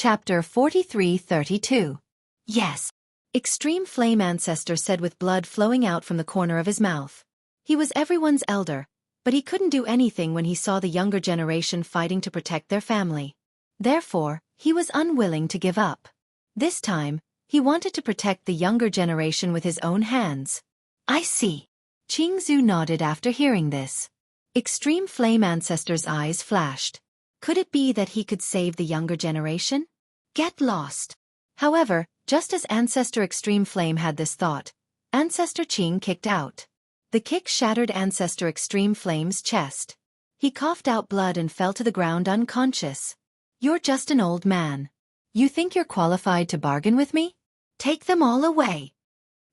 Chapter 43-32. Yes. Extreme Flame Ancestor said with blood flowing out from the corner of his mouth. He was everyone's elder, but he couldn't do anything when he saw the younger generation fighting to protect their family. Therefore, he was unwilling to give up. This time, he wanted to protect the younger generation with his own hands. I see. Qingzu nodded after hearing this. Extreme Flame Ancestor's eyes flashed. Could it be that he could save the younger generation? Get lost. However, just as Ancestor Extreme Flame had this thought, Ancestor Qing kicked out. The kick shattered Ancestor Extreme Flame's chest. He coughed out blood and fell to the ground unconscious. You're just an old man. You think you're qualified to bargain with me? Take them all away.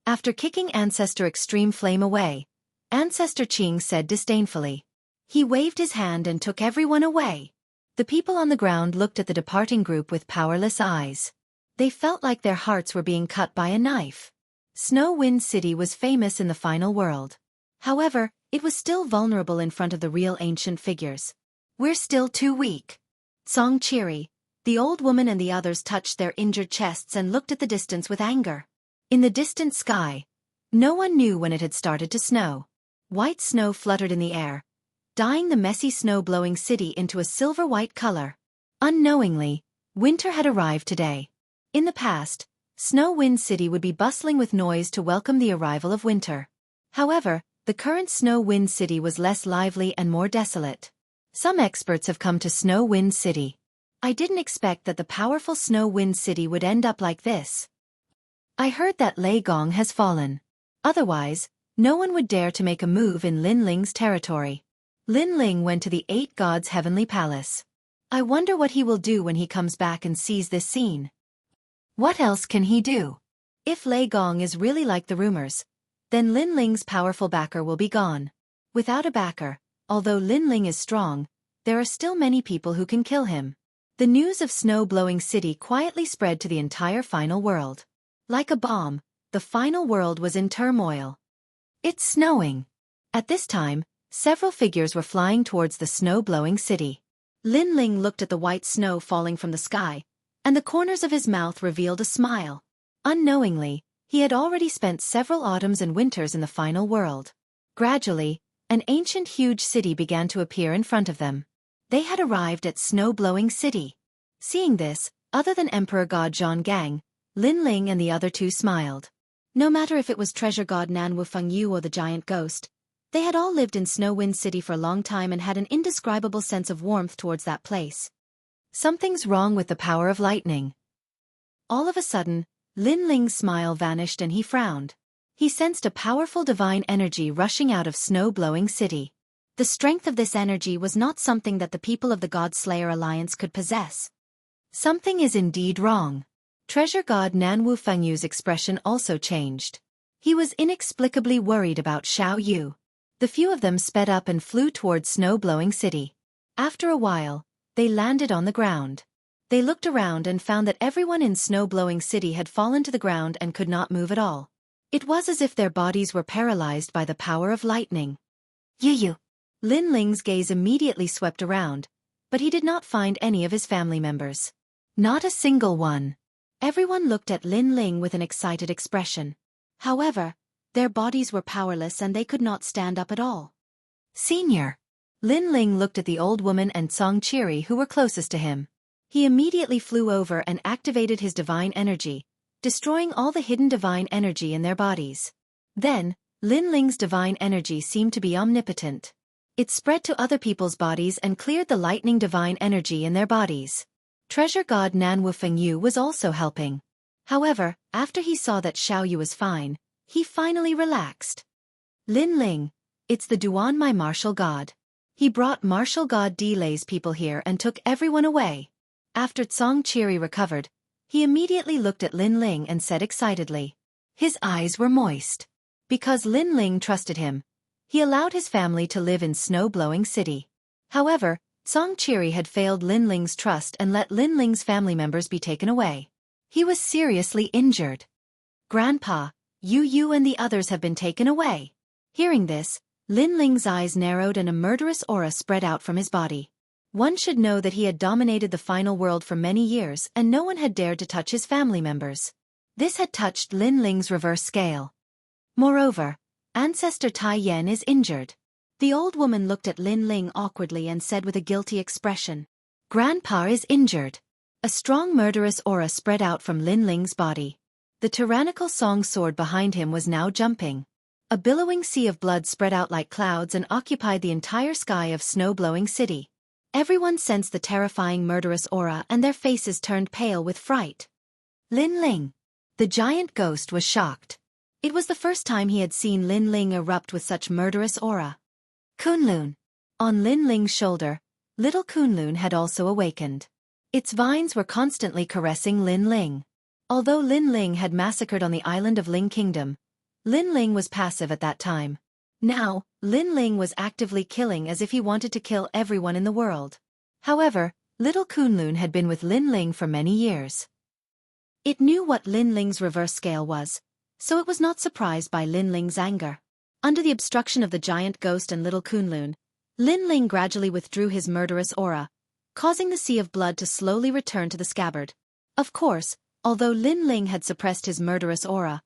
After kicking Ancestor Extreme Flame away, Ancestor Qing said disdainfully. He waved his hand and took everyone away. The people on the ground looked at the departing group with powerless eyes. They felt like their hearts were being cut by a knife. Snow Wind City was famous in the final world. However, it was still vulnerable in front of the real ancient figures. We're still too weak. Xueqi, the old woman and the others touched their injured chests and looked at the distance with anger. In the distant sky, no one knew when it had started to snow. White snow fluttered in the air, dyeing the messy snow-blowing city into a silver-white color. Unknowingly, winter had arrived today. In the past, Snow Wind City would be bustling with noise to welcome the arrival of winter. However, the current Snow Wind City was less lively and more desolate. Some experts have come to Snow Wind City. I didn't expect that the powerful Snow Wind City would end up like this. I heard that Lei Gong has fallen. Otherwise, no one would dare to make a move in Lin Ling's territory. Lin Ling went to the 8 Gods' heavenly palace. I wonder what he will do when he comes back and sees this scene. What else can he do? If Lei Gong is really like the rumors, then Lin Ling's powerful backer will be gone. Without a backer, although Lin Ling is strong, there are still many people who can kill him. The news of Snow-Blowing City quietly spread to the entire final world. Like a bomb, the final world was in turmoil. It's snowing. At this time, several figures were flying towards the snow-blowing city. Lin Ling looked at the white snow falling from the sky, and the corners of his mouth revealed a smile. Unknowingly, he had already spent several autumns and winters in the final world. Gradually, an ancient huge city began to appear in front of them. They had arrived at Snow-Blowing City. Seeing this, other than Emperor God Zhang Gang, Lin Ling and the other two smiled. No matter if it was Treasure God Nanwu Fengyu or the Giant Ghost, they had all lived in Snow Wind City for a long time and had an indescribable sense of warmth towards that place. Something's wrong with the power of lightning. All of a sudden, Lin Ling's smile vanished and he frowned. He sensed a powerful divine energy rushing out of Snow-Blowing City. The strength of this energy was not something that the people of the God Slayer Alliance could possess. Something is indeed wrong. Treasure God Nanwu Fengyu's expression also changed. He was inexplicably worried about Xiao Yu. The few of them sped up and flew towards Snow-Blowing City. After a while, they landed on the ground. They looked around and found that everyone in Snow-Blowing City had fallen to the ground and could not move at all. It was as if their bodies were paralyzed by the power of lightning. Yu. Lin Ling's gaze immediately swept around, but he did not find any of his family members. Not a single one. Everyone looked at Lin Ling with an excited expression. However, their bodies were powerless and they could not stand up at all. Senior. Lin Ling looked at the old woman and Xueqi who were closest to him. He immediately flew over and activated his divine energy, destroying all the hidden divine energy in their bodies. Then, Lin Ling's divine energy seemed to be omnipotent. It spread to other people's bodies and cleared the lightning divine energy in their bodies. Treasure God Nanwu Fengyu was also helping. However, after he saw that Xiao Yu was fine, he finally relaxed. Lin Ling, it's the Duan my martial god. He brought martial god Delay's people here and took everyone away. After Xueqi recovered, he immediately looked at Lin Ling and said excitedly. His eyes were moist. Because Lin Ling trusted him, he allowed his family to live in Snow-Blowing City. However, Xueqi had failed Lin Ling's trust and let Lin Ling's family members be taken away. He was seriously injured. Grandpa, Yu and the others have been taken away. Hearing this, Lin Ling's eyes narrowed and a murderous aura spread out from his body. One should know that he had dominated the final world for many years and no one had dared to touch his family members. This had touched Lin Ling's reverse scale. Moreover, Ancestor Tai Yan is injured. The old woman looked at Lin Ling awkwardly and said with a guilty expression, "Grandpa is injured." A strong murderous aura spread out from Lin Ling's body. The tyrannical song sword behind him was now jumping. A billowing sea of blood spread out like clouds and occupied the entire sky of snow-blowing city. Everyone sensed the terrifying murderous aura and their faces turned pale with fright. Lin Ling. The giant ghost was shocked. It was the first time he had seen Lin Ling erupt with such murderous aura. Kunlun. On Lin Ling's shoulder, little Kunlun had also awakened. Its vines were constantly caressing Lin Ling. Although Lin Ling had massacred on the island of Ling Kingdom, Lin Ling was passive at that time. Now, Lin Ling was actively killing as if he wanted to kill everyone in the world. However, little Kunlun had been with Lin Ling for many years. It knew what Lin Ling's reverse scale was, so it was not surprised by Lin Ling's anger. Under the obstruction of the giant ghost and little Kunlun, Lin Ling gradually withdrew his murderous aura, causing the sea of blood to slowly return to the scabbard. Of course, although Lin Ling had suppressed his murderous aura,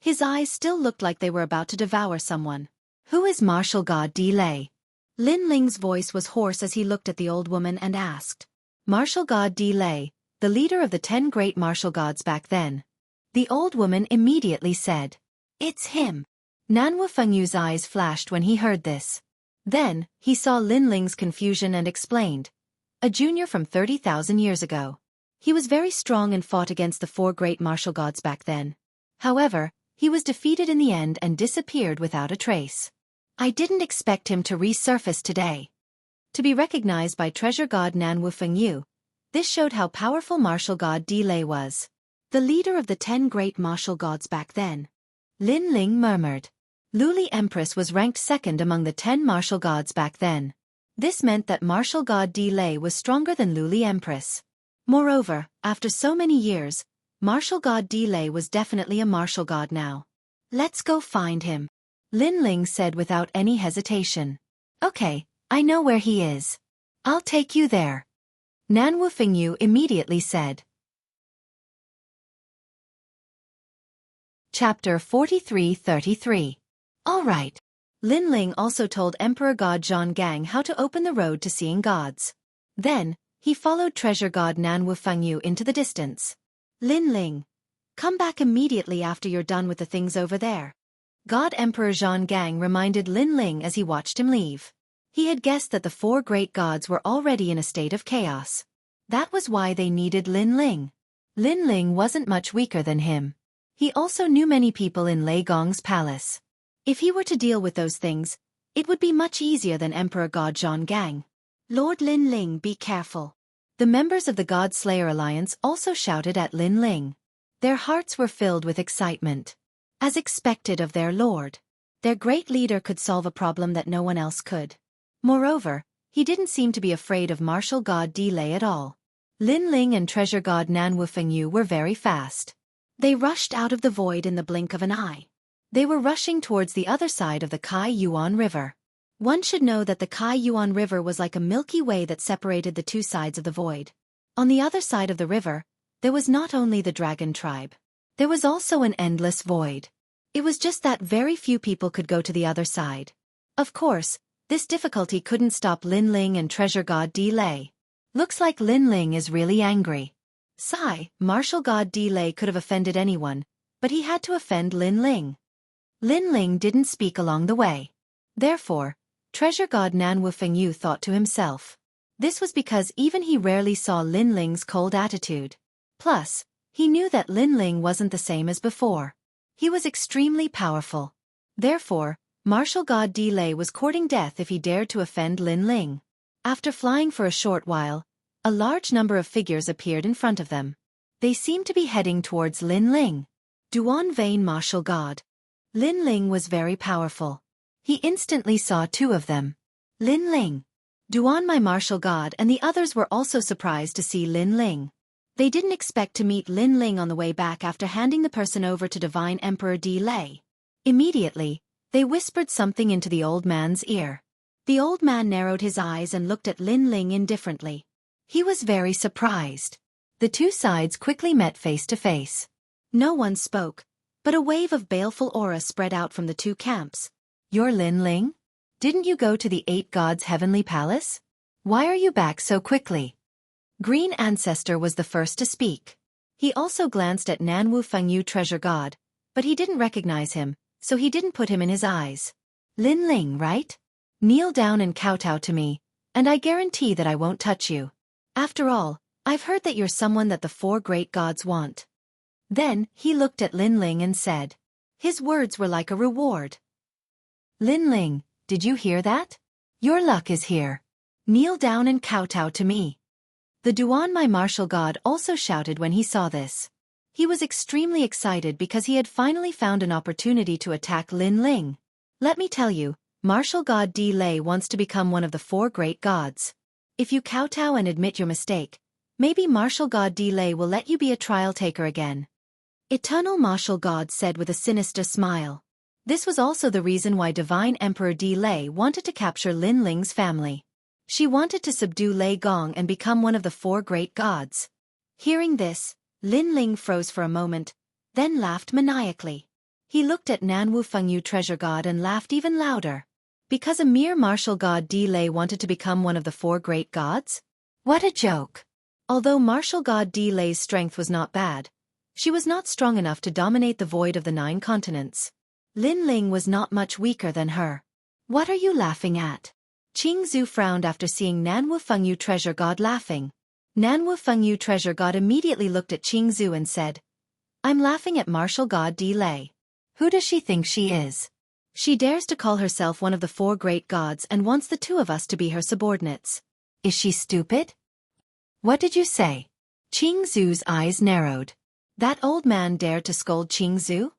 his eyes still looked like they were about to devour someone. Who is martial god Di Lei? Lin Ling's voice was hoarse as he looked at the old woman and asked. Martial god Di Lei, the leader of the 10 great martial gods back then. The old woman immediately said, "It's him." Nanwu Fengyu's eyes flashed when he heard this. Then, he saw Lin Ling's confusion and explained. A junior from 30,000 years ago. He was very strong and fought against the 4 great martial gods back then. However, he was defeated in the end and disappeared without a trace. I didn't expect him to resurface today. To be recognized by treasure god Nanwu Fengyu, this showed how powerful martial god Di Lei was. The leader of the 10 great martial gods back then. Lin Ling murmured. Luli Empress was ranked second among the 10 martial gods back then. This meant that martial god Di Lei was stronger than Luli Empress. Moreover, after so many years, martial god Di Lei was definitely a martial god now. Let's go find him. Lin Ling said without any hesitation. Okay, I know where he is. I'll take you there. Nanwu Fengyu immediately said. Chapter 43-33. All right. Lin Ling also told Emperor God Zhang Gang how to open the road to seeing gods. Then, he followed treasure god Nanwu Fengyu into the distance. Lin Ling, come back immediately after you're done with the things over there. God Emperor Zhang Gang reminded Lin Ling as he watched him leave. He had guessed that the 4 great gods were already in a state of chaos. That was why they needed Lin Ling. Lin Ling wasn't much weaker than him. He also knew many people in Lei Gong's palace. If he were to deal with those things, it would be much easier than Emperor God Zhang Gang. Lord Lin Ling, be careful. The members of the God Slayer Alliance also shouted at Lin Ling. Their hearts were filled with excitement. As expected of their lord, their great leader could solve a problem that no one else could. Moreover, he didn't seem to be afraid of martial god Di Lei at all. Lin Ling and treasure god Nanwu Fengyu were very fast. They rushed out of the void in the blink of an eye. They were rushing towards the other side of the Kai Yuan River. One should know that the Kai Yuan River was like a milky way that separated the 2 sides of the void. On the other side of the river, there was not only the dragon tribe. There was also an endless void. It was just that very few people could go to the other side. Of course, this difficulty couldn't stop Lin Ling and treasure god Di Lei. Looks like Lin Ling is really angry. Sigh, martial god Di Lei could have offended anyone, but he had to offend Lin Ling. Lin Ling didn't speak along the way. Therefore, treasure god Nanwu Fengyu thought to himself. This was because even he rarely saw Lin Ling's cold attitude. Plus, he knew that Lin Ling wasn't the same as before. He was extremely powerful. Therefore, martial god Di Lei was courting death if he dared to offend Lin Ling. After flying for a short while, a large number of figures appeared in front of them. They seemed to be heading towards Lin Ling. Duan Vane martial god. Lin Ling was very powerful. He instantly saw 2 of them. Lin Ling. Duan my martial god and the others were also surprised to see Lin Ling. They didn't expect to meet Lin Ling on the way back after handing the person over to Divine Emperor Di Lei. Immediately, they whispered something into the old man's ear. The old man narrowed his eyes and looked at Lin Ling indifferently. He was very surprised. The two sides quickly met face to face. No one spoke, but a wave of baleful aura spread out from the two camps. You're Lin Ling? Didn't you go to the 8 gods' heavenly palace? Why are you back so quickly? Green Ancestor was the first to speak. He also glanced at Nanwu Fengyu treasure god, but he didn't recognize him, so he didn't put him in his eyes. Lin Ling, right? Kneel down and kowtow to me, and I guarantee that I won't touch you. After all, I've heard that you're someone that the 4 great gods want. Then, he looked at Lin Ling and said. His words were like a reward. Lin Ling, did you hear that? Your luck is here. Kneel down and kowtow to me. The Duan, my martial god, also shouted when he saw this. He was extremely excited because he had finally found an opportunity to attack Lin Ling. Let me tell you, martial god Di Lei wants to become one of the 4 great gods. If you kowtow and admit your mistake, maybe martial god Di Lei will let you be a trial taker again. Eternal martial god said with a sinister smile. This was also the reason why Divine Emperor Di Lei wanted to capture Lin Ling's family. She wanted to subdue Lei Gong and become one of the 4 great gods. Hearing this, Lin Ling froze for a moment, then laughed maniacally. He looked at Nanwu Fengyu treasure god and laughed even louder. Because a mere martial god Di Lei wanted to become one of the 4 great gods? What a joke! Although martial god Di Lei's strength was not bad, she was not strong enough to dominate the void of the 9 continents. Lin Ling was not much weaker than her. What are you laughing at? Qing Zhu frowned after seeing Nanwu Fengyu treasure god laughing. Nanwu Fengyu treasure god immediately looked at Qing Zhu and said, I'm laughing at martial god Di Lei. Who does she think she is? She dares to call herself one of the 4 great gods and wants the 2 of us to be her subordinates. Is she stupid? What did you say? Qing Zhu's eyes narrowed. That old man dared to scold Qing Zhu?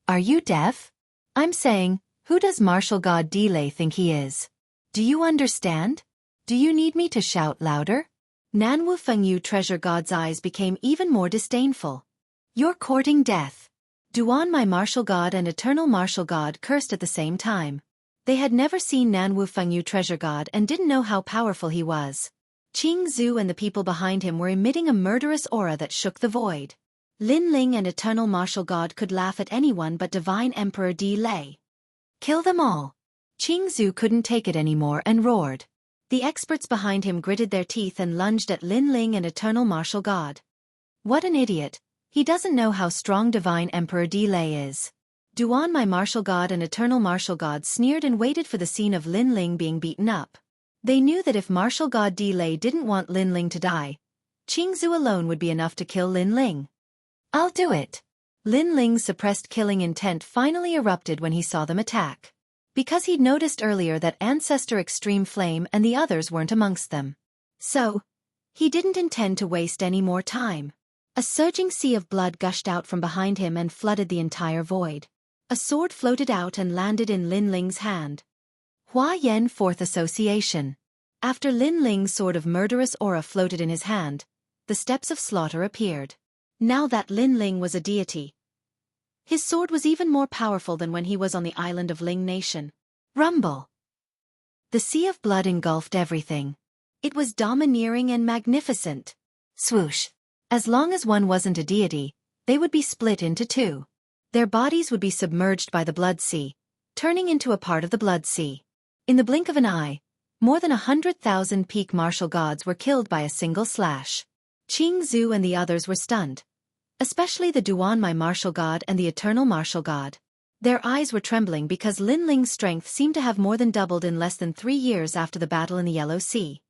Are you deaf? I'm saying, who does martial god Di Lei think he is? Do you understand? Do you need me to shout louder? Nanwu Fengyu treasure god's eyes became even more disdainful. You're courting death. Duan, my martial god, and eternal martial god cursed at the same time. They had never seen Nanwu Fengyu treasure god and didn't know how powerful he was. Qing Zhu and the people behind him were emitting a murderous aura that shook the void. Lin Ling and eternal martial god could laugh at anyone but Divine Emperor Di Lei. Kill them all. Qing Zhu couldn't take it anymore and roared. The experts behind him gritted their teeth and lunged at Lin Ling and eternal martial god. What an idiot. He doesn't know how strong Divine Emperor Di Lei is. Duan, my martial god, and eternal martial god sneered and waited for the scene of Lin Ling being beaten up. They knew that if martial god Di Lei didn't want Lin Ling to die, Qing Zhu alone would be enough to kill Lin Ling. I'll do it. Lin Ling's suppressed killing intent finally erupted when he saw them attack. Because he'd noticed earlier that Ancestor Extreme Flame and the others weren't amongst them. So, he didn't intend to waste any more time. A surging sea of blood gushed out from behind him and flooded the entire void. A sword floated out and landed in Lin Ling's hand. Hua Yen Fourth Association. After Lin Ling's sword of murderous aura floated in his hand, the steps of slaughter appeared. Now that Lin Ling was a deity, his sword was even more powerful than when he was on the island of Ling Nation. Rumble. The sea of blood engulfed everything. It was domineering and magnificent. Swoosh. As long as one wasn't a deity, they would be split into 2. Their bodies would be submerged by the blood sea, turning into a part of the blood sea. In the blink of an eye, more than 100,000 peak martial gods were killed by a single slash. Qing Zhu and the others were stunned. Especially the Duan, my martial god, and the eternal martial god. Their eyes were trembling because Lin Ling's strength seemed to have more than doubled in less than 3 years after the battle in the Yellow Sea.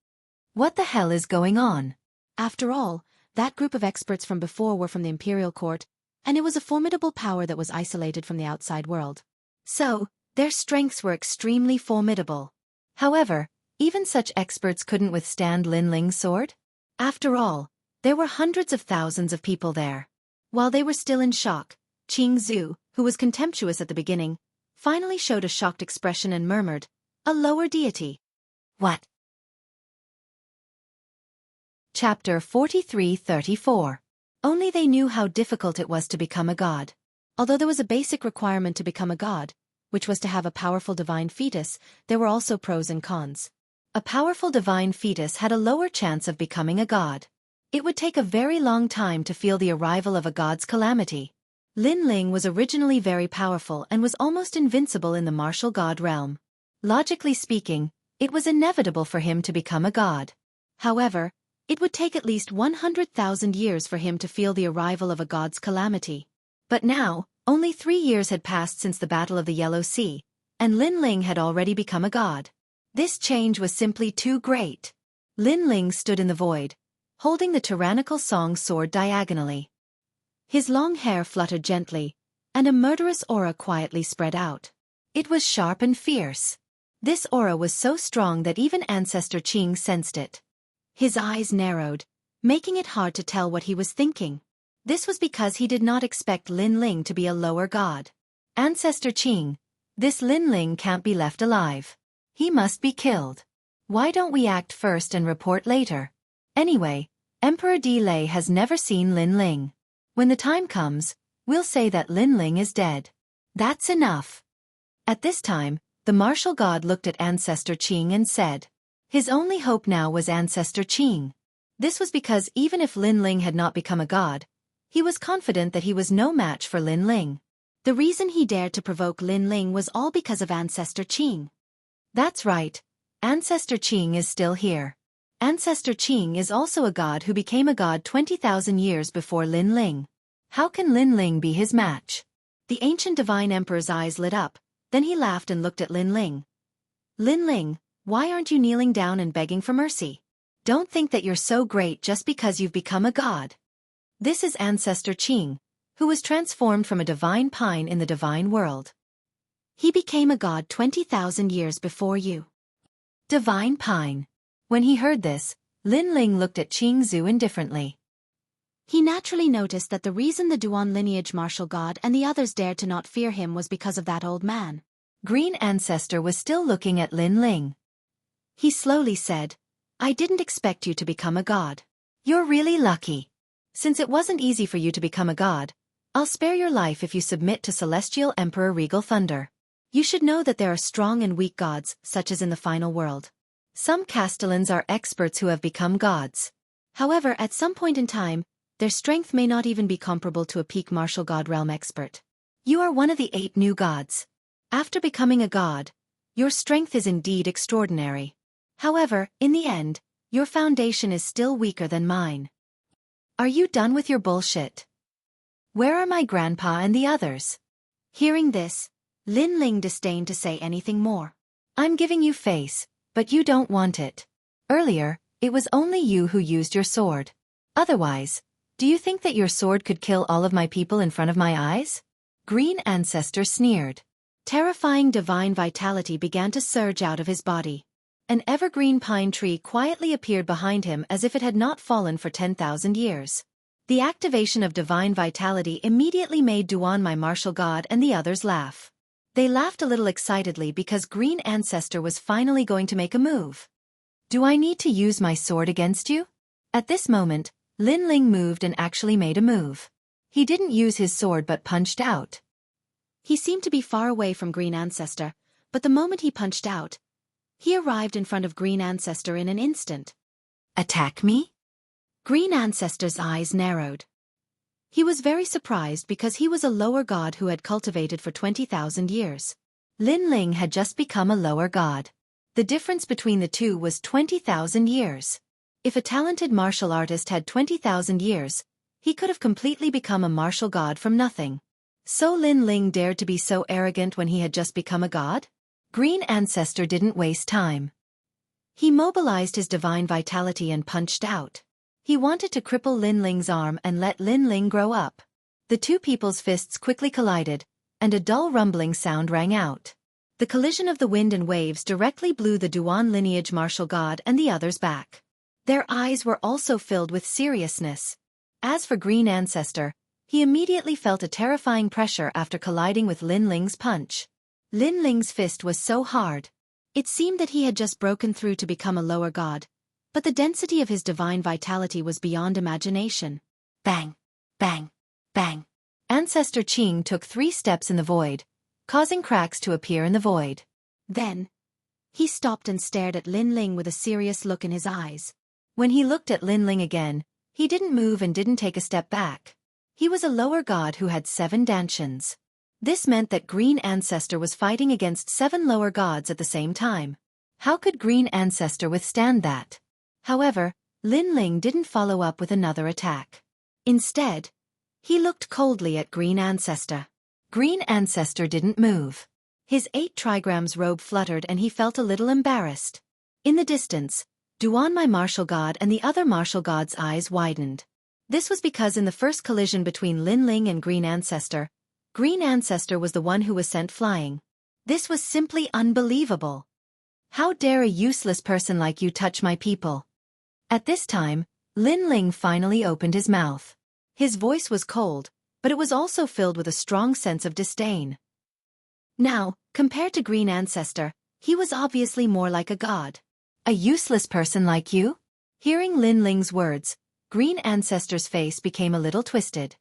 What the hell is going on? After all, that group of experts from before were from the Imperial Court, and it was a formidable power that was isolated from the outside world. So, their strengths were extremely formidable. However, even such experts couldn't withstand Lin Ling's sword. After all, there were hundreds of thousands of people there. While they were still in shock, Qing Zhu, who was contemptuous at the beginning, finally showed a shocked expression and murmured, "A lower deity." What? Chapter 43-34. Only they knew how difficult it was to become a god. Although there was a basic requirement to become a god, which was to have a powerful divine fetus, there were also pros and cons. A powerful divine fetus had a lower chance of becoming a god. It would take a very long time to feel the arrival of a god's calamity. Lin Ling was originally very powerful and was almost invincible in the martial god realm. Logically speaking, it was inevitable for him to become a god. However, it would take at least 100,000 years for him to feel the arrival of a god's calamity. But now, only 3 years had passed since the Battle of the Yellow Sea, and Lin Ling had already become a god. This change was simply too great. Lin Ling stood in the void, holding the tyrannical song sword diagonally. His long hair fluttered gently, and a murderous aura quietly spread out. It was sharp and fierce. This aura was so strong that even Ancestor Qing sensed it. His eyes narrowed, making it hard to tell what he was thinking. This was because he did not expect Lin Ling to be a lower god. Ancestor Qing, this Lin Ling can't be left alive. He must be killed. Why don't we act first and report later? Anyway, Emperor Di Lei has never seen Lin Ling. When the time comes, we'll say that Lin Ling is dead. That's enough. At this time, the martial god looked at Ancestor Qing and said, his only hope now was Ancestor Qing. This was because even if Lin Ling had not become a god, he was confident that he was no match for Lin Ling. The reason he dared to provoke Lin Ling was all because of Ancestor Qing. That's right, Ancestor Qing is still here. Ancestor Qing is also a god who became a god 20,000 years before Lin Ling. How can Lin Ling be his match? The ancient divine emperor's eyes lit up, then he laughed and looked at Lin Ling. Lin Ling, why aren't you kneeling down and begging for mercy? Don't think that you're so great just because you've become a god. This is Ancestor Qing, who was transformed from a divine pine in the divine world. He became a god 20,000 years before you. Divine pine. When he heard this, Lin Ling looked at Qing Zhu indifferently. He naturally noticed that the reason the Duan lineage martial god and the others dared to not fear him was because of that old man. Green Ancestor was still looking at Lin Ling. He slowly said, I didn't expect you to become a god. You're really lucky. Since it wasn't easy for you to become a god, I'll spare your life if you submit to Celestial Emperor Regal Thunder. You should know that there are strong and weak gods, such as in the final world. Some Castellans are experts who have become gods. However, at some point in time, their strength may not even be comparable to a peak martial god realm expert. You are one of the 8 new gods. After becoming a god, your strength is indeed extraordinary. However, in the end, your foundation is still weaker than mine. Are you done with your bullshit? Where are my grandpa and the others? Hearing this, Lin Ling disdained to say anything more. I'm giving you face, but you don't want it. Earlier, it was only you who used your sword. Otherwise, do you think that your sword could kill all of my people in front of my eyes? Green Ancestor sneered. Terrifying divine vitality began to surge out of his body. An evergreen pine tree quietly appeared behind him as if it had not fallen for 10,000 years. The activation of divine vitality immediately made Duan my martial god and the others laugh. They laughed a little excitedly because Green Ancestor was finally going to make a move. Do I need to use my sword against you? At this moment, Lin Ling moved and actually made a move. He didn't use his sword but punched out. He seemed to be far away from Green Ancestor, but the moment he punched out, he arrived in front of Green Ancestor in an instant. Attack me? Green Ancestor's eyes narrowed. He was very surprised because he was a lower god who had cultivated for 20,000 years. Lin Ling had just become a lower god. The difference between the two was 20,000 years. If a talented martial artist had 20,000 years, he could have completely become a martial god from nothing. So Lin Ling dared to be so arrogant when he had just become a god? Green Ancestor didn't waste time. He mobilized his divine vitality and punched out. He wanted to cripple Lin Ling's arm and let Lin Ling grow up. The two people's fists quickly collided, and a dull rumbling sound rang out. The collision of the wind and waves directly blew the Duan lineage martial god and the others back. Their eyes were also filled with seriousness. As for Green Ancestor, he immediately felt a terrifying pressure after colliding with Lin Ling's punch. Lin Ling's fist was so hard. It seemed that he had just broken through to become a lower god, but the density of his divine vitality was beyond imagination. Bang! Bang! Bang! Ancestor Qing took 3 steps in the void, causing cracks to appear in the void. Then, he stopped and stared at Lin Ling with a serious look in his eyes. When he looked at Lin Ling again, he didn't move and didn't take a step back. He was a lower god who had 7 dantians. This meant that Green Ancestor was fighting against 7 lower gods at the same time. How could Green Ancestor withstand that? However, Lin Ling didn't follow up with another attack. Instead, he looked coldly at Green Ancestor. Green Ancestor didn't move. His 8 trigrams robe fluttered and he felt a little embarrassed. In the distance, Duan, my martial god, and the other martial god's eyes widened. This was because in the first collision between Lin Ling and Green Ancestor was the one who was sent flying. This was simply unbelievable. How dare a useless person like you touch my people? At this time, Lin Ling finally opened his mouth. His voice was cold, but it was also filled with a strong sense of disdain. Now, compared to Green Ancestor, he was obviously more like a god. A useless person like you? Hearing Lin Ling's words, Green Ancestor's face became a little twisted.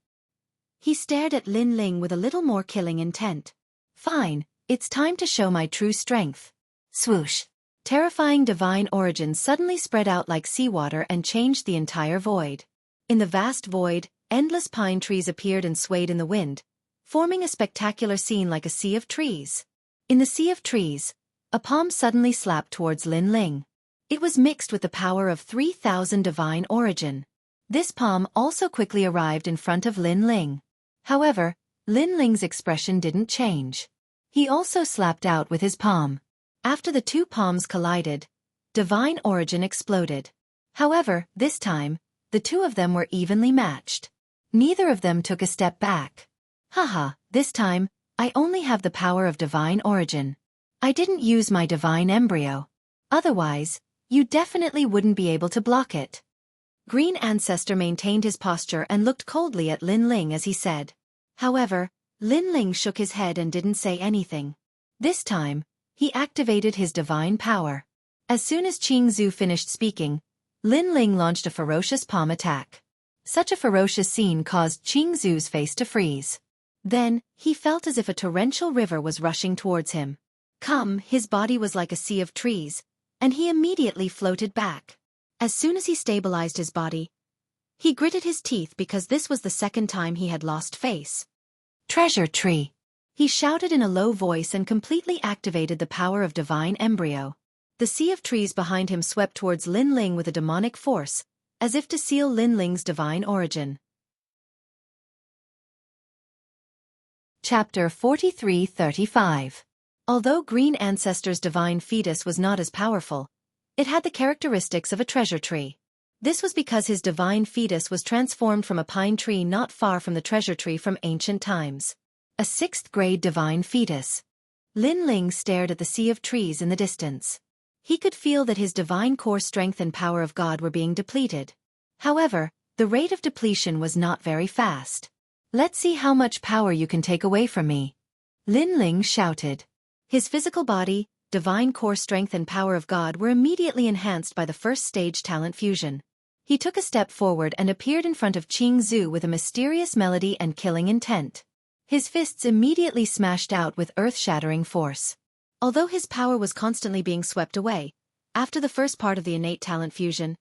He stared at Lin Ling with a little more killing intent. Fine, it's time to show my true strength. Swoosh. Terrifying divine origin suddenly spread out like seawater and changed the entire void. In the vast void, endless pine trees appeared and swayed in the wind, forming a spectacular scene like a sea of trees. In the sea of trees, a palm suddenly slapped towards Lin Ling. It was mixed with the power of 3,000 divine origin. This palm also quickly arrived in front of Lin Ling. However, Lin Ling's expression didn't change. He also slapped out with his palm. After the 2 palms collided, divine origin exploded. However, this time, the 2 of them were evenly matched. Neither of them took a step back. Haha, this time, I only have the power of divine origin. I didn't use my divine embryo. Otherwise, you definitely wouldn't be able to block it. Green Ancestor maintained his posture and looked coldly at Lin Ling as he said. However, Lin Ling shook his head and didn't say anything. This time, he activated his divine power. As soon as Qing Zhu finished speaking, Lin Ling launched a ferocious palm attack. Such a ferocious scene caused Qing Zhu's face to freeze. Then, he felt as if a torrential river was rushing towards him. His body was like a sea of trees, and he immediately floated back. As soon as he stabilized his body, he gritted his teeth because this was the second time he had lost face. Treasure tree! He shouted in a low voice and completely activated the power of divine embryo. The sea of trees behind him swept towards Lin Ling with a demonic force, as if to seal Lin Ling's divine origin. Chapter 43-35. Although Green Ancestor's divine fetus was not as powerful, it had the characteristics of a treasure tree. This was because his divine fetus was transformed from a pine tree not far from the treasure tree from ancient times. A 6th-grade divine fetus. Lin Ling stared at the sea of trees in the distance. He could feel that his divine core strength and power of God were being depleted. However, the rate of depletion was not very fast. Let's see how much power you can take away from me. Lin Ling shouted. His physical body, divine core strength and power of God were immediately enhanced by the first stage talent fusion. He took a step forward and appeared in front of Qing Zhu with a mysterious melody and killing intent. His fists immediately smashed out with earth-shattering force. Although his power was constantly being swept away, after the first part of the innate talent fusion,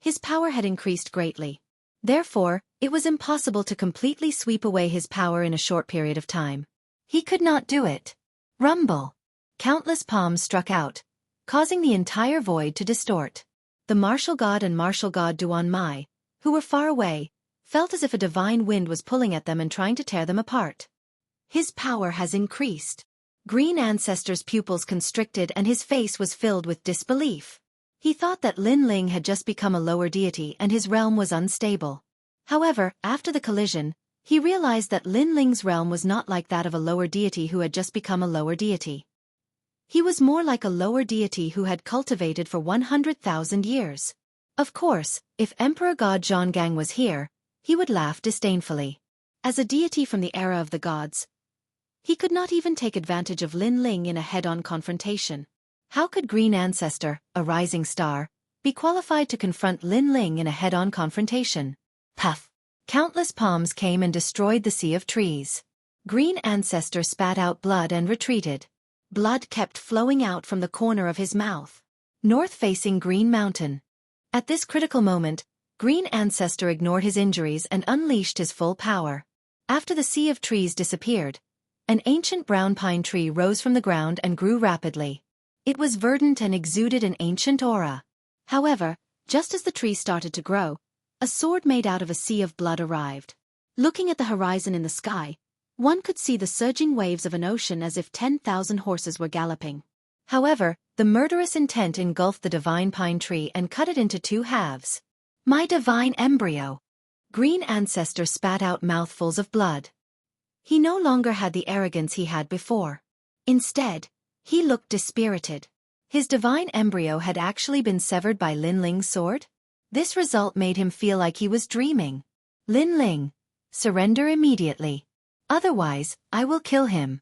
his power had increased greatly. Therefore, it was impossible to completely sweep away his power in a short period of time. He could not do it. Rumble! Countless palms struck out, causing the entire void to distort. The martial god and martial god Duan Mai, who were far away, felt as if a divine wind was pulling at them and trying to tear them apart. His power has increased. Green Ancestor's pupils constricted and his face was filled with disbelief. He thought that Lin Ling had just become a lower deity and his realm was unstable. However, after the collision, he realized that Lin Ling's realm was not like that of a lower deity who had just become a lower deity. He was more like a lower deity who had cultivated for 100,000 years. Of course, if Emperor God Zhonggang was here, he would laugh disdainfully. As a deity from the era of the gods, he could not even take advantage of Lin Ling in a head-on confrontation. How could Green Ancestor, a rising star, be qualified to confront Lin Ling in a head-on confrontation? Puff! Countless palms came and destroyed the sea of trees. Green Ancestor spat out blood and retreated. Blood kept flowing out from the corner of his mouth. North-facing Green Mountain. At this critical moment, Green Ancestor ignored his injuries and unleashed his full power. After the sea of trees disappeared, an ancient brown pine tree rose from the ground and grew rapidly. It was verdant and exuded an ancient aura. However, just as the tree started to grow, a sword made out of a sea of blood arrived. Looking at the horizon in the sky, one could see the surging waves of an ocean as if 10,000 horses were galloping. However, the murderous intent engulfed the divine pine tree and cut it into two halves. My divine embryo! Green Ancestor spat out mouthfuls of blood. He no longer had the arrogance he had before. Instead, he looked dispirited. His divine embryo had actually been severed by Lin Ling's sword? This result made him feel like he was dreaming. Lin Ling, surrender immediately. Otherwise, I will kill him.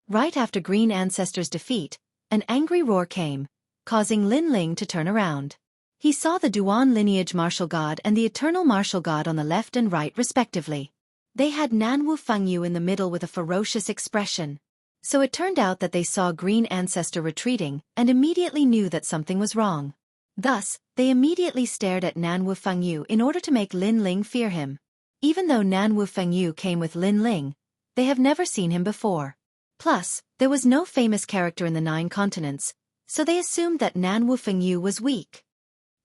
Right after Green Ancestor's defeat, an angry roar came, causing Lin Ling to turn around. He saw the Duan lineage martial god and the eternal martial god on the left and right respectively. They had Nanwu Fengyu in the middle with a ferocious expression. So it turned out that they saw Green Ancestor retreating and immediately knew that something was wrong. Thus, they immediately stared at Nanwu Fengyu in order to make Lin Ling fear him. Even though Nanwu Fengyu came with Lin Ling, they have never seen him before. Plus, there was no famous character in the 9 continents, so they assumed that Nanwu Fengyu was weak.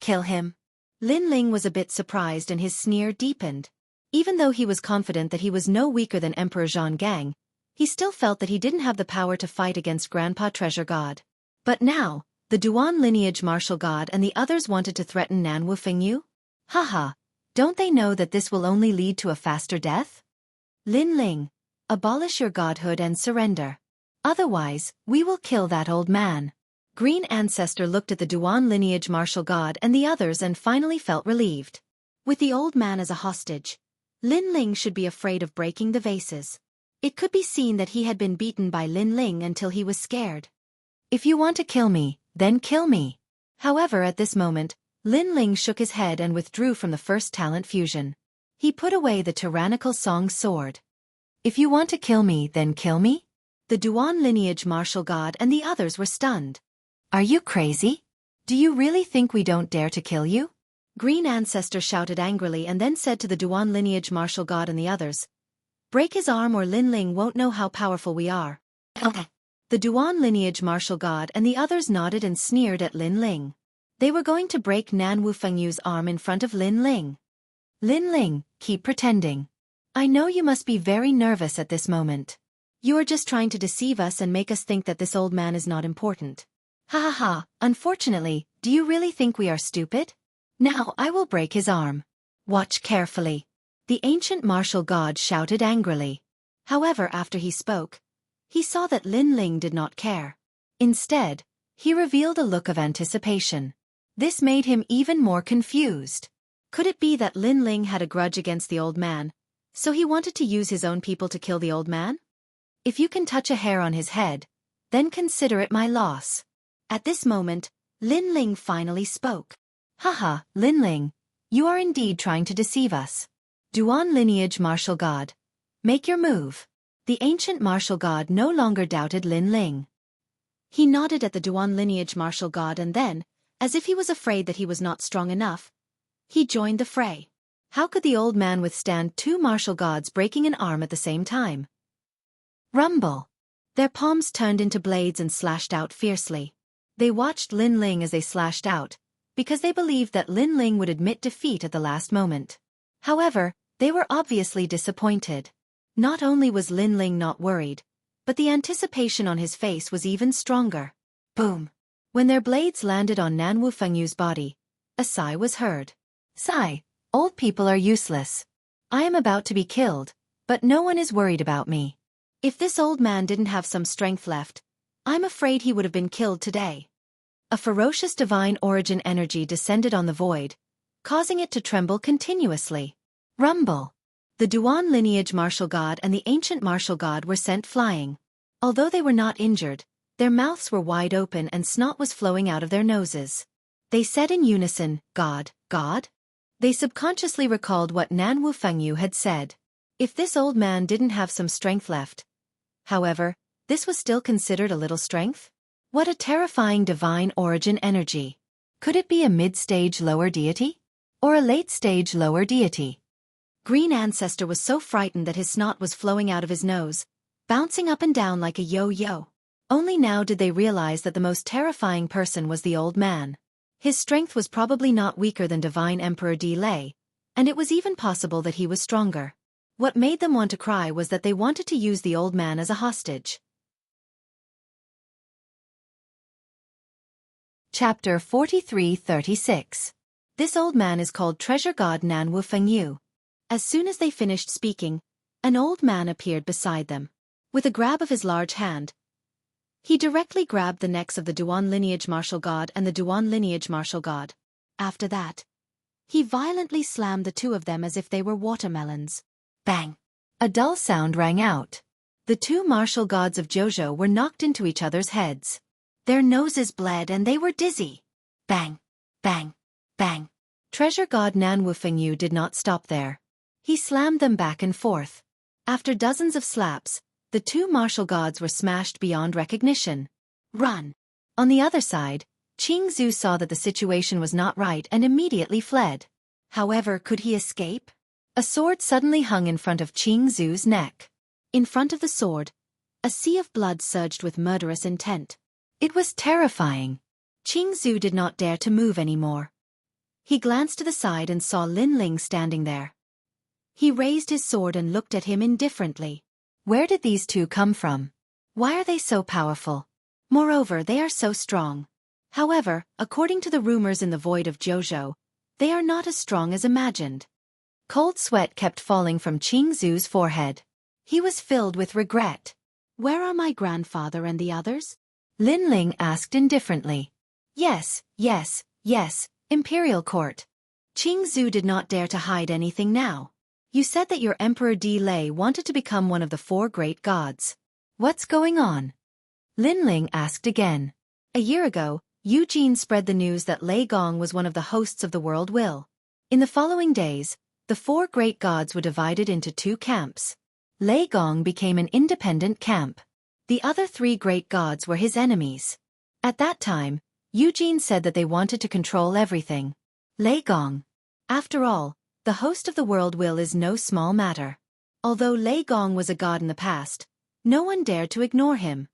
Kill him. Lin Ling was a bit surprised and his sneer deepened. Even though he was confident that he was no weaker than Emperor Zhang Gang, he still felt that he didn't have the power to fight against Grandpa Treasure God. But now, the Duan lineage martial god and the others wanted to threaten Nanwu Fengyu? Haha, don't they know that this will only lead to a faster death? Lin Ling, abolish your godhood and surrender. Otherwise, we will kill that old man. Green Ancestor looked at the Duan lineage martial god and the others and finally felt relieved. With the old man as a hostage, Lin Ling should be afraid of breaking the vases. It could be seen that he had been beaten by Lin Ling until he was scared. If you want to kill me, then kill me. However, at this moment, Lin Ling shook his head and withdrew from the first talent fusion. He put away the tyrannical Song sword. If you want to kill me, then kill me? The Duan lineage martial god and the others were stunned. Are you crazy? Do you really think we don't dare to kill you? Green Ancestor shouted angrily and then said to the Duan lineage martial god and the others, break his arm or Lin Ling won't know how powerful we are. Okay. The Duan lineage martial god and the others nodded and sneered at Lin Ling. They were going to break Nanwu Fengyu's arm in front of Lin Ling. Lin Ling, keep pretending. I know you must be very nervous at this moment. You are just trying to deceive us and make us think that this old man is not important. Ha ha ha, unfortunately, do you really think we are stupid? Now I will break his arm. Watch carefully. The ancient martial god shouted angrily. However, after he spoke, he saw that Lin Ling did not care. Instead, he revealed a look of anticipation. This made him even more confused. Could it be that Lin Ling had a grudge against the old man, so he wanted to use his own people to kill the old man? If you can touch a hair on his head, then consider it my loss. At this moment, Lin Ling finally spoke. Haha, Lin Ling, you are indeed trying to deceive us. Duan lineage martial god. Make your move. The ancient martial god no longer doubted Lin Ling. He nodded at the Duan lineage martial god and then, as if he was afraid that he was not strong enough, he joined the fray. How could the old man withstand 2 martial gods breaking an arm at the same time? Rumble. Their palms turned into blades and slashed out fiercely. They watched Lin Ling as they slashed out, because they believed that Lin Ling would admit defeat at the last moment. However, they were obviously disappointed. Not only was Lin Ling not worried, but the anticipation on his face was even stronger. Boom! When their blades landed on Nanwu Fengyu's body, a sigh was heard. Sigh, old people are useless. I am about to be killed, but no one is worried about me. If this old man didn't have some strength left, I'm afraid he would have been killed today. A ferocious divine origin energy descended on the void, causing it to tremble continuously. Rumble. The Duan lineage martial god and the ancient martial god were sent flying. Although they were not injured, their mouths were wide open and snot was flowing out of their noses. They said in unison, God, God? They subconsciously recalled what Nanwu Fengyu had said. If this old man didn't have some strength left. However, this was still considered a little strength? What a terrifying divine origin energy. Could it be a mid-stage lower deity? Or a late-stage lower deity? Green Ancestor was so frightened that his snot was flowing out of his nose, bouncing up and down like a yo-yo. Only now did they realize that the most terrifying person was the old man. His strength was probably not weaker than Divine Emperor Di Lei, and it was even possible that he was stronger. What made them want to cry was that they wanted to use the old man as a hostage. Chapter 43-36. This old man is called Treasure God Nan Wu Fengyu. As soon as they finished speaking, an old man appeared beside them. With a grab of his large hand, he directly grabbed the necks of the Duan lineage martial god and the Duan lineage martial god. After that, he violently slammed the two of them as if they were watermelons. Bang! A dull sound rang out. The two martial gods of Jojo were knocked into each other's heads. Their noses bled and they were dizzy. Bang! Bang! Bang! Treasure God Nan Wu Fengyu did not stop there. He slammed them back and forth. After dozens of slaps, the two martial gods were smashed beyond recognition. Run! On the other side, Qing Zhu saw that the situation was not right and immediately fled. However, could he escape? A sword suddenly hung in front of Qing Zhu's neck. In front of the sword, a sea of blood surged with murderous intent. It was terrifying. Qing Zhu did not dare to move anymore. He glanced to the side and saw Lin Ling standing there. He raised his sword and looked at him indifferently. Where did these two come from? Why are they so powerful? Moreover, they are so strong. However, according to the rumors in the void of Jojo, they are not as strong as imagined. Cold sweat kept falling from Qing Zhu's forehead. He was filled with regret. Where are my grandfather and the others? Lin Ling asked indifferently. Yes, yes, yes, Imperial Court. Qing Zhu did not dare to hide anything now. You said that your Emperor Di Lei wanted to become one of the four great gods. What's going on? Lin Ling asked again. A year ago, Eugene spread the news that Lei Gong was one of the hosts of the world will. In the following days, the four great gods were divided into two camps. Lei Gong became an independent camp. The other three great gods were his enemies. At that time, Eugene said that they wanted to control everything. Lei Gong. After all, the host of the world will is no small matter. Although Lei Gong was a god in the past, no one dared to ignore him.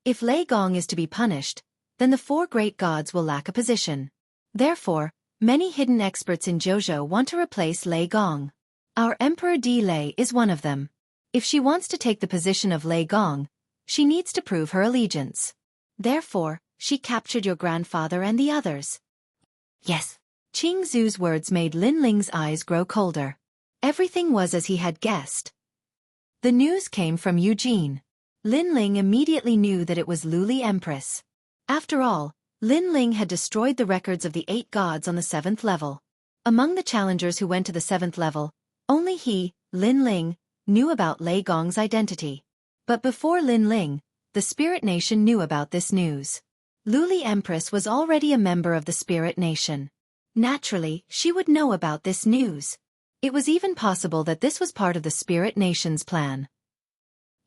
If Lei Gong is to be punished, then the four great gods will lack a position. Therefore, many hidden experts in Jojo want to replace Lei Gong. Our Emperor Di Lei is one of them. If she wants to take the position of Lei Gong, she needs to prove her allegiance. Therefore, she captured your grandfather and the others. Yes. Qing Zhu's words made Lin Ling's eyes grow colder. Everything was as he had guessed. The news came from Eugene. Lin Ling immediately knew that it was Luli Empress. After all, Lin Ling had destroyed the records of the 8 gods on the 7th level. Among the challengers who went to the 7th level, only he, Lin Ling, knew about Lei Gong's identity. But before Lin Ling, the Spirit Nation knew about this news. Luli Empress was already a member of the Spirit Nation. Naturally, she would know about this news. It was even possible that this was part of the Spirit Nation's plan.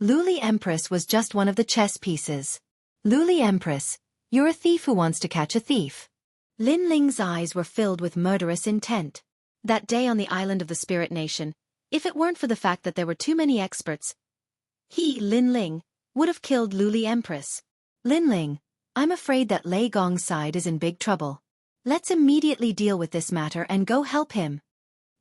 Luli Empress was just one of the chess pieces. Luli Empress, you're a thief who wants to catch a thief. Lin Ling's eyes were filled with murderous intent. That day on the island of the Spirit Nation, if it weren't for the fact that there were too many experts, he, Lin Ling, would have killed Luli Empress. Lin Ling, I'm afraid that Lei Gong's side is in big trouble. Let's immediately deal with this matter and go help him.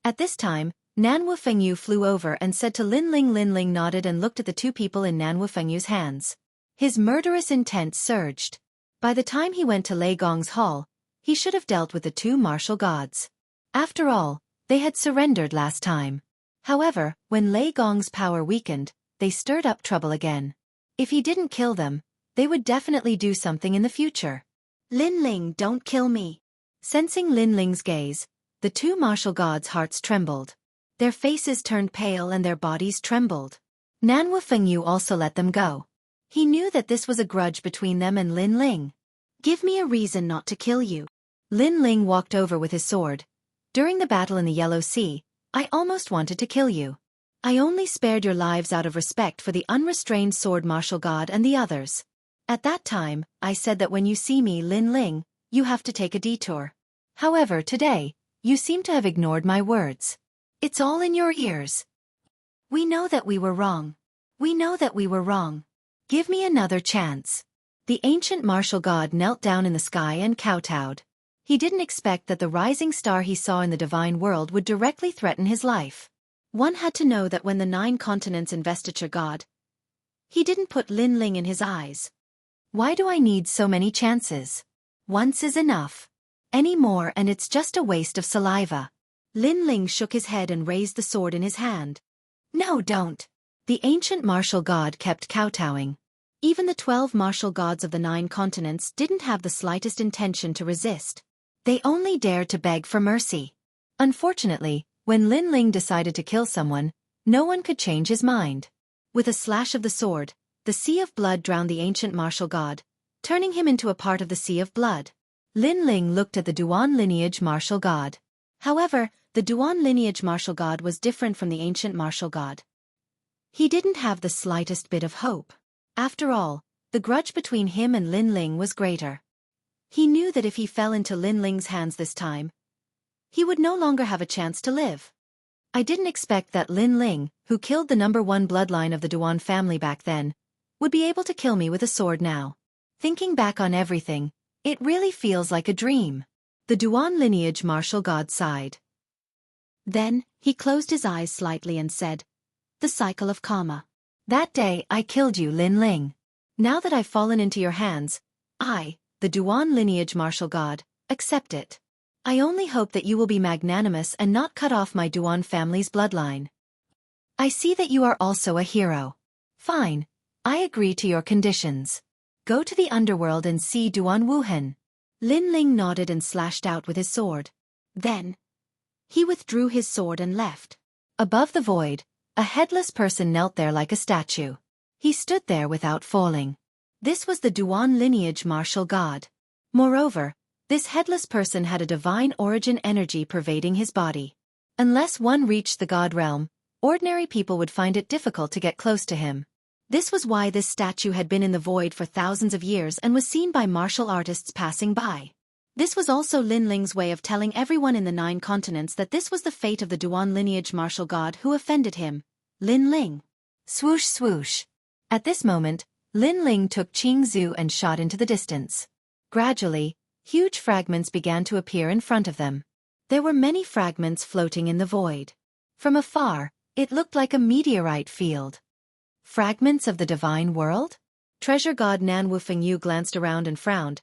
At this time, Nan Wu Fengyu flew over and said to Lin Ling. Lin Ling nodded and looked at the two people in Nan Wu Fengyu's hands. His murderous intent surged. By the time he went to Lei Gong's hall, he should have dealt with the two martial gods. After all, they had surrendered last time. However, when Lei Gong's power weakened, they stirred up trouble again. If he didn't kill them, they would definitely do something in the future. Lin Ling, don't kill me. Sensing Lin Ling's gaze, the two martial gods' hearts trembled. Their faces turned pale and their bodies trembled. Nan Wu Fengyu also let them go. He knew that this was a grudge between them and Lin Ling. Give me a reason not to kill you. Lin Ling walked over with his sword. During the battle in the Yellow Sea, I almost wanted to kill you. I only spared your lives out of respect for the unrestrained sword martial god and the others. At that time, I said that when you see me, Lin Ling, you have to take a detour. However, today, you seem to have ignored my words. It's all in your ears. We know that we were wrong. We know that we were wrong. Give me another chance. The ancient martial god knelt down in the sky and kowtowed. He didn't expect that the rising star he saw in the divine world would directly threaten his life. One had to know that when the 9 continents investiture God, he didn't put Lin Ling in his eyes. Why do I need so many chances? Once is enough. Any more and it's just a waste of saliva. Lin Ling shook his head and raised the sword in his hand. No, don't. The ancient martial god kept kowtowing. Even the 12 martial gods of the 9 continents didn't have the slightest intention to resist. They only dared to beg for mercy. Unfortunately, when Lin Ling decided to kill someone, no one could change his mind. With a slash of the sword, the sea of blood drowned the ancient martial god, turning him into a part of the sea of blood. Lin Ling looked at the Duan lineage martial god. However, the Duan lineage martial god was different from the ancient martial god. He didn't have the slightest bit of hope. After all, the grudge between him and Lin Ling was greater. He knew that if he fell into Lin Ling's hands this time, he would no longer have a chance to live. I didn't expect that Lin Ling, who killed the #1 bloodline of the Duan family back then, would be able to kill me with a sword now. Thinking back on everything, it really feels like a dream. The Duan lineage martial god sighed. Then, he closed his eyes slightly and said, "The cycle of karma. That day I killed you, Lin Ling. Now that I've fallen into your hands, I, the Duan lineage martial god, accept it. I only hope that you will be magnanimous and not cut off my Duan family's bloodline. I see that you are also a hero. Fine, I agree to your conditions. Go to the underworld and see Duan Wuhan." Lin Ling nodded and slashed out with his sword. Then, he withdrew his sword and left. Above the void, a headless person knelt there like a statue. He stood there without falling. This was the Duan lineage martial god. Moreover, this headless person had a divine origin energy pervading his body. Unless one reached the god realm, ordinary people would find it difficult to get close to him. This was why this statue had been in the void for thousands of years and was seen by martial artists passing by. This was also Lin Ling's way of telling everyone in the 9 continents that this was the fate of the Duan lineage martial god who offended him, Lin Ling. Swoosh swoosh. At this moment, Lin Ling took Qing Zhu and shot into the distance. Gradually, huge fragments began to appear in front of them. There were many fragments floating in the void. From afar, it looked like a meteorite field. Fragments of the divine world? Treasure god Nan Wufengyu glanced around and frowned.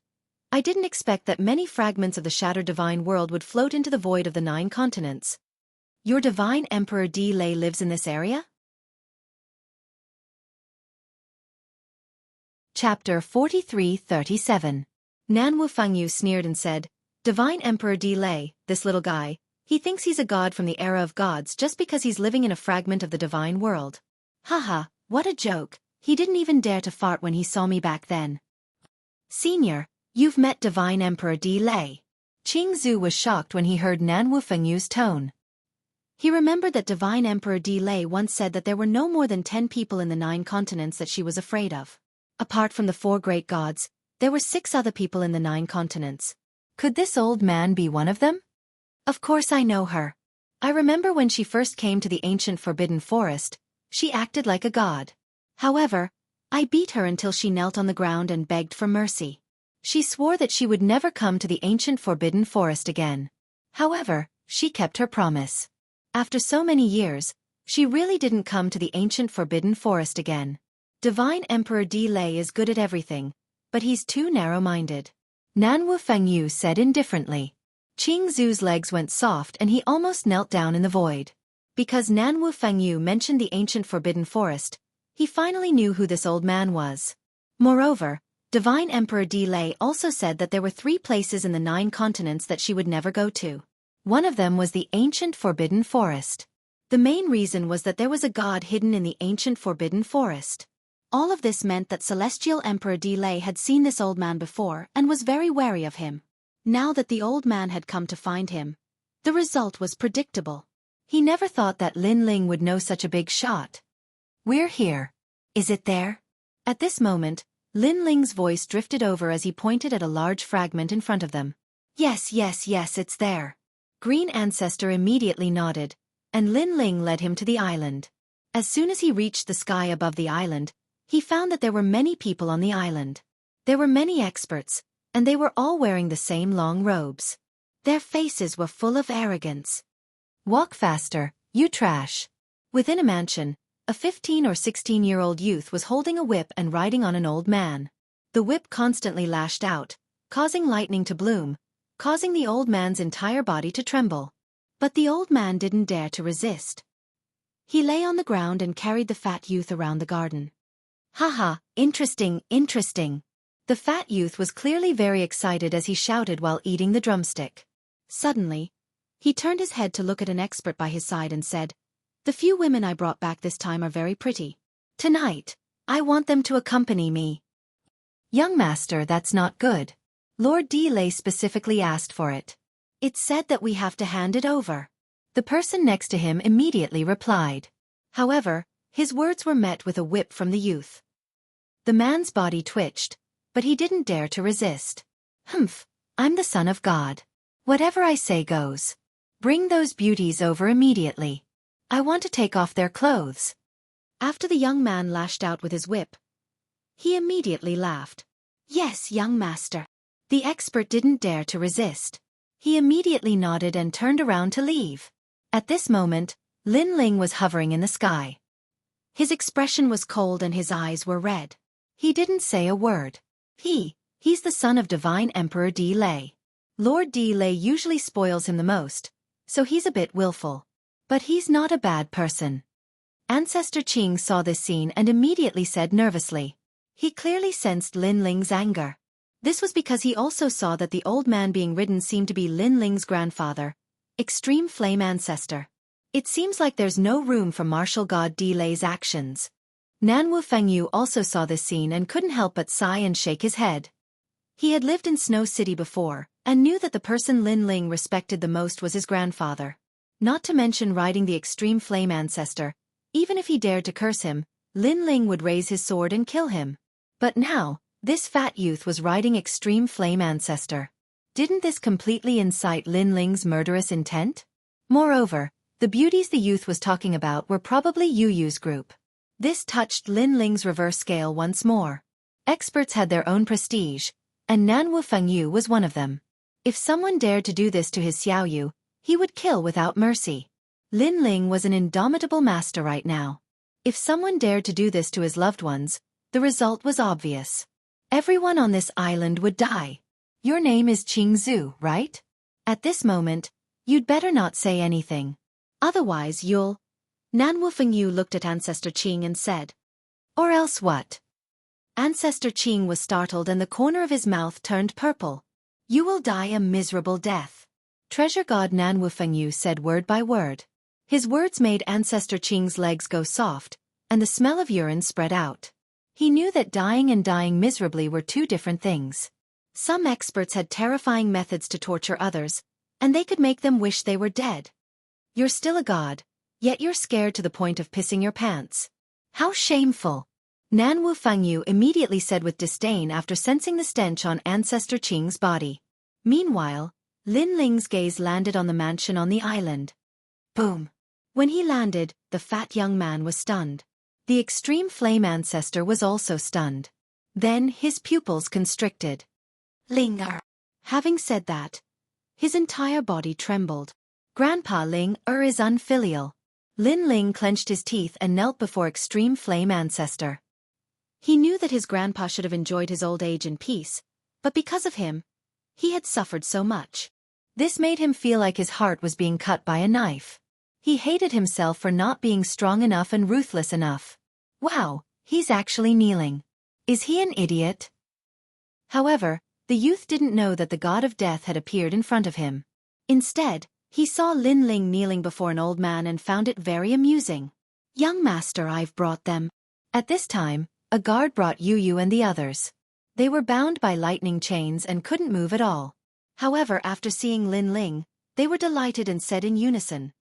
I didn't expect that many fragments of the shattered divine world would float into the void of the 9 continents. Your divine Emperor Di Lei lives in this area? Chapter 43-37. Nan Wufengyu sneered and said, "Divine Emperor Di Lei, this little guy, he thinks he's a god from the era of gods just because he's living in a fragment of the divine world. Haha, what a joke, he didn't even dare to fart when he saw me back then." "Senior, you've met Divine Emperor Di Lei." Qing Zhu was shocked when he heard Nan Wufengyu's tone. He remembered that Divine Emperor Di Lei once said that there were no more than 10 people in the 9 continents that she was afraid of. Apart from the 4 great gods, there were 6 other people in the 9 continents. Could this old man be one of them? Of course I know her. I remember when she first came to the ancient Forbidden Forest, she acted like a god. However, I beat her until she knelt on the ground and begged for mercy. She swore that she would never come to the ancient Forbidden Forest again. However, she kept her promise. After so many years, she really didn't come to the ancient Forbidden Forest again. Divine Emperor Di Lei is good at everything, but he's too narrow-minded. Nan Wufengyu said indifferently. Qing Zhu's legs went soft and he almost knelt down in the void. Because Nan Wufengyu mentioned the ancient Forbidden Forest, he finally knew who this old man was. Moreover, Divine Emperor Di Lei also said that there were 3 places in the 9 continents that she would never go to. One of them was the ancient Forbidden Forest. The main reason was that there was a god hidden in the ancient Forbidden Forest. All of this meant that Celestial Emperor Di Lei had seen this old man before and was very wary of him. Now that the old man had come to find him, the result was predictable. He never thought that Lin Ling would know such a big shot. "We're here. Is it there?" At this moment, Lin Ling's voice drifted over as he pointed at a large fragment in front of them. "Yes, yes, yes, it's there." Green Ancestor immediately nodded, and Lin Ling led him to the island. As soon as he reached the sky above the island, he found that there were many people on the island. There were many experts, and they were all wearing the same long robes. Their faces were full of arrogance. "Walk faster, you trash." Within a mansion, a 15 or 16-year-old youth was holding a whip and riding on an old man. The whip constantly lashed out, causing lightning to bloom, causing the old man's entire body to tremble. But the old man didn't dare to resist. He lay on the ground and carried the fat youth around the garden. "Haha, interesting, interesting." The fat youth was clearly very excited as he shouted while eating the drumstick. Suddenly, he turned his head to look at an expert by his side and said, "The few women I brought back this time are very pretty. Tonight, I want them to accompany me." "Young master, that's not good. Lord Delay specifically asked for it. It's said that we have to hand it over." The person next to him immediately replied. However, his words were met with a whip from the youth. The man's body twitched, but he didn't dare to resist. "Humph, I'm the son of God. Whatever I say goes. Bring those beauties over immediately. I want to take off their clothes." After the young man lashed out with his whip, he immediately laughed. "Yes, young master." The expert didn't dare to resist. He immediately nodded and turned around to leave. At this moment, Lin Ling was hovering in the sky. His expression was cold and his eyes were red. He didn't say a word. He's the son of Divine Emperor Delay. Lord Delay usually spoils him the most, so he's a bit willful. But he's not a bad person. Ancestor Qing saw this scene and immediately said nervously. He clearly sensed Lin Ling's anger. This was because he also saw that the old man being ridden seemed to be Lin Ling's grandfather, Extreme Flame Ancestor. It seems like there's no room for martial god Delay's actions. Nanwu Fengyu also saw this scene and couldn't help but sigh and shake his head. He had lived in Snow City before, and knew that the person Lin Ling respected the most was his grandfather. Not to mention riding the Extreme Flame Ancestor. Even if he dared to curse him, Lin Ling would raise his sword and kill him. But now, this fat youth was riding Extreme Flame Ancestor. Didn't this completely incite Lin Ling's murderous intent? Moreover, the beauties the youth was talking about were probably Yu Yu's group. This touched Lin Ling's reverse scale once more. Experts had their own prestige, and Nanwu Fengyu was one of them. If someone dared to do this to his Xiaoyu, he would kill without mercy. Lin Ling was an indomitable master right now. If someone dared to do this to his loved ones, the result was obvious. Everyone on this island would die. "Your name is Qing Zhu, right? At this moment, you'd better not say anything. Otherwise you'll..." Nanwu Fengyu looked at Ancestor Qing and said. "Or else what?" Ancestor Qing was startled and the corner of his mouth turned purple. "You will die a miserable death." Treasure God Nanwu Fengyu said word by word. His words made Ancestor Qing's legs go soft, and the smell of urine spread out. He knew that dying and dying miserably were two different things. Some experts had terrifying methods to torture others, and they could make them wish they were dead. You're still a god, yet you're scared to the point of pissing your pants. How shameful! Nanwu Fengyu immediately said with disdain after sensing the stench on Ancestor Qing's body. Meanwhile, Lin Ling's gaze landed on the mansion on the island. Boom! When he landed, the fat young man was stunned. The Extreme Flame Ancestor was also stunned. Then his pupils constricted. Ling-er. Having said that, his entire body trembled. Grandpa Ling-er is unfilial. Lin Ling clenched his teeth and knelt before Extreme Flame Ancestor. He knew that his grandpa should have enjoyed his old age in peace, but because of him, he had suffered so much. This made him feel like his heart was being cut by a knife. He hated himself for not being strong enough and ruthless enough. Wow, he's actually kneeling. Is he an idiot? However, the youth didn't know that the god of death had appeared in front of him. Instead, he saw Lin Ling kneeling before an old man and found it very amusing. Young master, I've brought them. At this time, a guard brought Yu Yu and the others. They were bound by lightning chains and couldn't move at all. However, after seeing Lin Ling, they were delighted and said in unison,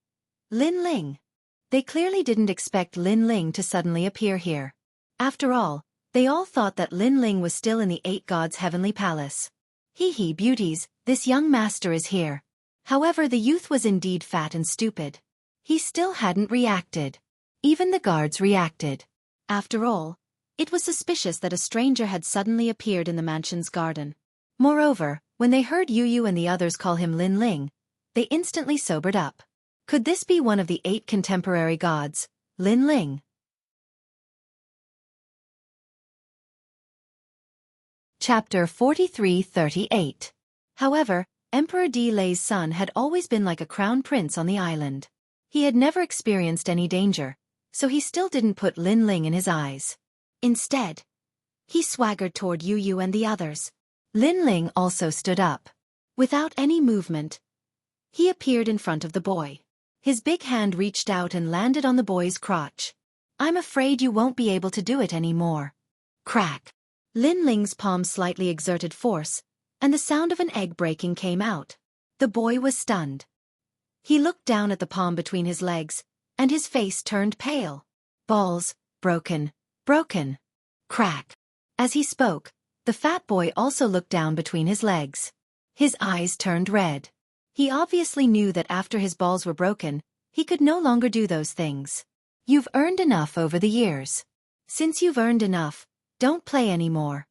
Lin Ling. They clearly didn't expect Lin Ling to suddenly appear here. After all, they all thought that Lin Ling was still in the 8 gods' heavenly palace. Hee beauties, this young master is here. However, the youth was indeed fat and stupid. He still hadn't reacted. Even the guards reacted. After all, it was suspicious that a stranger had suddenly appeared in the mansion's garden. Moreover, when they heard Yu and the others call him Lin Ling, they instantly sobered up. Could this be one of the 8 contemporary gods, Lin Ling? Chapter 43-38. However, Emperor Di Lei's son had always been like a crown prince on the island. He had never experienced any danger, so he still didn't put Lin Ling in his eyes. Instead, he swaggered toward Yu and the others. Lin Ling also stood up. Without any movement, he appeared in front of the boy. His big hand reached out and landed on the boy's crotch. I'm afraid you won't be able to do it anymore. Crack. Lin Ling's palm slightly exerted force, and the sound of an egg breaking came out. The boy was stunned. He looked down at the palm between his legs, and his face turned pale. Balls, broken, broken. Crack. As he spoke, the fat boy also looked down between his legs. His eyes turned red. He obviously knew that after his balls were broken, he could no longer do those things. You've earned enough over the years. Since you've earned enough, don't play anymore.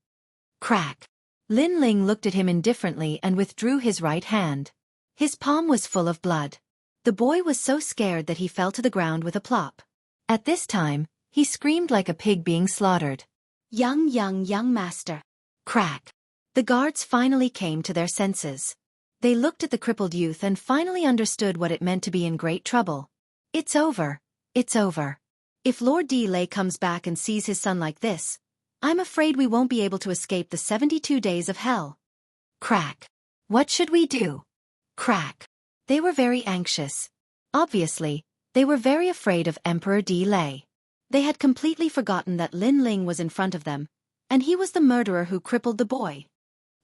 Crack. Lin Ling looked at him indifferently and withdrew his right hand. His palm was full of blood. The boy was so scared that he fell to the ground with a plop. At this time, he screamed like a pig being slaughtered. Young master. Crack. The guards finally came to their senses. They looked at the crippled youth and finally understood what it meant to be in great trouble. It's over. It's over. If Lord Di Lei comes back and sees his son like this, I'm afraid we won't be able to escape the 72 days of hell. Crack. What should we do? Crack. They were very anxious. Obviously, they were very afraid of Emperor Di Lei. They had completely forgotten that Lin Ling was in front of them, and he was the murderer who crippled the boy.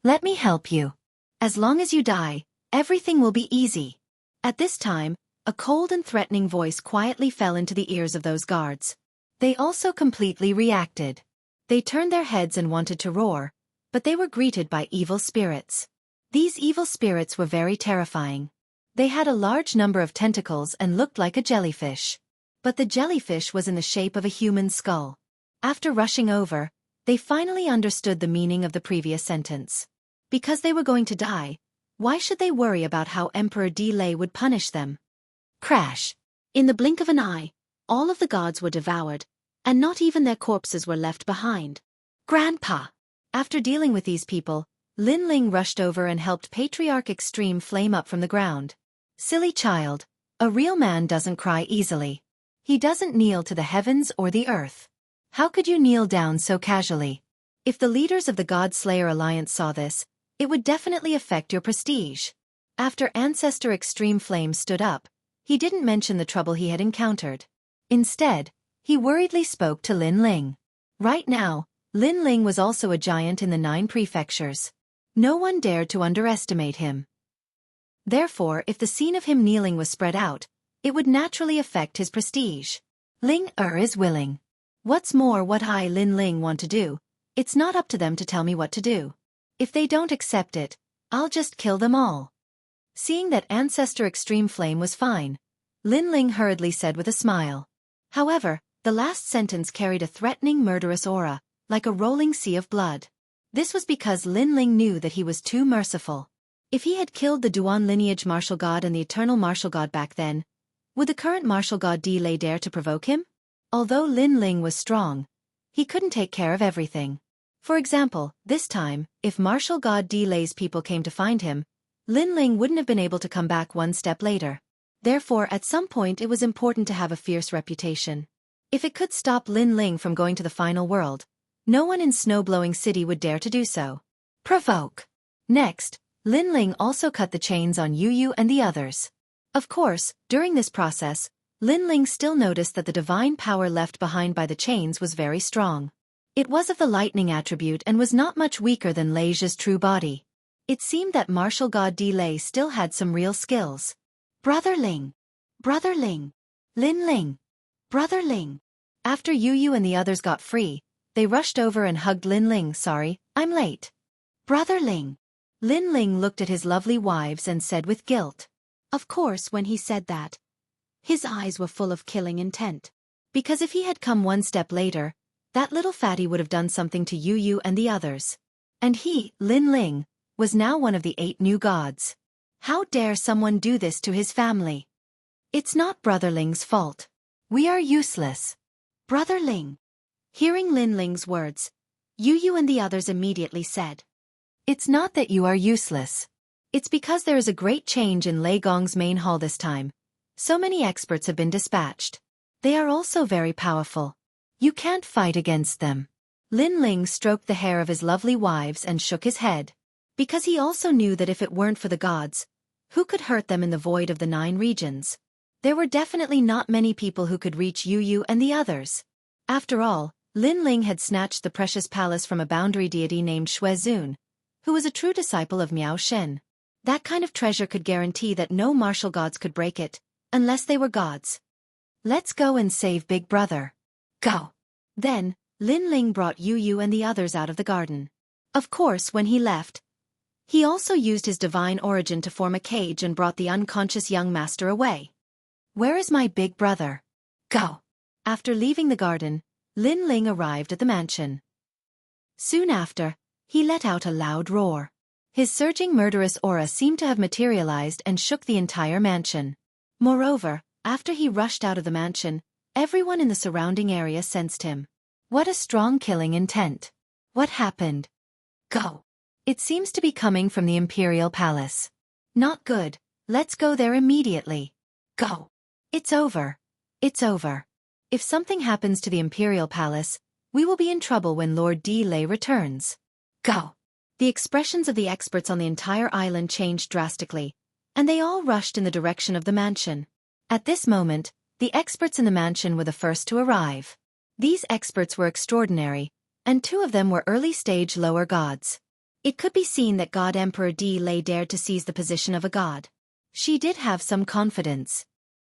Let me help you. As long as you die, everything will be easy. At this time, a cold and threatening voice quietly fell into the ears of those guards. They also completely reacted. They turned their heads and wanted to roar, but they were greeted by evil spirits. These evil spirits were very terrifying. They had a large number of tentacles and looked like a jellyfish. But the jellyfish was in the shape of a human skull. After rushing over, they finally understood the meaning of the previous sentence. Because they were going to die, why should they worry about how Emperor Di Lei would punish them? Crash. In the blink of an eye, all of the gods were devoured, and not even their corpses were left behind. Grandpa! After dealing with these people, Lin Ling rushed over and helped Patriarch Extreme Flame up from the ground. Silly child, a real man doesn't cry easily. He doesn't kneel to the heavens or the earth. How could you kneel down so casually? If the leaders of the God Slayer Alliance saw this, it would definitely affect your prestige. After Ancestor Extreme Flame stood up, he didn't mention the trouble he had encountered. Instead, he worriedly spoke to Lin Ling. Right now, Lin Ling was also a giant in the 9 prefectures. No one dared to underestimate him. Therefore, if the scene of him kneeling was spread out, it would naturally affect his prestige. Ling is willing. What's more, what I, Lin Ling, want to do, it's not up to them to tell me what to do. If they don't accept it, I'll just kill them all. Seeing that Ancestor Extreme Flame was fine, Lin Ling hurriedly said with a smile. However, the last sentence carried a threatening, murderous aura, like a rolling sea of blood. This was because Lin Ling knew that he was too merciful. If he had killed the Duan lineage martial god and the eternal martial god back then, would the current martial god Di Lei dare to provoke him? Although Lin Ling was strong, he couldn't take care of everything. For example, this time, if martial god Di Lei's people came to find him, Lin Ling wouldn't have been able to come back one step later. Therefore, at some point it was important to have a fierce reputation. If it could stop Lin Ling from going to the final world, no one in Snow-Blowing City would dare to do so. Provoke. Next, Lin Ling also cut the chains on Yu and the others. Of course, during this process, Lin Ling still noticed that the divine power left behind by the chains was very strong. It was of the lightning attribute and was not much weaker than Leija's true body. It seemed that martial god Di Lei still had some real skills. Brother Ling. Brother Ling! Lin Ling! Brother Ling! After Yu and the others got free, they rushed over and hugged Lin Ling. Sorry, I'm late. Brother Ling! Lin Ling looked at his lovely wives and said with guilt. Of course, when he said that, his eyes were full of killing intent. Because if he had come one step later, that little fatty would have done something to Yu and the others. And he, Lin Ling, was now one of the 8 new gods. How dare someone do this to his family? It's not Brother Ling's fault. We are useless. Brother Ling. Hearing Lin Ling's words, Yu and the others immediately said, it's not that you are useless. It's because there is a great change in Lei Gong's main hall this time. So many experts have been dispatched. They are also very powerful. You can't fight against them. Lin Ling stroked the hair of his lovely wives and shook his head. Because he also knew that if it weren't for the gods, who could hurt them in the void of the 9 regions? There were definitely not many people who could reach Yu and the others. After all, Lin Ling had snatched the precious palace from a boundary deity named Xueqi, who was a true disciple of Miao Shen. That kind of treasure could guarantee that no martial gods could break it, unless they were gods. Let's go and save Big Brother. Go. Then, Lin Ling brought Yu and the others out of the garden. Of course, when he left, he also used his divine origin to form a cage and brought the unconscious young master away. Where is my big brother? Go. After leaving the garden, Lin Ling arrived at the mansion. Soon after, he let out a loud roar. His surging murderous aura seemed to have materialized and shook the entire mansion. Moreover, after he rushed out of the mansion, everyone in the surrounding area sensed him. What a strong killing intent. What happened? Go. It seems to be coming from the Imperial Palace. Not good. Let's go there immediately. Go. It's over. It's over. If something happens to the Imperial Palace, we will be in trouble when Lord Di Lei returns. Go. The expressions of the experts on the entire island changed drastically, and they all rushed in the direction of the mansion. At this moment, the experts in the mansion were the first to arrive. These experts were extraordinary, and 2 of them were early-stage lower gods. It could be seen that God Emperor Di Lei dared to seize the position of a god. She did have some confidence.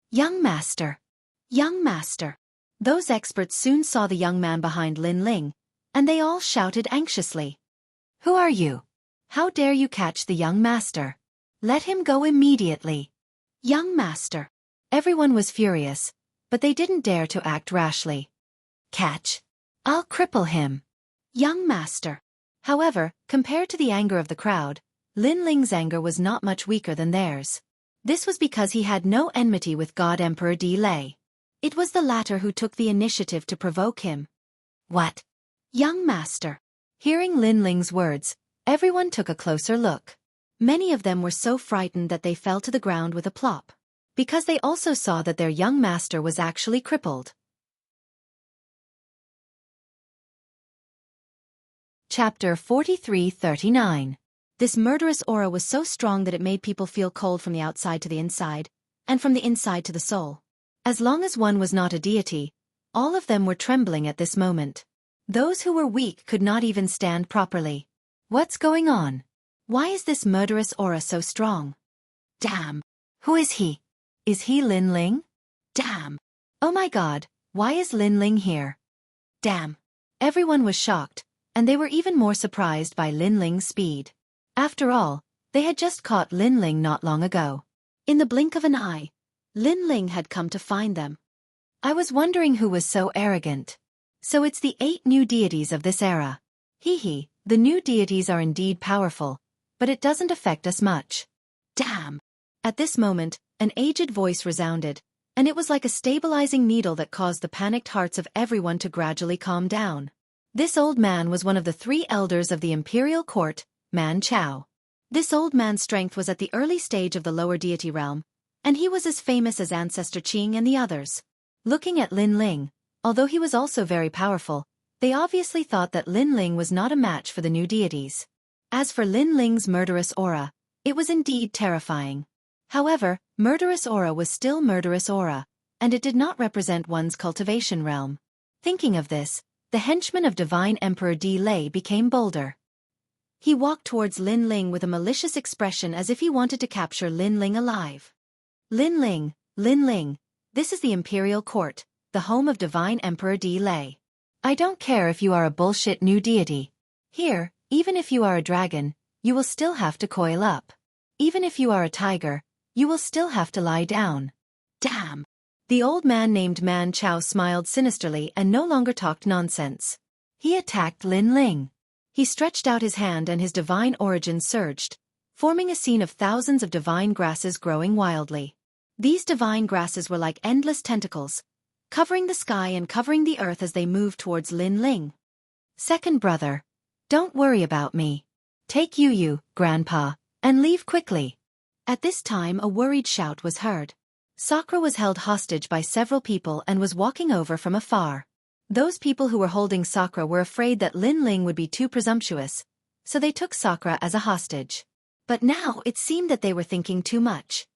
Young Master! Young Master! Those experts soon saw the young man behind Lin Ling, and they all shouted anxiously. Who are you? How dare you catch the young master? Let him go immediately. Young Master! Everyone was furious, but they didn't dare to act rashly. Catch! I'll cripple him. Young Master! However, compared to the anger of the crowd, Lin Ling's anger was not much weaker than theirs. This was because he had no enmity with God Emperor Di Lei. It was the latter who took the initiative to provoke him. What? Young Master! Hearing Lin Ling's words, everyone took a closer look. Many of them were so frightened that they fell to the ground with a plop, because they also saw that their young master was actually crippled. Chapter 43-39. This murderous aura was so strong that it made people feel cold from the outside to the inside, and from the inside to the soul. As long as one was not a deity, all of them were trembling at this moment. Those who were weak could not even stand properly. What's going on? Why is this murderous aura so strong? Damn! Who is he? Is he Lin Ling? Damn! Oh my god, why is Lin Ling here? Damn! Everyone was shocked, and they were even more surprised by Lin Ling's speed. After all, they had just caught Lin Ling not long ago. In the blink of an eye, Lin Ling had come to find them. I was wondering who was so arrogant. So it's the 8 new deities of this era. Hee, the new deities are indeed powerful, but it doesn't affect us much. Damn! At this moment, an aged voice resounded, and it was like a stabilizing needle that caused the panicked hearts of everyone to gradually calm down. This old man was one of the 3 elders of the imperial court, Man Chao. This old man's strength was at the early stage of the lower deity realm, and he was as famous as Ancestor Qing and the others. Looking at Lin Ling, although he was also very powerful, they obviously thought that Lin Ling was not a match for the new deities. As for Lin Ling's murderous aura, it was indeed terrifying. However, murderous aura was still murderous aura, and it did not represent one's cultivation realm. Thinking of this, the henchman of Divine Emperor Di Lei became bolder. He walked towards Lin Ling with a malicious expression as if he wanted to capture Lin Ling alive. Lin Ling, Lin Ling, this is the Imperial Court, the home of Divine Emperor Di Lei. I don't care if you are a bullshit new deity. Here, even if you are a dragon, you will still have to coil up. Even if you are a tiger, you will still have to lie down. Damn! The old man named Man Chao smiled sinisterly and no longer talked nonsense. He attacked Lin Ling. He stretched out his hand and his divine origin surged, forming a scene of thousands of divine grasses growing wildly. These divine grasses were like endless tentacles, covering the sky and covering the earth as they moved towards Lin Ling. Second brother, don't worry about me. Take Yu, Grandpa, and leave quickly. At this time a worried shout was heard. Sakura was held hostage by several people and was walking over from afar. Those people who were holding Sakura were afraid that Lin Ling would be too presumptuous, so they took Sakura as a hostage. But now it seemed that they were thinking too much.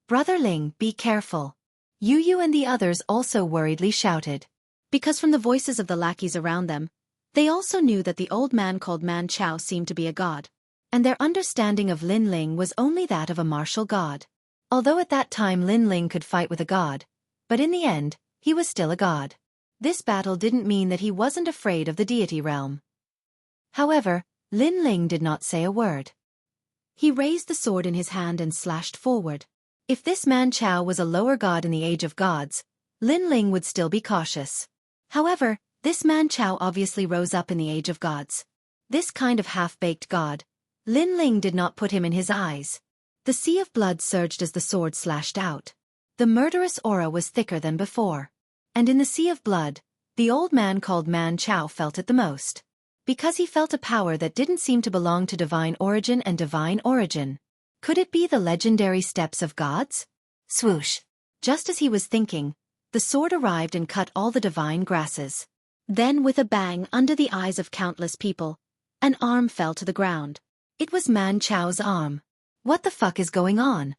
Brother Ling, be careful. Yu and the others also worriedly shouted. Because from the voices of the lackeys around them, they also knew that the old man called Man Chao seemed to be a god, and their understanding of Lin Ling was only that of a martial god. Although at that time Lin Ling could fight with a god, but in the end, he was still a god. This battle didn't mean that he wasn't afraid of the deity realm. However, Lin Ling did not say a word. He raised the sword in his hand and slashed forward. If this Man Chao was a lower god in the Age of Gods, Lin Ling would still be cautious. However, this Man Chao obviously rose up in the Age of Gods. This kind of half-baked god, Lin Ling did not put him in his eyes. The sea of blood surged as the sword slashed out. The murderous aura was thicker than before. And in the sea of blood, the old man called Man Chao felt it the most. Because he felt a power that didn't seem to belong to divine origin and divine origin. Could it be the legendary steps of gods? Swoosh! Just as he was thinking, the sword arrived and cut all the divine grasses. Then with a bang under the eyes of countless people, an arm fell to the ground. It was Man Chao's arm. What the fuck is going on?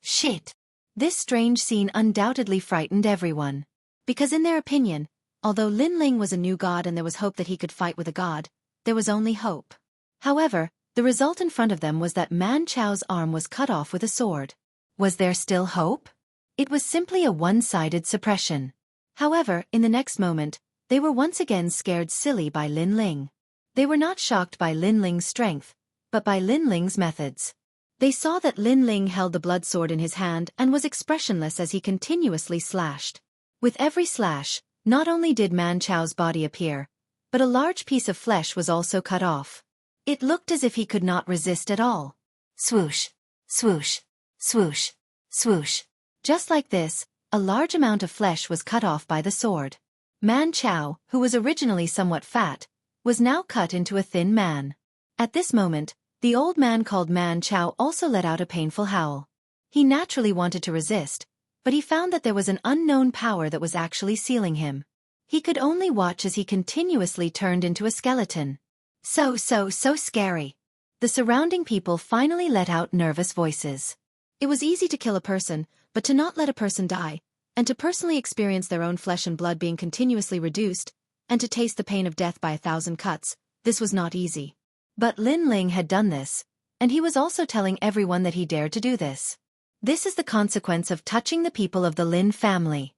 Shit! This strange scene undoubtedly frightened everyone. Because in their opinion, although Lin Ling was a new god and there was hope that he could fight with a god, there was only hope. However, the result in front of them was that Man Chao's arm was cut off with a sword. Was there still hope? It was simply a one-sided suppression. However, in the next moment, they were once again scared silly by Lin Ling. They were not shocked by Lin Ling's strength, but by Lin Ling's methods. They saw that Lin Ling held the blood sword in his hand and was expressionless as he continuously slashed. With every slash, not only did Man Chao's body appear, but a large piece of flesh was also cut off. It looked as if he could not resist at all. Swoosh, swoosh, swoosh, swoosh. Just like this, a large amount of flesh was cut off by the sword. Man Chao, who was originally somewhat fat, was now cut into a thin man. At this moment, the old man called Man Chao also let out a painful howl. He naturally wanted to resist, but he found that there was an unknown power that was actually sealing him. He could only watch as he continuously turned into a skeleton. So scary. The surrounding people finally let out nervous voices. It was easy to kill a person, but to not let a person die, and to personally experience their own flesh and blood being continuously reduced, and to taste the pain of death by 1,000 cuts, this was not easy. But Lin Ling had done this, and he was also telling everyone that he dared to do this. This is the consequence of touching the people of the Lin family.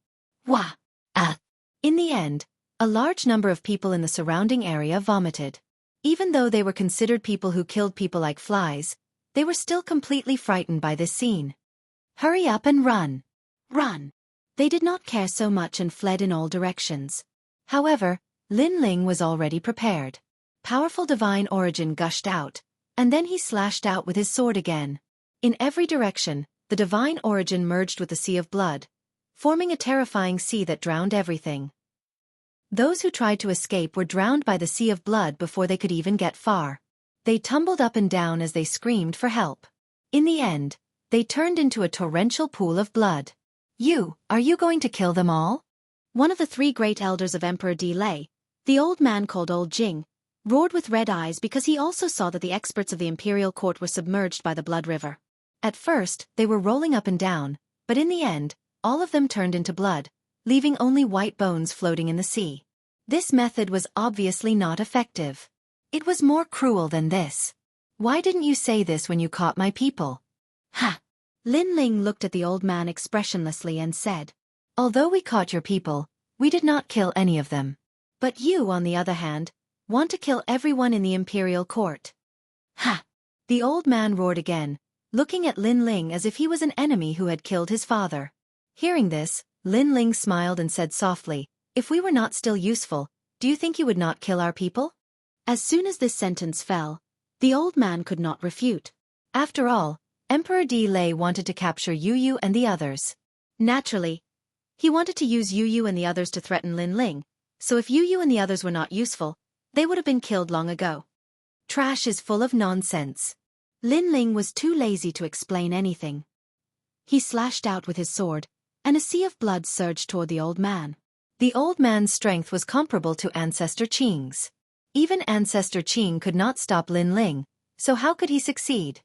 Wah! In the end, a large number of people in the surrounding area vomited. Even though they were considered people who killed people like flies, they were still completely frightened by this scene. Hurry up and run! Run! They did not care so much and fled in all directions. However, Lin Ling was already prepared. Powerful divine origin gushed out, and then he slashed out with his sword again. In every direction, the divine origin merged with the sea of blood, forming a terrifying sea that drowned everything. Those who tried to escape were drowned by the sea of blood before they could even get far. They tumbled up and down as they screamed for help. In the end, they turned into a torrential pool of blood. Are you going to kill them all? One of the 3 great elders of Emperor Di Lei, the old man called Old Jing, roared with red eyes because he also saw that the experts of the Imperial Court were submerged by the blood river. At first, they were rolling up and down, but in the end, all of them turned into blood, leaving only white bones floating in the sea. This method was obviously not effective. It was more cruel than this. Why didn't you say this when you caught my people? Ha! Lin Ling looked at the old man expressionlessly and said, "Although we caught your people, we did not kill any of them. But you, on the other hand, want to kill everyone in the imperial court." "Ha!" The old man roared again, looking at Lin Ling as if he was an enemy who had killed his father. Hearing this, Lin Ling smiled and said softly, "If we were not still useful, do you think you would not kill our people?" As soon as this sentence fell, the old man could not refute. After all, Emperor Di Lei wanted to capture Yu Yu and the others. Naturally, he wanted to use Yu Yu and the others to threaten Lin Ling, so if Yu Yu and the others were not useful, they would have been killed long ago. Trash is full of nonsense. Lin Ling was too lazy to explain anything. He slashed out with his sword, and a sea of blood surged toward the old man. The old man's strength was comparable to Ancestor Qing's. Even Ancestor Qing could not stop Lin Ling, so how could he succeed?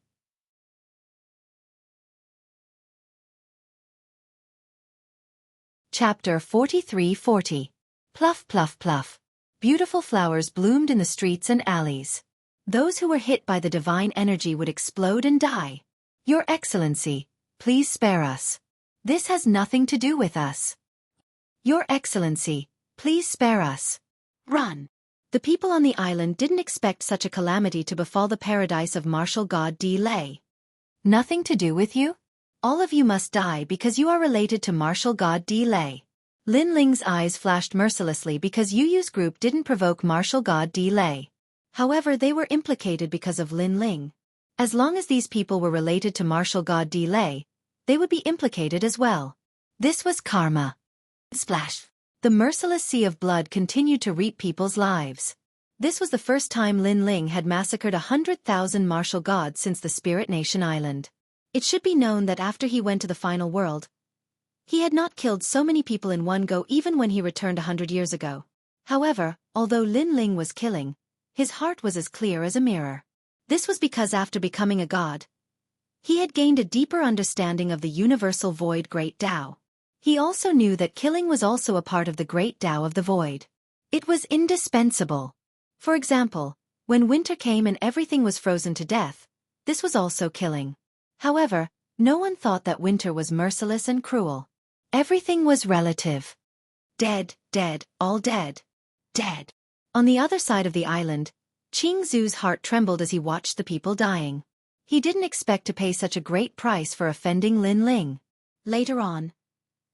Chapter 4340. Pluff, pluff, pluff. Beautiful flowers bloomed in the streets and alleys. Those who were hit by the divine energy would explode and die. "Your Excellency, please spare us. This has nothing to do with us. Your Excellency, please spare us. Run." The people on the island didn't expect such a calamity to befall the paradise of martial god Di Lei. "Nothing to do with you? All of you must die because you are related to martial god Di Lei." Lin Ling's eyes flashed mercilessly because Yu Yu's group didn't provoke martial god Di Lei. However, they were implicated because of Lin Ling. As long as these people were related to martial god Di Lei, they would be implicated as well. This was karma. Splash! The merciless sea of blood continued to reap people's lives. This was the first time Lin Ling had massacred 100,000 martial gods since the Spirit Nation Island. It should be known that after he went to the final world, he had not killed so many people in one go even when he returned 100 years ago. However, although Lin Ling was killing, his heart was as clear as a mirror. This was because after becoming a god, he had gained a deeper understanding of the universal void Great Tao. He also knew that killing was also a part of the Great Tao of the void. It was indispensable. For example, when winter came and everything was frozen to death, this was also killing. However, no one thought that winter was merciless and cruel. Everything was relative. Dead, dead, all dead. Dead. On the other side of the island, Qing Zu's heart trembled as he watched the people dying. He didn't expect to pay such a great price for offending Lin Ling. Later on,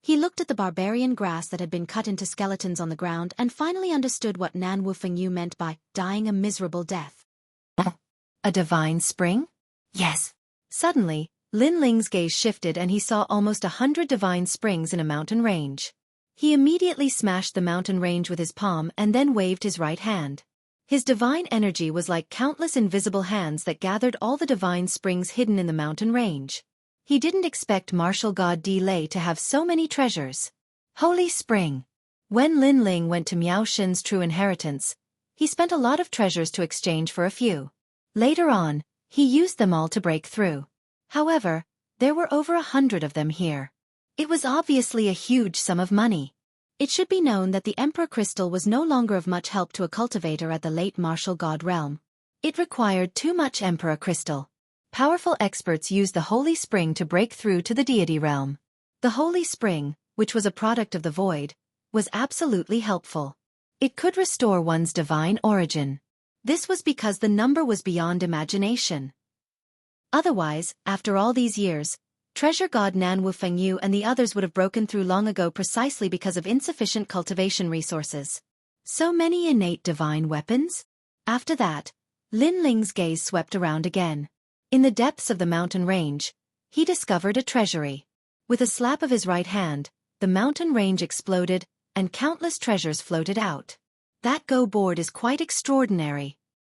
he looked at the barbarian grass that had been cut into skeletons on the ground and finally understood what Nan Wufengyu meant by dying a miserable death. A divine spring? Yes. Suddenly, Lin Ling's gaze shifted and he saw almost 100 divine springs in a mountain range. He immediately smashed the mountain range with his palm and then waved his right hand. His divine energy was like countless invisible hands that gathered all the divine springs hidden in the mountain range. He didn't expect martial god Di Lei to have so many treasures. Holy Spring. When Lin Ling went to Miao Shen's true inheritance, he spent a lot of treasures to exchange for a few. Later on, he used them all to break through. However, there were over 100 of them here. It was obviously a huge sum of money. It should be known that the Emperor Crystal was no longer of much help to a cultivator at the late martial god realm. It required too much Emperor Crystal. Powerful experts used the Holy Spring to break through to the deity realm. The Holy Spring, which was a product of the void, was absolutely helpful. It could restore one's divine origin. This was because the number was beyond imagination. Otherwise, after all these years, treasure god Nan Wufengyu and the others would have broken through long ago precisely because of insufficient cultivation resources. So many innate divine weapons? After that, Lin Ling's gaze swept around again. In the depths of the mountain range, he discovered a treasury. With a slap of his right hand, the mountain range exploded, and countless treasures floated out. That go board is quite extraordinary.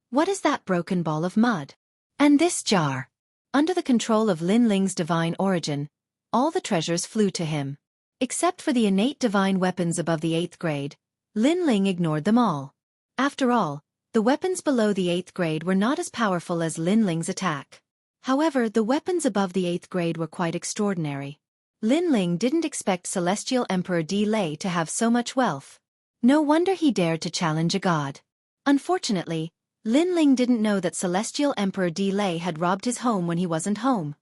What is that broken ball of mud? And this jar? Under the control of Lin Ling's divine origin, all the treasures flew to him. Except for the innate divine weapons above the 8th grade, Lin Ling ignored them all. After all, the weapons below the 8th grade were not as powerful as Lin Ling's attack. However, the weapons above the 8th grade were quite extraordinary. Lin Ling didn't expect Celestial Emperor Di Lei to have so much wealth. No wonder he dared to challenge a god. Unfortunately, Lin Ling didn't know that Celestial Emperor Di Lei had robbed his home when he wasn't home.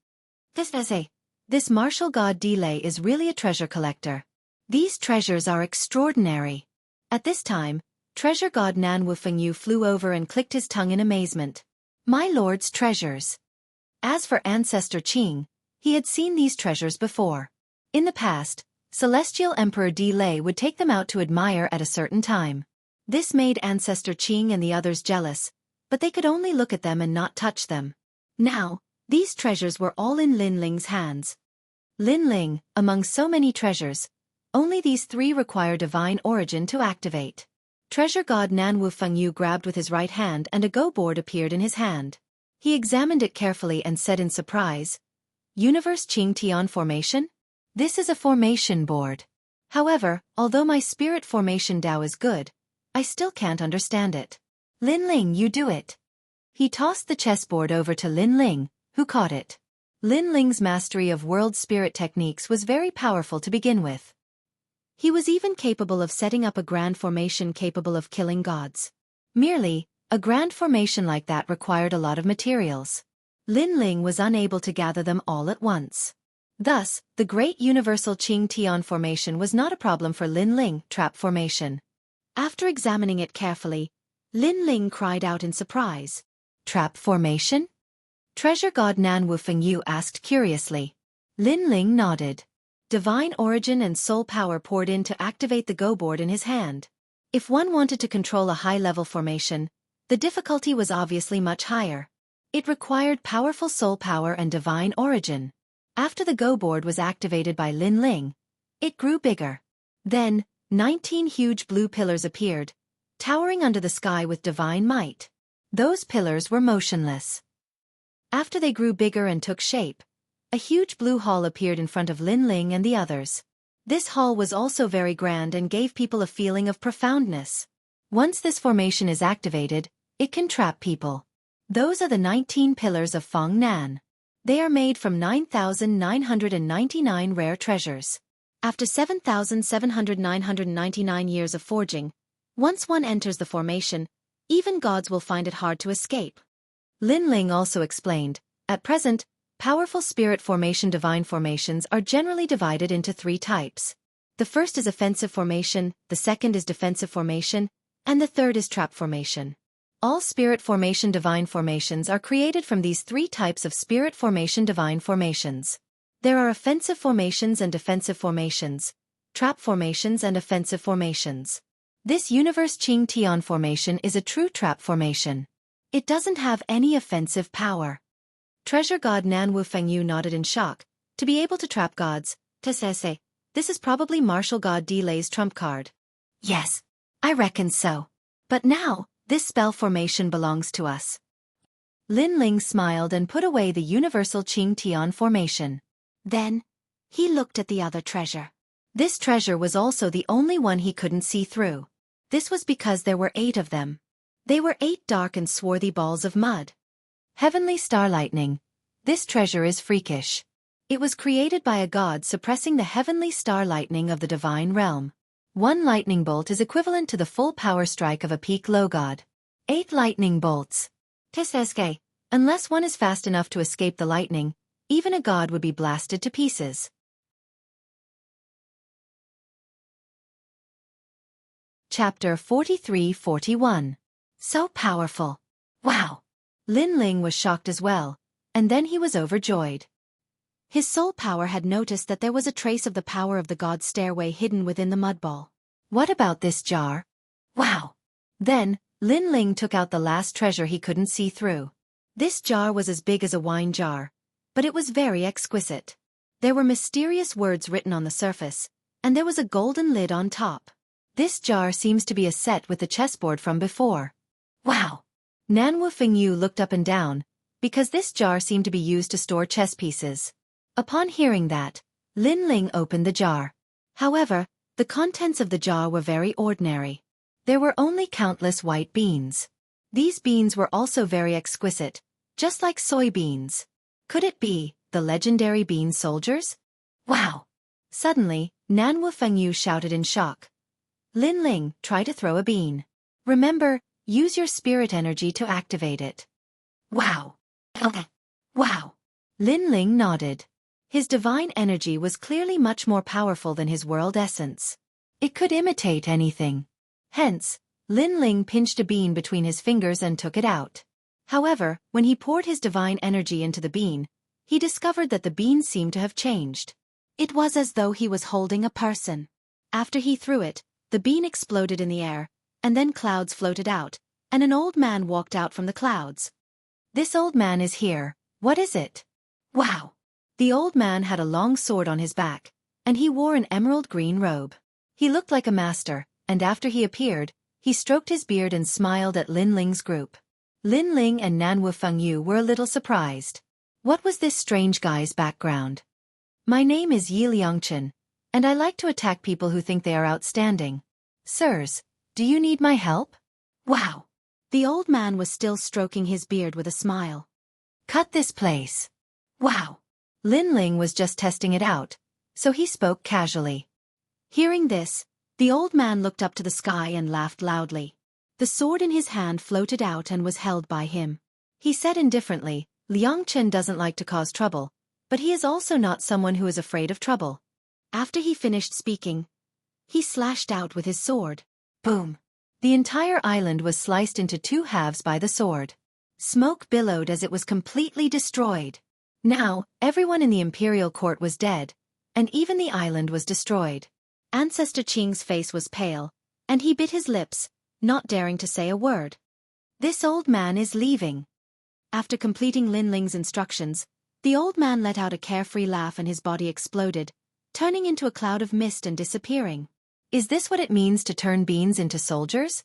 This is a This martial god Delay is really a treasure collector. These treasures are extraordinary. At this time, treasure god Nan Wufengyu flew over and clicked his tongue in amazement. My lord's treasures. As for Ancestor Qing, he had seen these treasures before. In the past, Celestial Emperor Delay would take them out to admire at a certain time. This made Ancestor Qing and the others jealous, but they could only look at them and not touch them. Now, these treasures were all in Lin Ling's hands. Lin Ling, among so many treasures, only these three require divine origin to activate. Treasure god Nan Wufengyu grabbed with his right hand and a go board appeared in his hand. He examined it carefully and said in surprise, Universe Qing Tian Formation? This is a formation board. However, although my spirit formation Tao is good, I still can't understand it. Lin Ling, you do it. He tossed the chessboard over to Lin Ling, who caught it. Lin Ling's mastery of world spirit techniques was very powerful to begin with. He was even capable of setting up a grand formation capable of killing gods. Merely, a grand formation like that required a lot of materials. Lin Ling was unable to gather them all at once. Thus, the great universal Qing Tian formation was not a problem for Lin Ling. Trap formation. After examining it carefully, Lin Ling cried out in surprise. Trap formation? Treasure god Nan Wufengyu asked curiously. Lin Ling nodded. Divine origin and soul power poured in to activate the go board in his hand. If one wanted to control a high-level formation, the difficulty was obviously much higher. It required powerful soul power and divine origin. After the go board was activated by Lin Ling, it grew bigger. Then, 19 huge blue pillars appeared, towering under the sky with divine might. Those pillars were motionless. After they grew bigger and took shape, a huge blue hall appeared in front of Lin Ling and the others. This hall was also very grand and gave people a feeling of profoundness. Once this formation is activated, it can trap people. Those are the 19 pillars of Feng Nan. They are made from 9,999 rare treasures. After 7,999 years of forging, once one enters the formation, even gods will find it hard to escape. Lin Ling also explained, at present, powerful spirit formation divine formations are generally divided into three types. The first is offensive formation, the second is defensive formation, and the third is trap formation. All spirit formation divine formations are created from these three types of spirit formation divine formations. There are offensive formations and defensive formations, trap formations and offensive formations. This Universe Qing Tian formation is a true trap formation. It doesn't have any offensive power. Treasure god Nan Wufengyu nodded in shock. To be able to trap gods, Tesese, this is probably martial god Delay's trump card. Yes, I reckon so. But now, this spell formation belongs to us. Lin Ling smiled and put away the universal Qing Tian formation. Then, he looked at the other treasure. This treasure was also the only one he couldn't see through. This was because there were 8 of them. They were 8 dark and swarthy balls of mud. Heavenly Star Lightning. This treasure is freakish. It was created by a god suppressing the heavenly star lightning of the divine realm. 1 lightning bolt is equivalent to the full power strike of a peak low god. 8 lightning bolts. Teseske. Unless one is fast enough to escape the lightning, even a god would be blasted to pieces. Chapter 43-41. So powerful. Wow. Lin Ling was shocked as well, and then he was overjoyed. His soul power had noticed that there was a trace of the power of the god's stairway hidden within the mud ball. What about this jar? Wow! Then, Lin Ling took out the last treasure he couldn't see through. This jar was as big as a wine jar, but it was very exquisite. There were mysterious words written on the surface, and there was a golden lid on top. This jar seems to be a set with the chessboard from before. Wow! Nan Wufengyu looked up and down, because this jar seemed to be used to store chess pieces. Upon hearing that, Lin Ling opened the jar. However, the contents of the jar were very ordinary. There were only countless white beans. These beans were also very exquisite, just like soybeans. Could it be the legendary bean soldiers? Wow! Suddenly, Nan Wufengyu shouted in shock. Lin Ling, try to throw a bean. Remember, use your spirit energy to activate it. Wow! Okay. Wow! Lin Ling nodded. His divine energy was clearly much more powerful than his world essence. It could imitate anything. Hence, Lin Ling pinched a bean between his fingers and took it out. However, when he poured his divine energy into the bean, he discovered that the bean seemed to have changed. It was as though he was holding a person. After he threw it, the bean exploded in the air, and then clouds floated out, and an old man walked out from the clouds. This old man is here. What is it? Wow! The old man had a long sword on his back, and he wore an emerald green robe. He looked like a master, and after he appeared, he stroked his beard and smiled at Lin Ling's group. Lin Ling and Nanwu Fengyu were a little surprised. What was this strange guy's background? My name is Yi Liangchen, and I like to attack people who think they are outstanding. Sirs, do you need my help? Wow! The old man was still stroking his beard with a smile. Cut this place. Wow! Lin Ling was just testing it out, so he spoke casually. Hearing this, the old man looked up to the sky and laughed loudly. The sword in his hand floated out and was held by him. He said indifferently, Liangchen doesn't like to cause trouble, but he is also not someone who is afraid of trouble. After he finished speaking, he slashed out with his sword. Boom! The entire island was sliced into two halves by the sword. Smoke billowed as it was completely destroyed. Now, everyone in the imperial court was dead, and even the island was destroyed. Ancestor Qing's face was pale, and he bit his lips, not daring to say a word. This old man is leaving. After completing Lin Ling's instructions, the old man let out a carefree laugh and his body exploded, turning into a cloud of mist and disappearing. Is this what it means to turn beans into soldiers?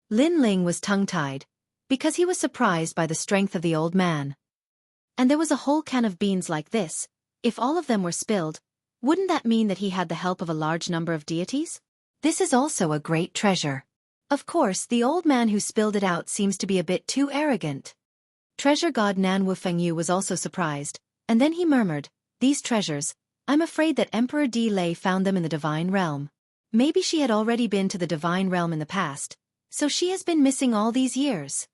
Lin Ling was tongue-tied, because he was surprised by the strength of the old man. And there was a whole can of beans like this. If all of them were spilled, wouldn't that mean that he had the help of a large number of deities? This is also a great treasure. Of course, the old man who spilled it out seems to be a bit too arrogant. Treasure god Nanwu Fengyu was also surprised, and then he murmured, "These treasures, I'm afraid that Emperor Di Lei found them in the divine realm. Maybe she had already been to the divine realm in the past, so she has been missing all these years.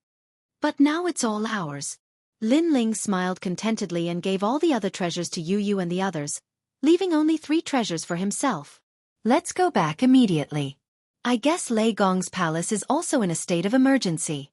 But now it's all ours." Lin Ling smiled contentedly and gave all the other treasures to Yu Yu and the others, leaving only 3 treasures for himself. Let's go back immediately. I guess Lei Gong's palace is also in a state of emergency.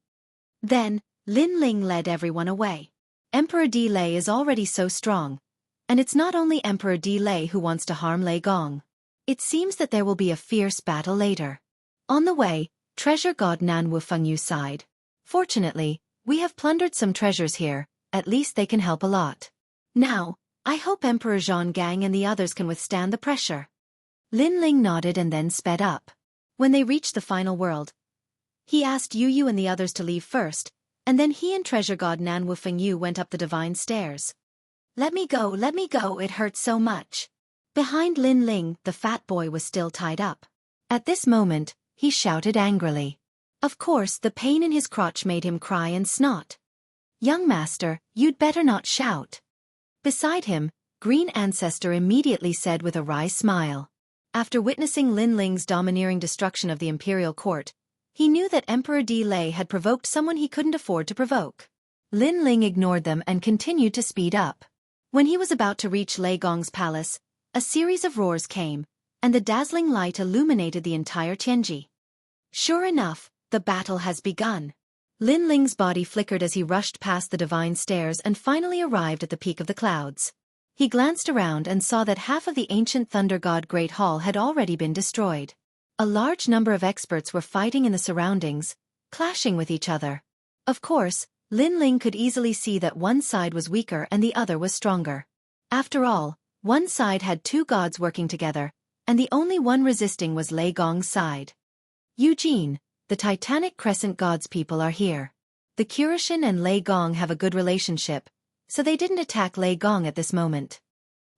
Then, Lin Ling led everyone away. Emperor Di Lei is already so strong, and it's not only Emperor Di Lei who wants to harm Lei Gong. It seems that there will be a fierce battle later. On the way, treasure god Nanwu Fengyu sighed. Fortunately, we have plundered some treasures here, at least they can help a lot. Now, I hope Emperor Zhang Gang and the others can withstand the pressure. Lin Ling nodded and then sped up. When they reached the final world, he asked Yu Yu and the others to leave first, and then he and treasure god Nanwu Fengyu went up the divine stairs. Let me go, it hurts so much. Behind Lin Ling, the fat boy was still tied up. At this moment, he shouted angrily. Of course, the pain in his crotch made him cry and snot. Young master, you'd better not shout. Beside him, Green Ancestor immediately said with a wry smile. After witnessing Lin Ling's domineering destruction of the imperial court, he knew that Emperor Di Lei had provoked someone he couldn't afford to provoke. Lin Ling ignored them and continued to speed up. When he was about to reach Lei Gong's palace, a series of roars came, and the dazzling light illuminated the entire Tianji. Sure enough, the battle has begun. Lin Ling's body flickered as he rushed past the divine stairs and finally arrived at the peak of the clouds. He glanced around and saw that half of the ancient Thunder God Great Hall had already been destroyed. A large number of experts were fighting in the surroundings, clashing with each other. Of course, Lin Ling could easily see that one side was weaker and the other was stronger. After all, one side had 2 gods working together, and the only one resisting was Lei Gong's side. Eugene, the Titanic Crescent Gods people are here. The Kurishin and Lei Gong have a good relationship, so they didn't attack Lei Gong at this moment.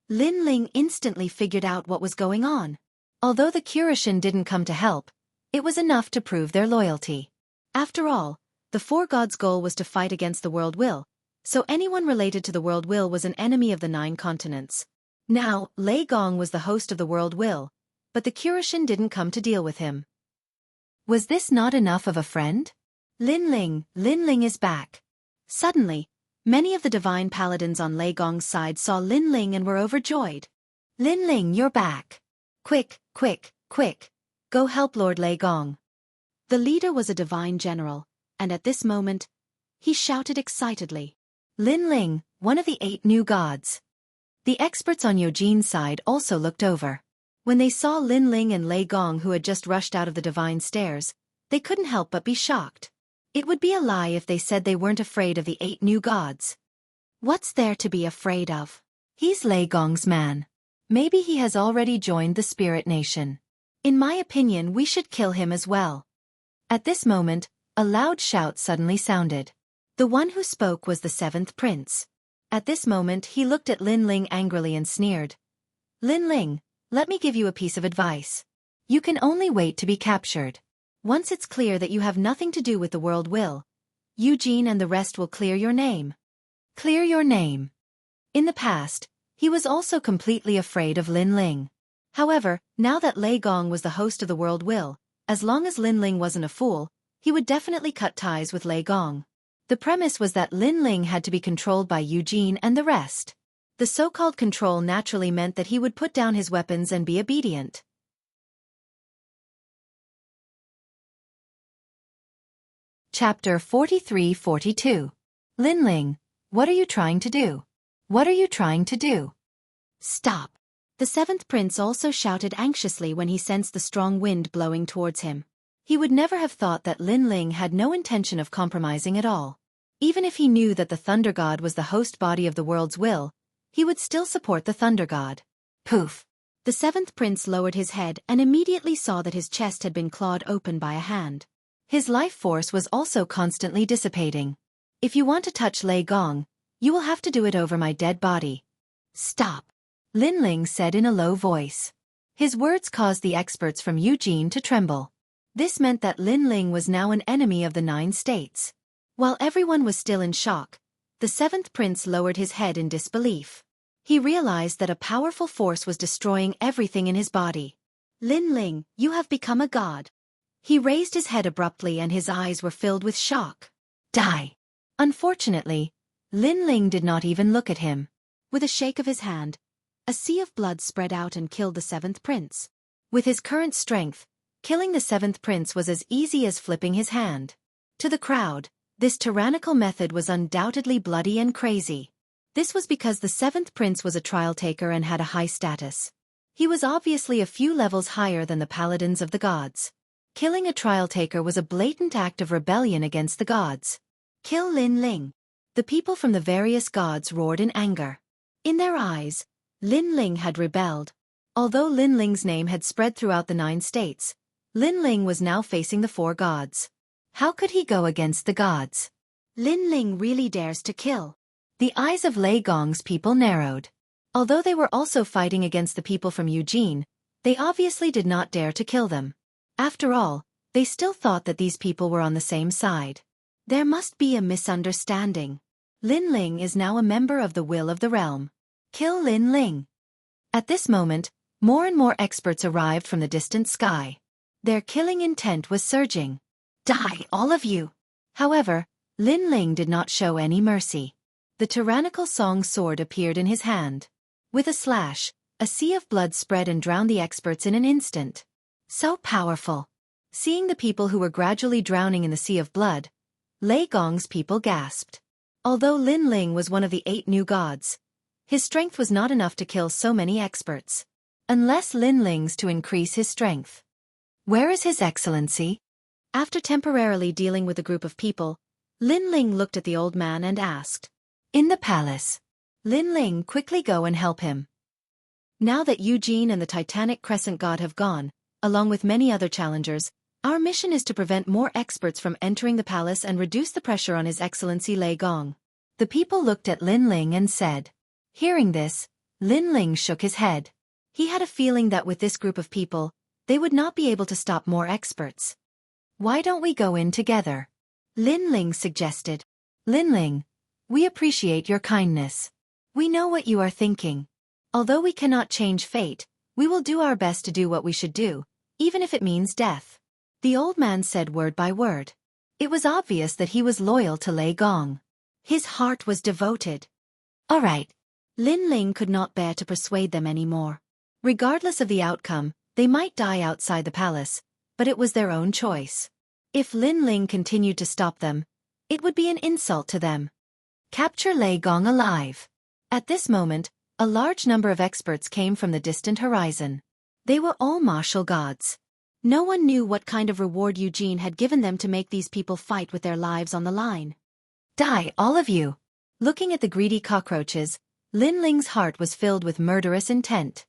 Lin Ling instantly figured out what was going on. Although the Kurishin didn't come to help, it was enough to prove their loyalty. After all, the 4 gods' goal was to fight against the world will, so anyone related to the world will was an enemy of the 9 continents. Now, Lei Gong was the host of the world will, but the Kurishin didn't come to deal with him. Was this not enough of a friend? Lin Ling is back. Suddenly, Many of the divine paladins on Lei Gong's side saw Lin Ling and were overjoyed. "Lin Ling, you're back. Quick, quick, quick. Go help Lord Lei Gong." The leader was a divine general, and at this moment, he shouted excitedly, "Lin Ling, one of the 8 new gods." The experts on Yojin's side also looked over. When they saw Lin Ling and Lei Gong who had just rushed out of the divine stairs, they couldn't help but be shocked. It would be a lie if they said they weren't afraid of the 8 new gods. What's there to be afraid of? He's Lei Gong's man. Maybe he has already joined the Spirit Nation. In my opinion, we should kill him as well. At this moment, a loud shout suddenly sounded. The one who spoke was the 7th prince. At this moment he looked at Lin Ling angrily and sneered. "Lin Ling, let me give you a piece of advice. You can only wait to be captured. Once it's clear that you have nothing to do with the world will, Eugene and the rest will clear your name." Clear your name. In the past, he was also completely afraid of Lin Ling. However, now that Lei Gong was the host of the world will, as long as Lin Ling wasn't a fool, he would definitely cut ties with Lei Gong. The premise was that Lin Ling had to be controlled by Eugene and the rest. The so-called control naturally meant that he would put down his weapons and be obedient. Chapter 43-42. Lin Ling, what are you trying to do? What are you trying to do? Stop. The 7th prince also shouted anxiously when he sensed the strong wind blowing towards him. He would never have thought that Lin Ling had no intention of compromising at all. Even if he knew that the Thunder God was the host body of the world's will, he would still support the Thunder God. Poof! The 7th prince lowered his head and immediately saw that his chest had been clawed open by a hand. His life force was also constantly dissipating. "If you want to touch Lei Gong, you will have to do it over my dead body." "Stop," Lin Ling said in a low voice. His words caused the experts from Eugene to tremble. This meant that Lin Ling was now an enemy of the 9 states. While everyone was still in shock, the 7th prince lowered his head in disbelief. He realized that a powerful force was destroying everything in his body. "Lin Ling, you have become a god." He raised his head abruptly and his eyes were filled with shock. "Die." Unfortunately, Lin Ling did not even look at him. With a shake of his hand, a sea of blood spread out and killed the 7th prince. With his current strength, killing the 7th prince was as easy as flipping his hand. To the crowd, this tyrannical method was undoubtedly bloody and crazy. This was because the 7th prince was a trial taker and had a high status. He was obviously a few levels higher than the paladins of the gods. Killing a trial taker was a blatant act of rebellion against the gods. "Kill Lin Ling." The people from the various gods roared in anger. In their eyes, Lin Ling had rebelled. Although Lin Ling's name had spread throughout the 9 states, Lin Ling was now facing the 4 gods. How could he go against the gods? Lin Ling really dares to kill. The eyes of Lei Gong's people narrowed. Although they were also fighting against the people from Eugene, they obviously did not dare to kill them. After all, they still thought that these people were on the same side. There must be a misunderstanding. Lin Ling is now a member of the will of the realm. Kill Lin Ling. At this moment, more and more experts arrived from the distant sky. Their killing intent was surging. "Die, all of you!" However, Lin Ling did not show any mercy. The tyrannical song sword appeared in his hand. With a slash, a sea of blood spread and drowned the experts in an instant. So powerful. Seeing the people who were gradually drowning in the sea of blood, Lei Gong's people gasped. Although Lin Ling was one of the 8 new gods, his strength was not enough to kill so many experts. Unless Lin Ling's to increase his strength. "Where is His Excellency?" After temporarily dealing with a group of people, Lin Ling looked at the old man and asked. "In the palace." Lin Ling, quickly go and help him. Now that Eugene and the Titanic Crescent God have gone, along with many other challengers, our mission is to prevent more experts from entering the palace and reduce the pressure on His Excellency Lei Gong. The people looked at Lin Ling and said. Hearing this, Lin Ling shook his head. He had a feeling that with this group of people, they would not be able to stop more experts. "Why don't we go in together?" Lin Ling suggested. "Lin Ling, we appreciate your kindness. We know what you are thinking. Although we cannot change fate, we will do our best to do what we should do, even if it means death." The old man said word by word. It was obvious that he was loyal to Lei Gong. His heart was devoted. All right. Lin Ling could not bear to persuade them anymore. Regardless of the outcome, they might die outside the palace, but it was their own choice. If Lin Ling continued to stop them, it would be an insult to them. Capture Lei Gong alive. At this moment, a large number of experts came from the distant horizon. They were all martial gods. No one knew what kind of reward Eugene had given them to make these people fight with their lives on the line. Die, all of you! Looking at the greedy cockroaches, Lin Ling's heart was filled with murderous intent.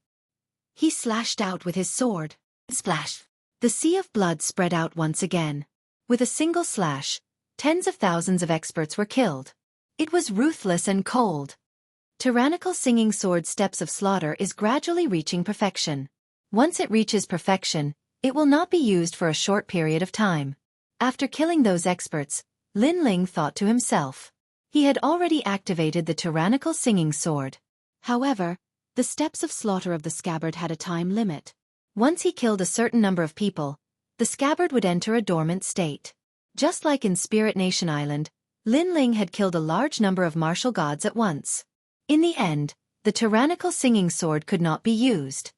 He slashed out with his sword. Splash! The sea of blood spread out once again. With a single slash, tens of thousands of experts were killed. It was ruthless and cold. Tyrannical singing sword Steps of Slaughter is gradually reaching perfection. Once it reaches perfection, it will not be used for a short period of time. After killing those experts, Lin Ling thought to himself. He had already activated the tyrannical singing sword. However, the Steps of Slaughter of the scabbard had a time limit. Once he killed a certain number of people, the scabbard would enter a dormant state. Just like in Spirit Nation Island, Lin Ling had killed a large number of martial gods at once. In the end, the tyrannical singing sword could not be used.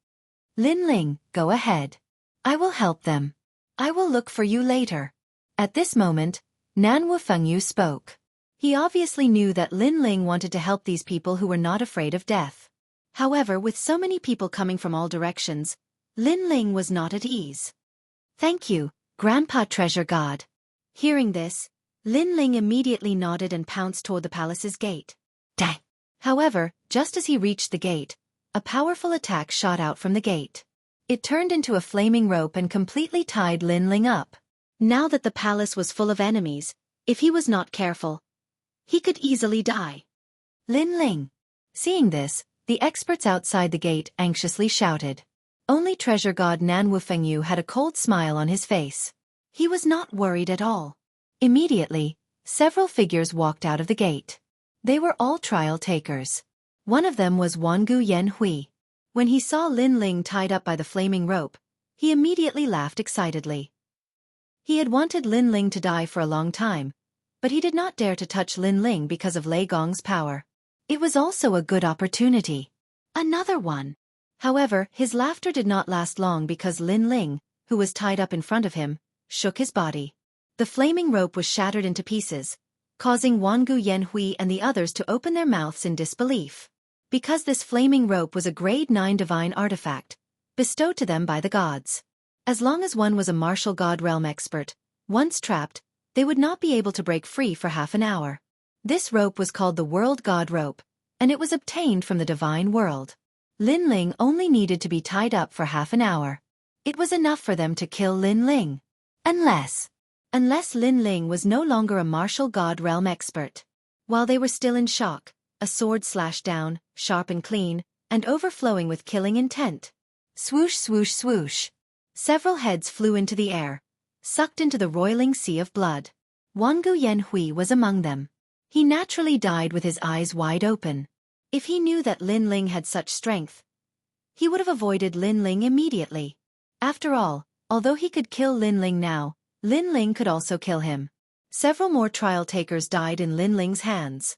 Lin Ling, go ahead. I will help them. I will look for you later. At this moment, Nan Wufengyu spoke. He obviously knew that Lin Ling wanted to help these people who were not afraid of death. However, with so many people coming from all directions, Lin Ling was not at ease. Thank you, Grandpa Treasure God. Hearing this, Lin Ling immediately nodded and pounced toward the palace's gate. Dang! However, just as he reached the gate, a powerful attack shot out from the gate. It turned into a flaming rope and completely tied Lin Ling up. Now that the palace was full of enemies, if he was not careful, he could easily die. Lin Ling. Seeing this, the experts outside the gate anxiously shouted. Only Treasure God Nan Wufengyu had a cold smile on his face. He was not worried at all. Immediately, several figures walked out of the gate. They were all trial takers. One of them was Wangu Yanhui. When he saw Lin Ling tied up by the flaming rope, he immediately laughed excitedly. He had wanted Lin Ling to die for a long time, but he did not dare to touch Lin Ling because of Lei Gong's power. It was also a good opportunity. Another one. However, his laughter did not last long because Lin Ling, who was tied up in front of him, shook his body. The flaming rope was shattered into pieces, causing Wangu Yanhui and the others to open their mouths in disbelief. Because this flaming rope was a grade 9 divine artifact, bestowed to them by the gods. As long as one was a martial god realm expert, once trapped, they would not be able to break free for half an hour. This rope was called the World God Rope, and it was obtained from the divine world. Lin Ling only needed to be tied up for half an hour. It was enough for them to kill Lin Ling. Unless Lin Ling was no longer a martial god realm expert. While they were still in shock, a sword slashed down, sharp and clean, and overflowing with killing intent. Swoosh swoosh swoosh. Several heads flew into the air, sucked into the roiling sea of blood. Wangu Yanhui was among them. He naturally died with his eyes wide open. If he knew that Lin Ling had such strength, he would have avoided Lin Ling immediately. After all, although he could kill Lin Ling now, Lin Ling could also kill him. Several more trial takers died in Lin Ling's hands.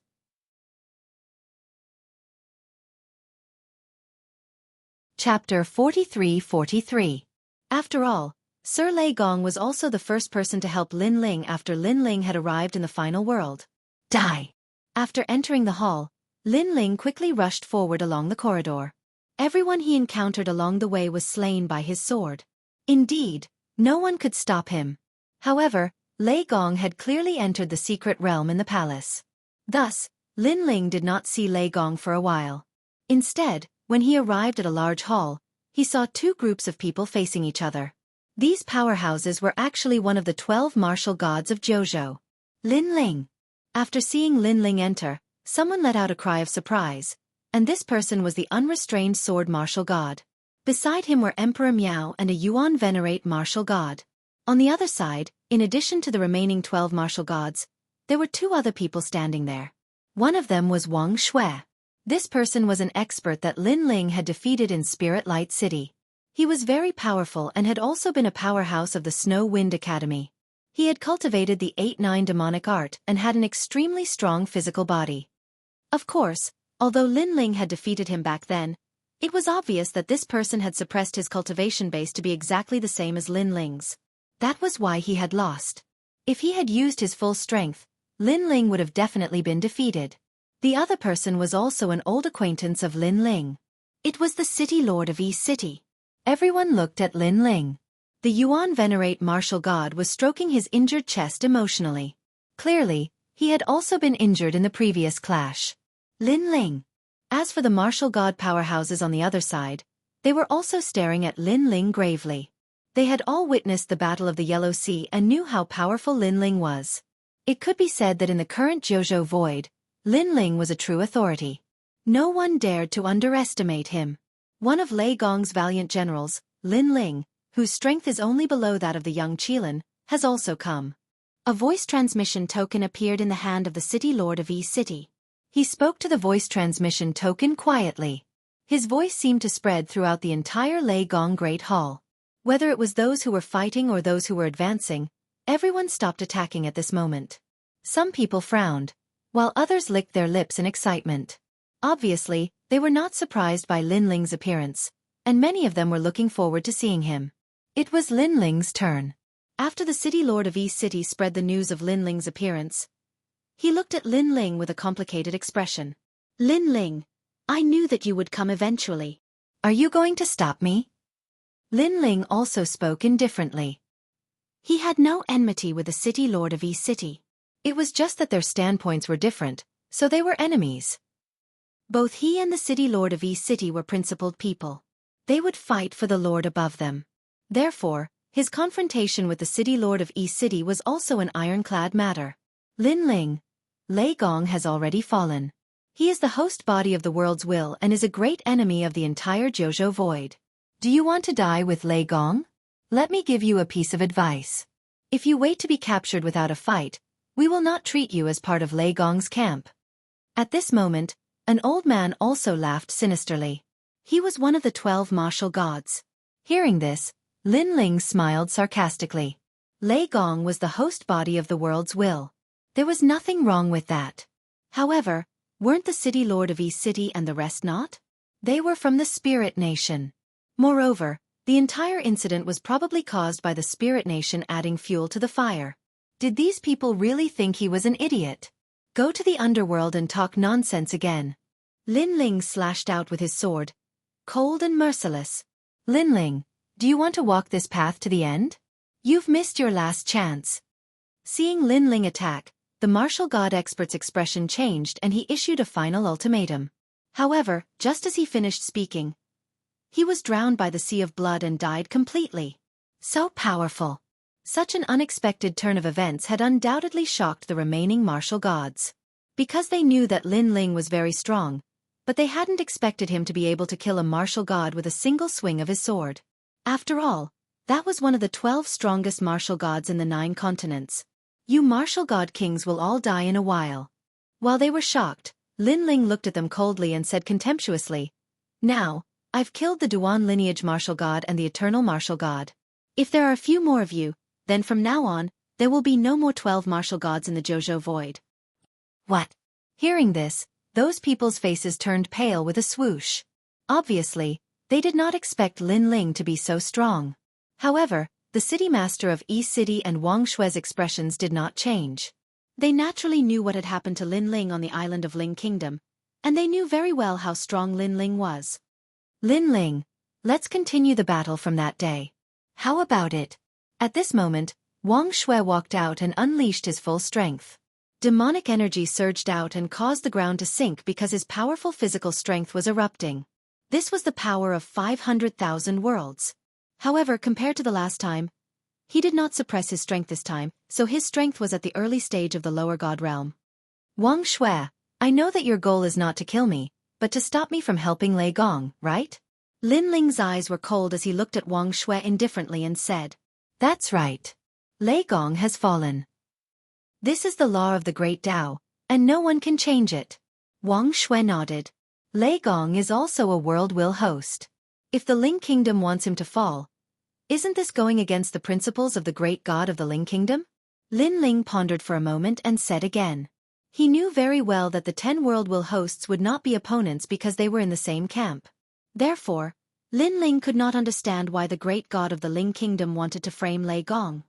Chapter 43-43. After all, Sir Lei Gong was also the first person to help Lin Ling after Lin Ling had arrived in the final world. Die! After entering the hall, Lin Ling quickly rushed forward along the corridor. Everyone he encountered along the way was slain by his sword. Indeed, no one could stop him. However, Lei Gong had clearly entered the secret realm in the palace. Thus, Lin Ling did not see Lei Gong for a while. Instead, when he arrived at a large hall, he saw two groups of people facing each other. These powerhouses were actually one of the 12 martial gods of Jojo. Lin Ling. After seeing Lin Ling enter, someone let out a cry of surprise, and this person was the unrestrained sword martial god. Beside him were Emperor Miao and a Yuan venerate martial god. On the other side, in addition to the remaining 12 martial gods, there were two other people standing there. One of them was Wang Shui. This person was an expert that Lin Ling had defeated in Spirit Light City. He was very powerful and had also been a powerhouse of the Snow Wind Academy. He had cultivated the 8-9 demonic art and had an extremely strong physical body. Of course, although Lin Ling had defeated him back then, it was obvious that this person had suppressed his cultivation base to be exactly the same as Lin Ling's. That was why he had lost. If he had used his full strength, Lin Ling would have definitely been defeated. The other person was also an old acquaintance of Lin Ling. It was the city lord of East City. Everyone looked at Lin Ling. The Yuan Venerate martial god was stroking his injured chest emotionally. Clearly, he had also been injured in the previous clash. Lin Ling. As for the martial god powerhouses on the other side, they were also staring at Lin Ling gravely. They had all witnessed the Battle of the Yellow Sea and knew how powerful Lin Ling was. It could be said that in the current Jojo Void, Lin Ling was a true authority. No one dared to underestimate him. One of Lei Gong's valiant generals, Lin Ling, whose strength is only below that of the young Qilin, has also come. A voice transmission token appeared in the hand of the city lord of East City. He spoke to the voice transmission token quietly. His voice seemed to spread throughout the entire Lei Gong Great Hall. Whether it was those who were fighting or those who were advancing, everyone stopped attacking at this moment. Some people frowned, while others licked their lips in excitement. Obviously, they were not surprised by Lin Ling's appearance, and many of them were looking forward to seeing him. It was Lin Ling's turn. After the city lord of East City spread the news of Lin Ling's appearance, he looked at Lin Ling with a complicated expression. Lin Ling, I knew that you would come eventually. Are you going to stop me? Lin Ling also spoke indifferently. He had no enmity with the city lord of East City. It was just that their standpoints were different, so they were enemies. Both he and the city lord of East City were principled people. They would fight for the lord above them. Therefore, his confrontation with the city lord of East City was also an ironclad matter. Lin Ling, Lei Gong has already fallen. He is the host body of the world's will and is a great enemy of the entire Jojo Void. Do you want to die with Lei Gong? Let me give you a piece of advice. If you wait to be captured without a fight, we will not treat you as part of Lei Gong's camp. At this moment, an old man also laughed sinisterly. He was one of the 12 martial gods. Hearing this, Lin Ling smiled sarcastically. Lei Gong was the host body of the world's will. There was nothing wrong with that. However, weren't the city lord of East City and the rest not? They were from the Spirit Nation. Moreover, the entire incident was probably caused by the Spirit Nation adding fuel to the fire. Did these people really think he was an idiot? Go to the underworld and talk nonsense again. Lin Ling slashed out with his sword, cold and merciless. Lin Ling, do you want to walk this path to the end? You've missed your last chance. Seeing Lin Ling attack, the martial god expert's expression changed and he issued a final ultimatum. However, just as he finished speaking, he was drowned by the sea of blood and died completely. So powerful. Such an unexpected turn of events had undoubtedly shocked the remaining martial gods. Because they knew that Lin Ling was very strong, but they hadn't expected him to be able to kill a martial god with a single swing of his sword. After all, that was one of the 12 strongest martial gods in the 9 continents. You martial god kings will all die in a while. While they were shocked, Lin Ling looked at them coldly and said contemptuously, Now, I've killed the Duan lineage martial god and the eternal martial god. If there are a few more of you, then from now on, there will be no more 12 martial gods in the Jojo Void. What? Hearing this, those people's faces turned pale with a swoosh. Obviously, they did not expect Lin Ling to be so strong. However, the city master of East City and Wang Shue's expressions did not change. They naturally knew what had happened to Lin Ling on the island of Ling Kingdom, and they knew very well how strong Lin Ling was. Lin Ling, let's continue the battle from that day. How about it? At this moment, Wang Shui walked out and unleashed his full strength. Demonic energy surged out and caused the ground to sink because his powerful physical strength was erupting. This was the power of 500,000 worlds. However, compared to the last time, he did not suppress his strength this time, so his strength was at the early stage of the lower god realm. Wang Shui, I know that your goal is not to kill me, but to stop me from helping Lei Gong, right? Lin Ling's eyes were cold as he looked at Wang Shui indifferently and said, That's right. Lei Gong has fallen. This is the law of the Great Tao, and no one can change it. Wang Shui nodded. Lei Gong is also a world will host. If the Ling Kingdom wants him to fall, isn't this going against the principles of the great god of the Ling Kingdom? Lin Ling pondered for a moment and said again. He knew very well that the 10 world will hosts would not be opponents because they were in the same camp. Therefore, Lin Ling could not understand why the great god of the Ling kingdom wanted to frame Lei Gong.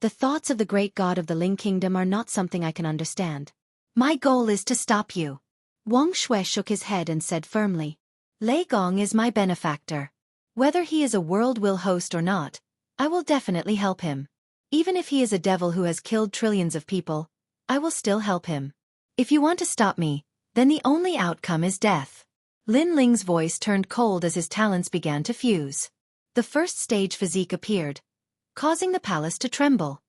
The thoughts of the great god of the Ling kingdom are not something I can understand. My goal is to stop you. Wang Shui shook his head and said firmly. Lei Gong is my benefactor. Whether he is a world will host or not, I will definitely help him. Even if he is a devil who has killed trillions of people, I will still help him. If you want to stop me, then the only outcome is death. Lin Ling's voice turned cold as his talents began to fuse. The first stage physique appeared, causing the palace to tremble.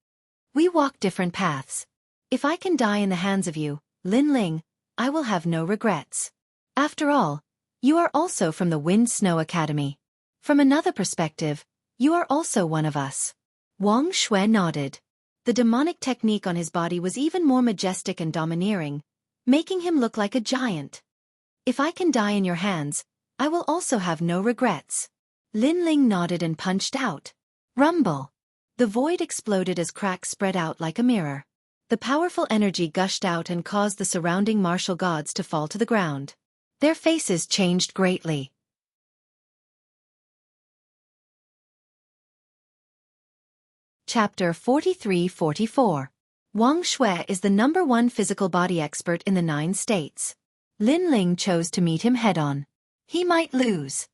We walk different paths. If I can die in the hands of you, Lin Ling, I will have no regrets. After all, you are also from the Wind Snow Academy. From another perspective, you are also one of us. Wang Shui nodded. The demonic technique on his body was even more majestic and domineering, making him look like a giant. If I can die in your hands, I will also have no regrets. Lin Ling nodded and punched out. Rumble. The void exploded as cracks spread out like a mirror. The powerful energy gushed out and caused the surrounding martial gods to fall to the ground. Their faces changed greatly. Chapter 43-44. Wang Shui is the #1 physical body expert in the 9 states. Lin Ling chose to meet him head-on. He might lose.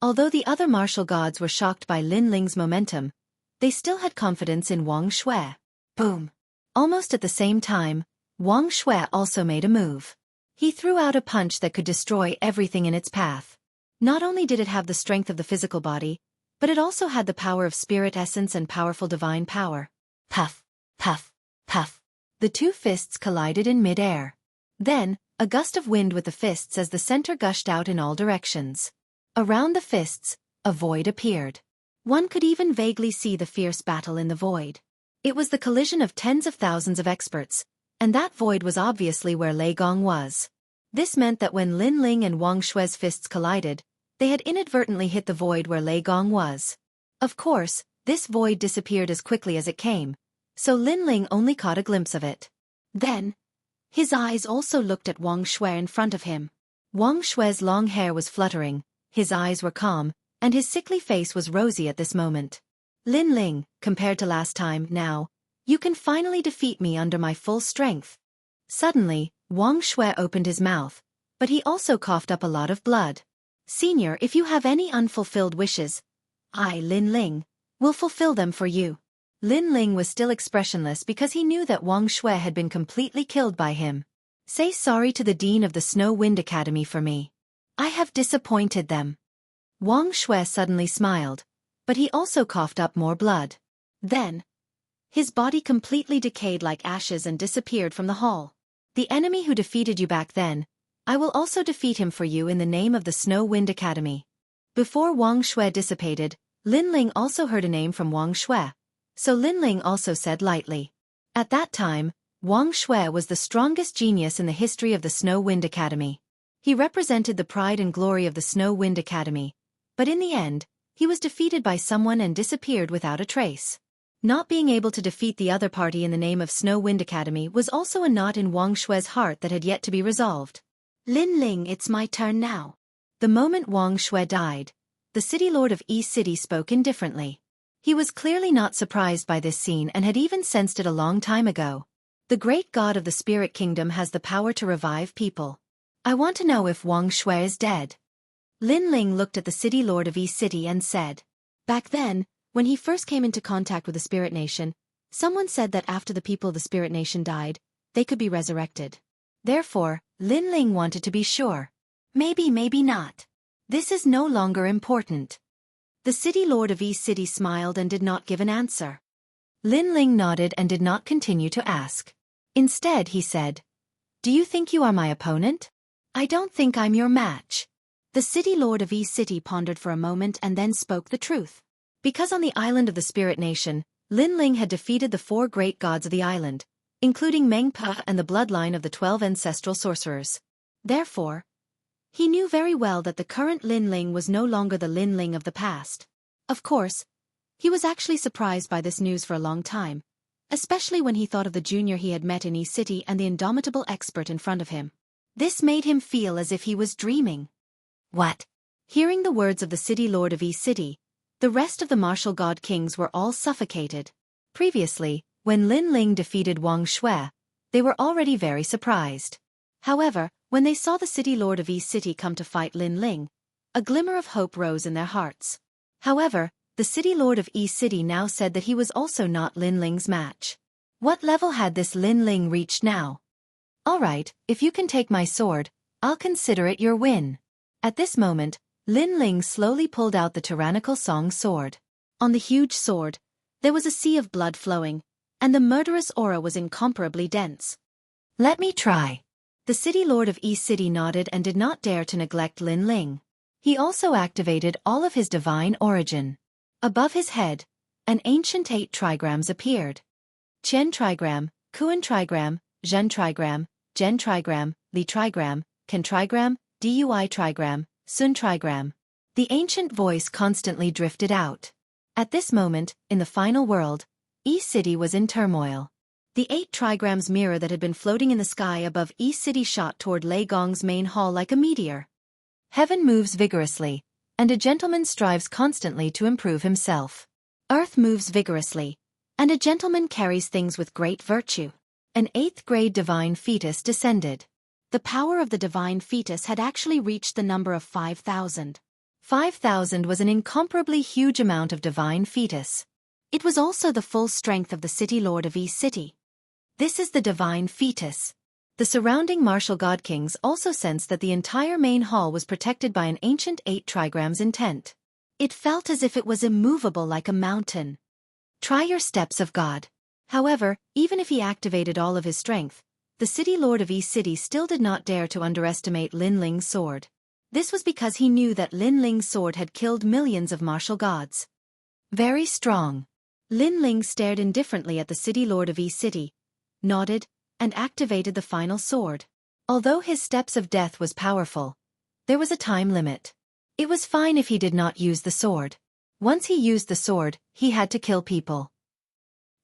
Although the other martial gods were shocked by Lin Ling's momentum, they still had confidence in Wang Shui. Boom! Almost at the same time, Wang Shui also made a move. He threw out a punch that could destroy everything in its path. Not only did it have the strength of the physical body, but it also had the power of spirit essence and powerful divine power. Puff, puff, puff. The 2 fists collided in mid-air. Then, a gust of wind with the fists as the center gushed out in all directions. Around the fists, a void appeared. One could even vaguely see the fierce battle in the void. It was the collision of tens of thousands of experts, and that void was obviously where Lei Gong was. This meant that when Lin Ling and Wang Shui's fists collided, they had inadvertently hit the void where Lei Gong was. Of course, this void disappeared as quickly as it came, so Lin Ling only caught a glimpse of it. Then, his eyes also looked at Wang Shui in front of him. Wang Shui's long hair was fluttering, his eyes were calm, and his sickly face was rosy at this moment. Lin Ling, compared to last time, now, you can finally defeat me under my full strength. Suddenly, Wang Shui opened his mouth, but he also coughed up a lot of blood. Senior, if you have any unfulfilled wishes, I, Lin Ling, will fulfill them for you. Lin Ling was still expressionless because he knew that Wang Shui had been completely killed by him. Say sorry to the Dean of the Snow Wind Academy for me. I have disappointed them. Wang Shui suddenly smiled, but he also coughed up more blood. Then, his body completely decayed like ashes and disappeared from the hall. The enemy who defeated you back then, I will also defeat him for you in the name of the Snow Wind Academy. Before Wang Shui dissipated, Lin Ling also heard a name from Wang Shui, so Lin Ling also said lightly. At that time, Wang Shui was the strongest genius in the history of the Snow Wind Academy. He represented the pride and glory of the Snow Wind Academy, but in the end, he was defeated by someone and disappeared without a trace. Not being able to defeat the other party in the name of Snow Wind Academy was also a knot in Wang Shui's heart that had yet to be resolved. Lin Ling, it's my turn now. The moment Wang Shui died, the city lord of Yi City spoke indifferently. He was clearly not surprised by this scene and had even sensed it a long time ago. The great god of the spirit kingdom has the power to revive people. I want to know if Wang Shui is dead. Lin Ling looked at the city lord of Yi City and said. Back then, when he first came into contact with the Spirit Nation, someone said that after the people of the Spirit Nation died, they could be resurrected. Therefore, Lin Ling wanted to be sure. Maybe, maybe not. This is no longer important. The city lord of East City smiled and did not give an answer. Lin Ling nodded and did not continue to ask. Instead, he said, Do you think you are my opponent? I don't think I'm your match. The city lord of East City pondered for a moment and then spoke the truth. Because on the island of the Spirit Nation, Lin Ling had defeated the 4 great gods of the island, including Meng Pa and the bloodline of the 12 ancestral sorcerers. Therefore, he knew very well that the current Lin Ling was no longer the Lin Ling of the past. Of course, he was actually surprised by this news for a long time, especially when he thought of the junior he had met in E-City and the indomitable expert in front of him. This made him feel as if he was dreaming. What? Hearing the words of the city lord of E-City, the rest of the martial god kings were all suffocated. Previously, when Lin Ling defeated Wang Shui, they were already very surprised. However, when they saw the city lord of E-City come to fight Lin Ling, a glimmer of hope rose in their hearts. However, the city lord of E-City now said that he was also not Lin Ling's match. What level had this Lin Ling reached now? Alright, if you can take my sword, I'll consider it your win. At this moment, Lin Ling slowly pulled out the tyrannical Song sword. On the huge sword, there was a sea of blood flowing, and the murderous aura was incomparably dense. Let me try. The city lord of E-City nodded and did not dare to neglect Lin Ling. He also activated all of his divine origin. Above his head, an ancient 8 trigrams appeared. Qian trigram, Kuan trigram, Zhen trigram, Zhen trigram, Li trigram, Ken trigram, Dui trigram, Sun trigram. The ancient voice constantly drifted out. At this moment, in the final world, E-City was in turmoil. The 8 trigrams mirror that had been floating in the sky above E-City shot toward Lei Gong's main hall like a meteor. Heaven moves vigorously, and a gentleman strives constantly to improve himself. Earth moves vigorously, and a gentleman carries things with great virtue. An 8th-grade divine fetus descended. The power of the divine fetus had actually reached the number of 5,000. 5,000 was an incomparably huge amount of divine fetus. It was also the full strength of the city lord of E-City. This is the divine fetus. The surrounding martial god kings also sensed that the entire main hall was protected by an ancient 8 trigrams intent. It felt as if it was immovable like a mountain. Try your steps of God. However, even if he activated all of his strength, the city lord of E-City still did not dare to underestimate Lin Ling's sword. This was because he knew that Lin Ling's sword had killed millions of martial gods. Very strong. Lin Ling stared indifferently at the city lord of E-City, nodded, and activated the final sword. Although his steps of death was powerful, there was a time limit. It was fine if he did not use the sword. Once he used the sword, he had to kill people.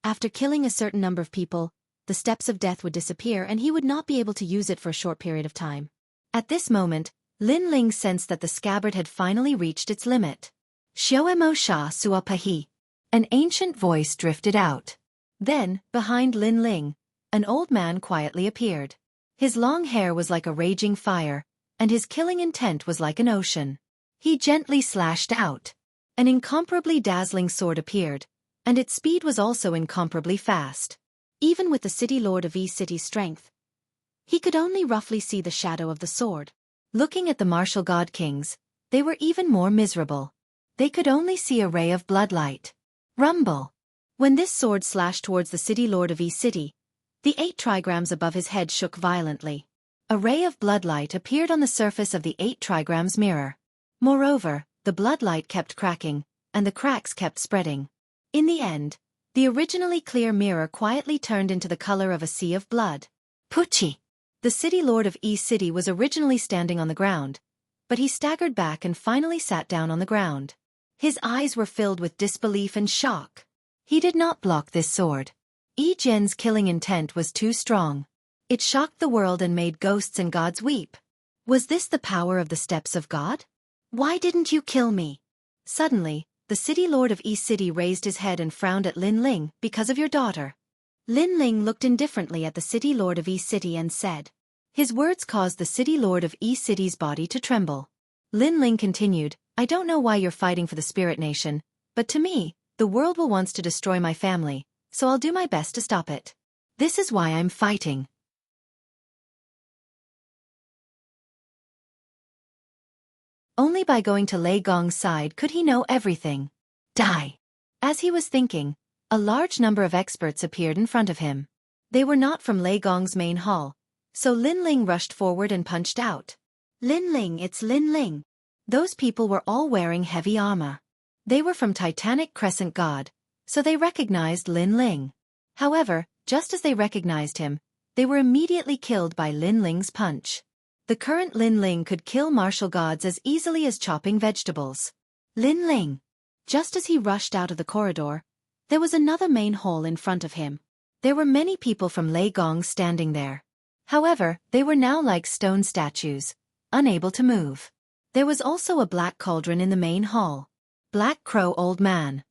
After killing a certain number of people, the steps of death would disappear and he would not be able to use it for a short period of time. At this moment, Lin Ling sensed that the scabbard had finally reached its limit. Xiaoemo sha suapahi. An ancient voice drifted out. Then, behind Lin Ling, an old man quietly appeared. His long hair was like a raging fire, and his killing intent was like an ocean. He gently slashed out. An incomparably dazzling sword appeared, and its speed was also incomparably fast. Even with the city lord of E-City's strength, he could only roughly see the shadow of the sword. Looking at the martial god kings, they were even more miserable. They could only see a ray of bloodlight. Rumble! When this sword slashed towards the city lord of E-City, the 8 trigrams above his head shook violently. A ray of bloodlight appeared on the surface of the 8 trigrams mirror. Moreover, the bloodlight kept cracking, and the cracks kept spreading. In the end, the originally clear mirror quietly turned into the color of a sea of blood. Pucci! The city lord of E-City was originally standing on the ground, but he staggered back and finally sat down on the ground. His eyes were filled with disbelief and shock. He did not block this sword. Yi Jian's killing intent was too strong. It shocked the world and made ghosts and gods weep. Was this the power of the steps of God? Why didn't you kill me? Suddenly, the city lord of E-City raised his head and frowned at Lin Ling because of your daughter. Lin Ling looked indifferently at the city lord of E-City and said. His words caused the city lord of E-City's body to tremble. Lin Ling continued, I don't know why you're fighting for the spirit nation, but to me, the world will wants to destroy my family, so I'll do my best to stop it. This is why I'm fighting. Only by going to Lei Gong's side could he know everything. Die! As he was thinking, a large number of experts appeared in front of him. They were not from Lei Gong's main hall, so Lin Ling rushed forward and punched out. Lin Ling, it's Lin Ling. Those people were all wearing heavy armor. They were from Titanic Crescent God, so they recognized Lin Ling. However, just as they recognized him, they were immediately killed by Lin Ling's punch. The current Lin Ling could kill martial gods as easily as chopping vegetables. Lin Ling. Just as he rushed out of the corridor, there was another main hall in front of him. There were many people from Lei Gong standing there. However, they were now like stone statues, unable to move. There was also a black cauldron in the main hall. Black Crow Old Man.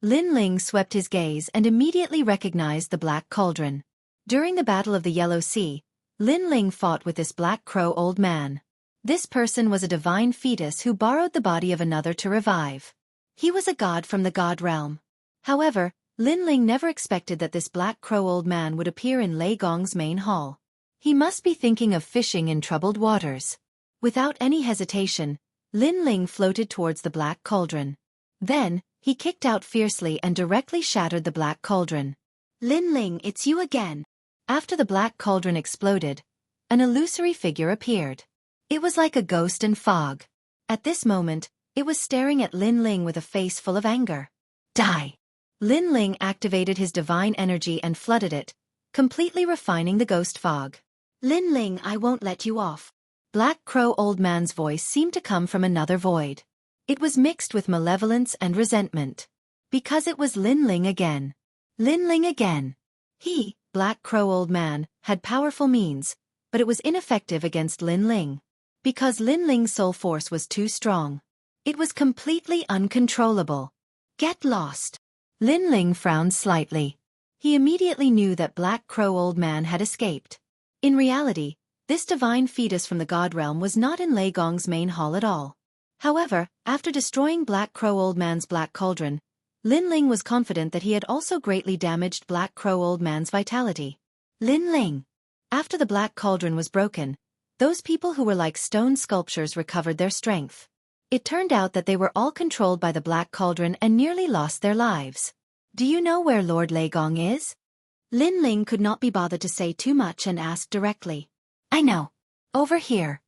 Lin Ling swept his gaze and immediately recognized the Black Cauldron. During the Battle of the Yellow Sea, Lin Ling fought with this Black Crow Old Man. This person was a divine fetus who borrowed the body of another to revive. He was a god from the god realm. However, Lin Ling never expected that this Black Crow Old Man would appear in Lei Gong's main hall. He must be thinking of fishing in troubled waters. Without any hesitation, Lin Ling floated towards the Black Cauldron. Then, he kicked out fiercely and directly shattered the Black Cauldron. Lin Ling, it's you again. After the Black Cauldron exploded, an illusory figure appeared. It was like a ghost in fog. At this moment, it was staring at Lin Ling with a face full of anger. Die! Lin Ling activated his divine energy and flooded it, completely refining the ghost fog. Lin Ling, I won't let you off. Black Crow Old Man's voice seemed to come from another void. It was mixed with malevolence and resentment. Because it was Lin Ling again. Lin Ling again. He, Black Crow Old Man, had powerful means, but it was ineffective against Lin Ling. Because Lin Ling's soul force was too strong. It was completely uncontrollable. Get lost. Lin Ling frowned slightly. He immediately knew that Black Crow Old Man had escaped. In reality, this divine fetus from the god realm was not in Lei Gong's main hall at all. However, after destroying Black Crow Old Man's Black Cauldron, Lin Ling was confident that he had also greatly damaged Black Crow Old Man's vitality. Lin Ling. After the Black Cauldron was broken, those people who were like stone sculptures recovered their strength. It turned out that they were all controlled by the Black Cauldron and nearly lost their lives. Do you know where Lord Lei Gong is? Lin Ling could not be bothered to say too much and asked directly. I know. Over here.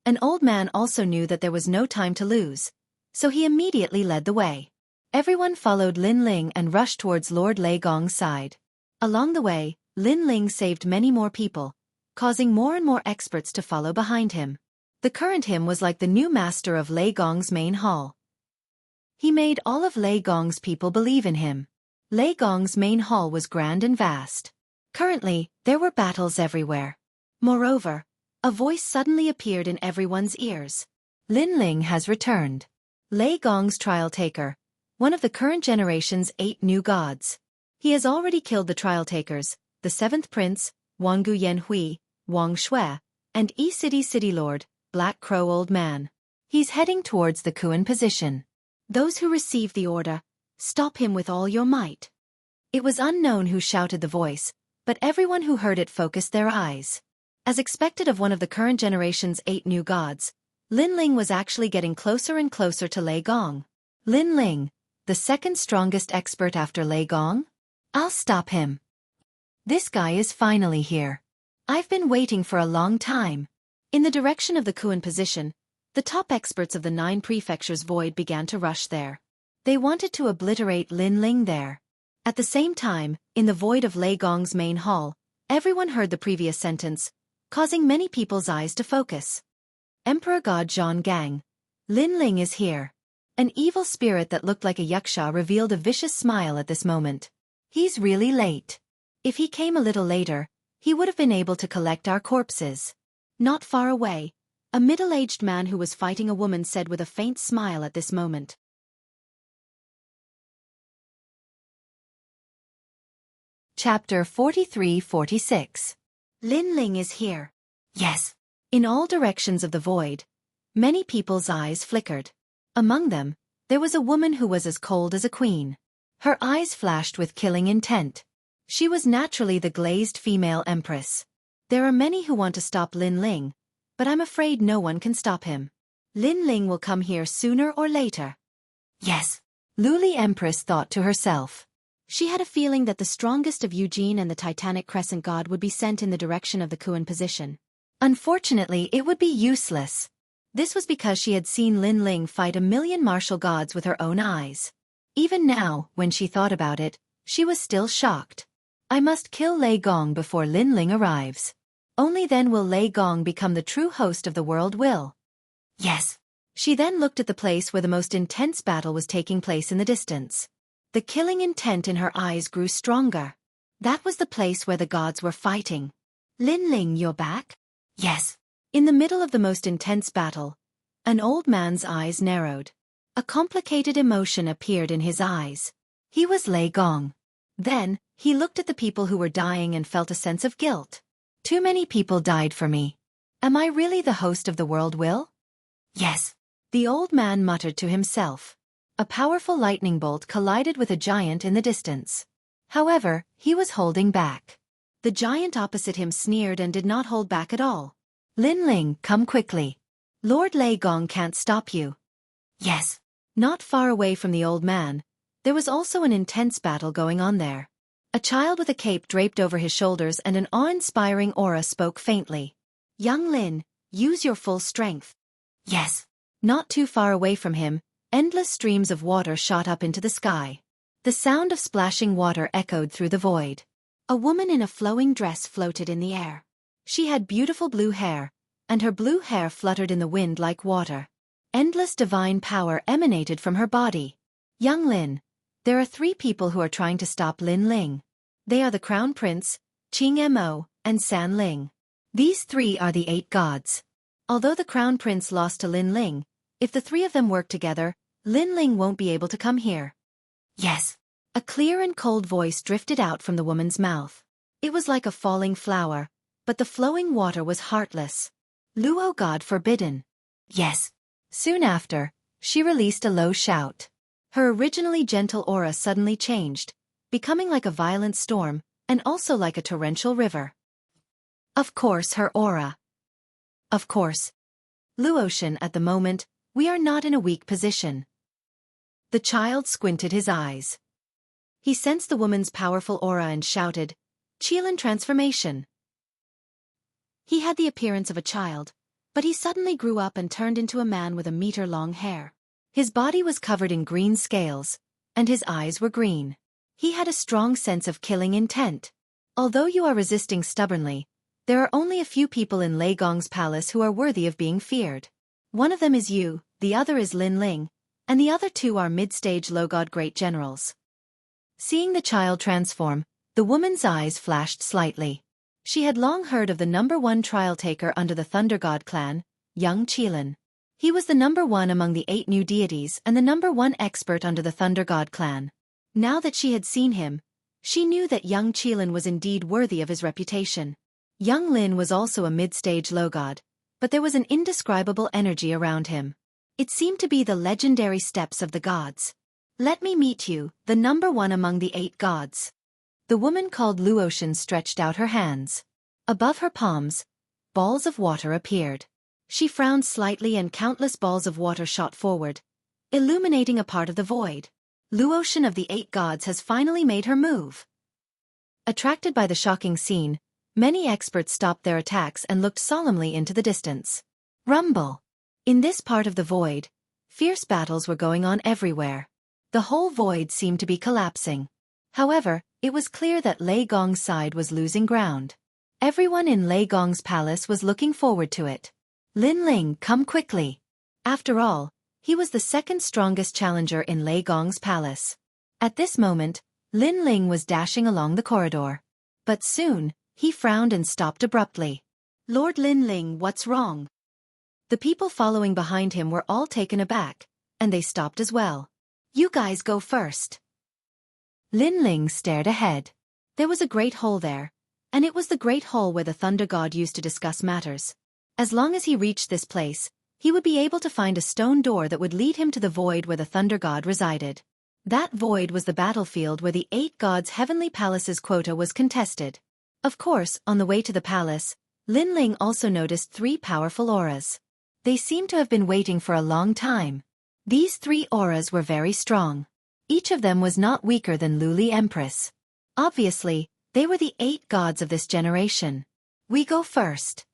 An old man also knew that there was no time to lose, so he immediately led the way. Everyone followed Lin Ling and rushed towards Lord Lei Gong's side. Along the way, Lin Ling saved many more people, causing more and more experts to follow behind him. The current him was like the new master of Lei Gong's main hall. He made all of Lei Gong's people believe in him. Lei Gong's main hall was grand and vast. Currently, there were battles everywhere. Moreover, a voice suddenly appeared in everyone's ears. Lin Ling has returned. Lei Gong's trial taker, one of the current generation's 8 new gods. He has already killed the trial takers, the 7th prince, Wang Guyan Hui, Wang Xue, and City Lord, Black Crow Old Man. He's heading towards the Kuan position. Those who receive the order, stop him with all your might. It was unknown who shouted the voice, but everyone who heard it focused their eyes. As expected of one of the current generation's 8 new gods, Lin Ling was actually getting closer and closer to Lei Gong. Lin Ling, the second strongest expert after Lei Gong? I'll stop him. This guy is finally here. I've been waiting for a long time. In the direction of the Kuan position, the top experts of the 9 prefectures void began to rush there. They wanted to obliterate Lin Ling there. At the same time, in the void of Lei Gong's main hall, everyone heard the previous sentence, causing many people's eyes to focus. Emperor God Zhang Gang. Lin Ling is here. An evil spirit that looked like a yaksha revealed a vicious smile at this moment. He's really late. If he came a little later, he would have been able to collect our corpses. Not far away, a middle-aged man who was fighting a woman said with a faint smile at this moment. Chapter 43-46. Lin Ling is here. Yes. In all directions of the void, many people's eyes flickered. Among them, there was a woman who was as cold as a queen. Her eyes flashed with killing intent. She was naturally the glazed female empress. There are many who want to stop Lin Ling, but I'm afraid no one can stop him. Lin Ling will come here sooner or later. Yes. Luli Empress thought to herself. She had a feeling that the strongest of Eugene and the Titanic Crescent God would be sent in the direction of the Kuan position. Unfortunately, it would be useless. This was because she had seen Lin Ling fight a million martial gods with her own eyes. Even now, when she thought about it, she was still shocked. I must kill Lei Gong before Lin Ling arrives. Only then will Lei Gong become the true host of the world will. Yes. She then looked at the place where the most intense battle was taking place in the distance. The killing intent in her eyes grew stronger. That was the place where the gods were fighting. Lin Ling, you're back? Yes. In the middle of the most intense battle, an old man's eyes narrowed. A complicated emotion appeared in his eyes. He was Lei Gong. Then, he looked at the people who were dying and felt a sense of guilt. Too many people died for me. Am I really the host of the world will? Yes. The old man muttered to himself. A powerful lightning bolt collided with a giant in the distance. However, he was holding back. The giant opposite him sneered and did not hold back at all. Lin Ling, come quickly. Lord Lei Gong can't stop you. Yes. Not far away from the old man, there was also an intense battle going on there. A child with a cape draped over his shoulders and an awe-inspiring aura spoke faintly. Young Lin, use your full strength. Yes. Not too far away from him, endless streams of water shot up into the sky. The sound of splashing water echoed through the void. A woman in a flowing dress floated in the air. She had beautiful blue hair, and her blue hair fluttered in the wind like water. Endless divine power emanated from her body. Young Lin, there are 3 people who are trying to stop Lin Ling. They are the Crown Prince, Qing Mo, and San Ling. These 3 are the 8 gods. Although the Crown Prince lost to Lin Ling, if the 3 of them work together, Lin Ling won't be able to come here. Yes. A clear and cold voice drifted out from the woman's mouth. It was like a falling flower, but the flowing water was heartless. Luo God forbidden. Yes. Soon after, she released a low shout. Her originally gentle aura suddenly changed, becoming like a violent storm, and also like a torrential river. Of course her aura. Of course. Luotian, at the moment, we are not in a weak position. The child squinted his eyes. He sensed the woman's powerful aura and shouted, Qilin transformation. He had the appearance of a child, but he suddenly grew up and turned into a man with a meter-long hair. His body was covered in green scales, and his eyes were green. He had a strong sense of killing intent. Although you are resisting stubbornly, there are only a few people in Lei Gong's palace who are worthy of being feared. One of them is you, the other is Lin Ling, and the other 2 are mid-stage low-god great generals. Seeing the child transform, the woman's eyes flashed slightly. She had long heard of the #1 trial taker under the Thunder God clan, young Qilin. He was the #1 among the 8 new deities and the #1 expert under the Thunder God clan. Now that she had seen him, she knew that young Qilin was indeed worthy of his reputation. Young Lin was also a mid-stage low god, but there was an indescribable energy around him. It seemed to be the legendary steps of the gods. Let me meet you, the #1 among the 8 gods. The woman called Luotian stretched out her hands. Above her palms, balls of water appeared. She frowned slightly and countless balls of water shot forward, illuminating a part of the void. Luotian of the 8 gods has finally made her move. Attracted by the shocking scene, many experts stopped their attacks and looked solemnly into the distance. Rumble. In this part of the void, fierce battles were going on everywhere. The whole void seemed to be collapsing. However, it was clear that Lei Gong's side was losing ground. Everyone in Lei Gong's palace was looking forward to it. Lin Ling, come quickly. After all, he was the 2nd strongest challenger in Lei Gong's palace. At this moment, Lin Ling was dashing along the corridor. But soon, he frowned and stopped abruptly. Lord Lin Ling, what's wrong? The people following behind him were all taken aback, and they stopped as well. You guys go first. Lin Ling stared ahead. There was a great hole there, and it was the great hole where the Thunder God used to discuss matters. As long as he reached this place, he would be able to find a stone door that would lead him to the void where the Thunder God resided. That void was the battlefield where the 8 gods' heavenly palace's quota was contested. Of course, on the way to the palace, Lin Ling also noticed 3 powerful auras. They seemed to have been waiting for a long time. These 3 auras were very strong. Each of them was not weaker than Luli Empress. Obviously, they were the 8 gods of this generation. We go first.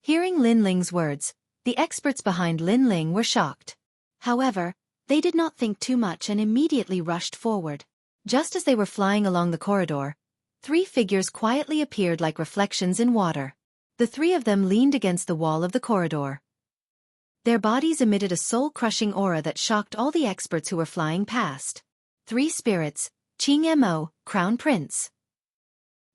Hearing Lin Ling's words, the experts behind Lin Ling were shocked. However, they did not think too much and immediately rushed forward. Just as they were flying along the corridor, 3 figures quietly appeared like reflections in water. The 3 of them leaned against the wall of the corridor. Their bodies emitted a soul-crushing aura that shocked all the experts who were flying past. 3 spirits, Qing Mo, Crown Prince.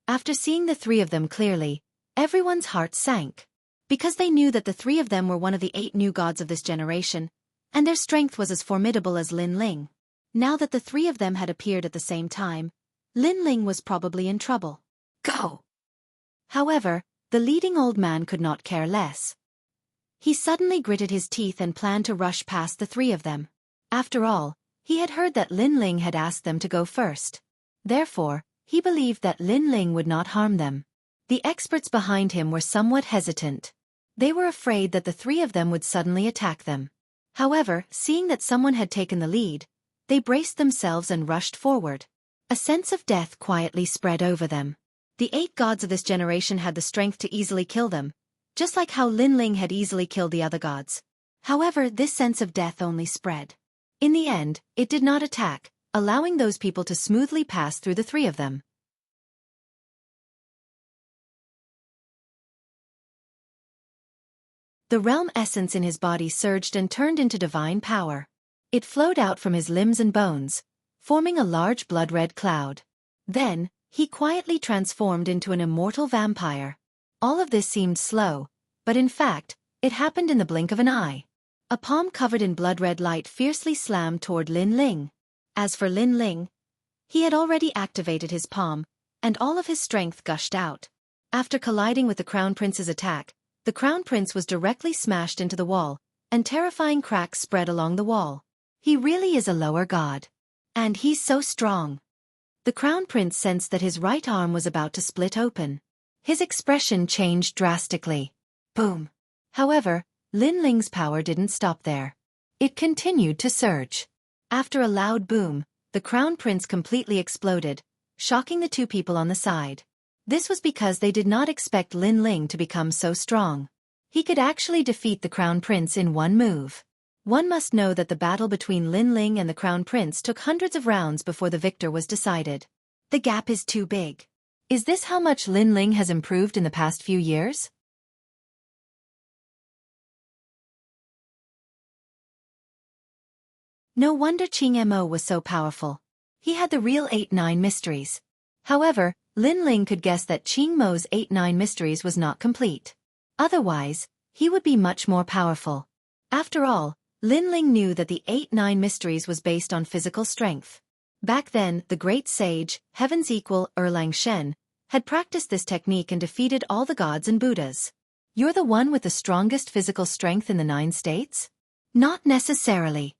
After seeing the three of them clearly, everyone's heart sank. Because they knew that the three of them were one of the 8 new gods of this generation, and their strength was as formidable as Lin Ling. Now that the three of them had appeared at the same time, Lin Ling was probably in trouble. Go! However, the leading old man could not care less. He suddenly gritted his teeth and planned to rush past the three of them. After all, he had heard that Lin Ling had asked them to go first. Therefore, he believed that Lin Ling would not harm them. The experts behind him were somewhat hesitant. They were afraid that the three of them would suddenly attack them. However, seeing that someone had taken the lead, they braced themselves and rushed forward. A sense of death quietly spread over them. The 8 gods of this generation had the strength to easily kill them, just like how Lin Ling had easily killed the other gods. However, this sense of death only spread. In the end, it did not attack, allowing those people to smoothly pass through the three of them. The realm essence in his body surged and turned into divine power. It flowed out from his limbs and bones, forming a large blood-red cloud. Then, he quietly transformed into an immortal vampire. All of this seemed slow, but in fact, it happened in the blink of an eye. A palm covered in blood-red light fiercely slammed toward Lin Ling. As for Lin Ling, he had already activated his palm, and all of his strength gushed out. After colliding with the Crown Prince's attack, the Crown Prince was directly smashed into the wall, and terrifying cracks spread along the wall. He really is a lower god. And he's so strong. The Crown Prince sensed that his right arm was about to split open. His expression changed drastically. Boom. However, Lin Ling's power didn't stop there. It continued to surge. After a loud boom, the Crown Prince completely exploded, shocking the 2 people on the side. This was because they did not expect Lin Ling to become so strong. He could actually defeat the Crown Prince in one move. One must know that the battle between Lin Ling and the Crown Prince took hundreds of rounds before the victor was decided. The gap is too big. Is this how much Lin Ling has improved in the past few years? No wonder Qing Mo was so powerful. He had the real 8-9 mysteries. However, Lin Ling could guess that Qing Mo's 8-9 mysteries was not complete. Otherwise, he would be much more powerful. After all, Lin Ling knew that the 8-9 mysteries was based on physical strength. Back then, the great sage, Heaven's equal, Erlang Shen, had practiced this technique and defeated all the gods and Buddhas. You're the one with the strongest physical strength in the 9 states? Not necessarily.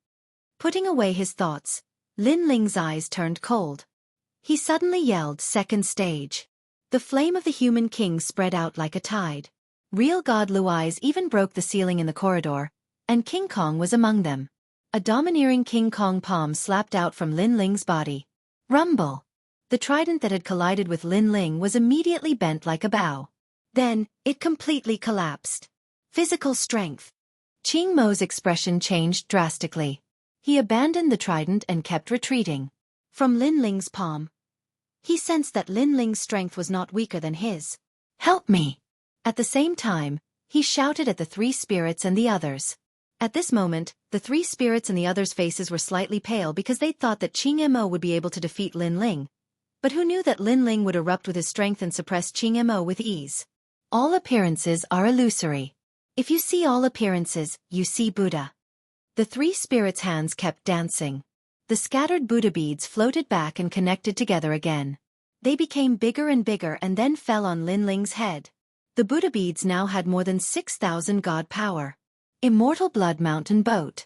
Putting away his thoughts, Lin Ling's eyes turned cold. He suddenly yelled, "Second stage." The flame of the human king spread out like a tide. Real God Luai's even broke the ceiling in the corridor, and King Kong was among them. A domineering King Kong palm slapped out from Lin Ling's body. Rumble! The trident that had collided with Lin Ling was immediately bent like a bow. Then, it completely collapsed. Physical strength. Qing Mo's expression changed drastically. He abandoned the trident and kept retreating. From Lin Ling's palm, he sensed that Lin Ling's strength was not weaker than his. "Help me!" At the same time, he shouted at the 3 spirits and the others. At this moment, the 3 spirits and the others' faces were slightly pale because they thought that Qing Mo would be able to defeat Lin Ling. But who knew that Lin Ling would erupt with his strength and suppress Qing Mo with ease? All appearances are illusory. If you see all appearances, you see Buddha. The 3 spirits' hands kept dancing. The scattered Buddha beads floated back and connected together again. They became bigger and bigger and then fell on Lin Ling's head. The Buddha beads now had more than 6,000 god power. Immortal Blood Mountain Boat.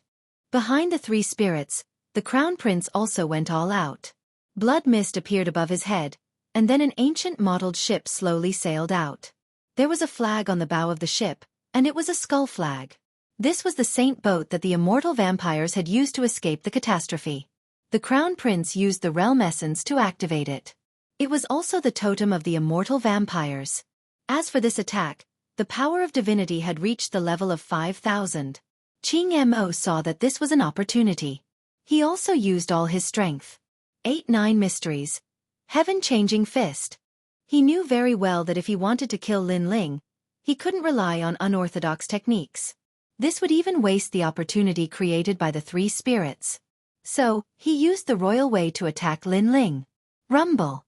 Behind the 3 spirits, the Crown Prince also went all out. Blood mist appeared above his head, and then an ancient mottled ship slowly sailed out. There was a flag on the bow of the ship, and it was a skull flag. This was the saint boat that the immortal vampires had used to escape the catastrophe. The Crown Prince used the realm essence to activate it. It was also the totem of the immortal vampires. As for this attack, the power of divinity had reached the level of 5,000. Qing Mo saw that this was an opportunity. He also used all his strength. 8-9 mysteries. Heaven-changing fist. He knew very well that if he wanted to kill Lin Ling, he couldn't rely on unorthodox techniques. This would even waste the opportunity created by the 3 spirits. So, he used the royal way to attack Lin Ling. Rumble.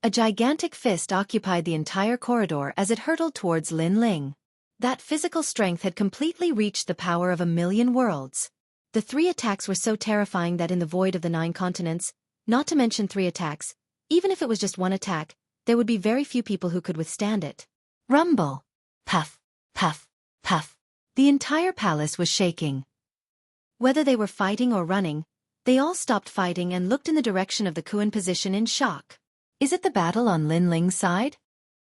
A gigantic fist occupied the entire corridor as it hurtled towards Lin Ling. That physical strength had completely reached the power of 1,000,000 worlds. The 3 attacks were so terrifying that in the void of the 9 continents, not to mention 3 attacks, even if it was just 1 attack, there would be very few people who could withstand it. Rumble. Puff, puff, puff. The entire palace was shaking. Whether they were fighting or running, they all stopped fighting and looked in the direction of the Kuan position in shock. Is it the battle on Lin Ling's side?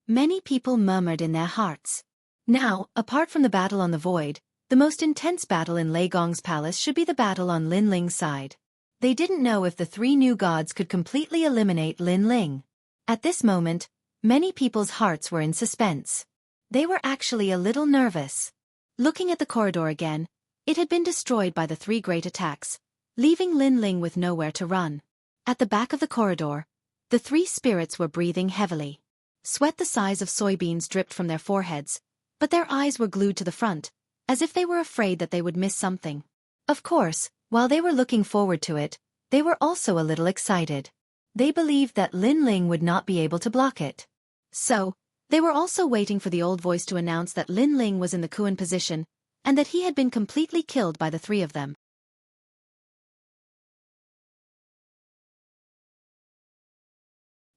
Many people murmured in their hearts. Now, apart from the battle on the void, the most intense battle in Lei Gong's palace should be the battle on Lin Ling's side. They didn't know if the 3 new gods could completely eliminate Lin Ling. At this moment, many people's hearts were in suspense. They were actually a little nervous. Looking at the corridor again, it had been destroyed by the 3 great attacks, leaving Lin Ling with nowhere to run. At the back of the corridor, the 3 spirits were breathing heavily. Sweat the size of soybeans dripped from their foreheads, but their eyes were glued to the front, as if they were afraid that they would miss something. Of course, while they were looking forward to it, they were also a little excited. They believed that Lin Ling would not be able to block it. So, they were also waiting for the old voice to announce that Lin Ling was in the Kuan position, and that he had been completely killed by the 3 of them.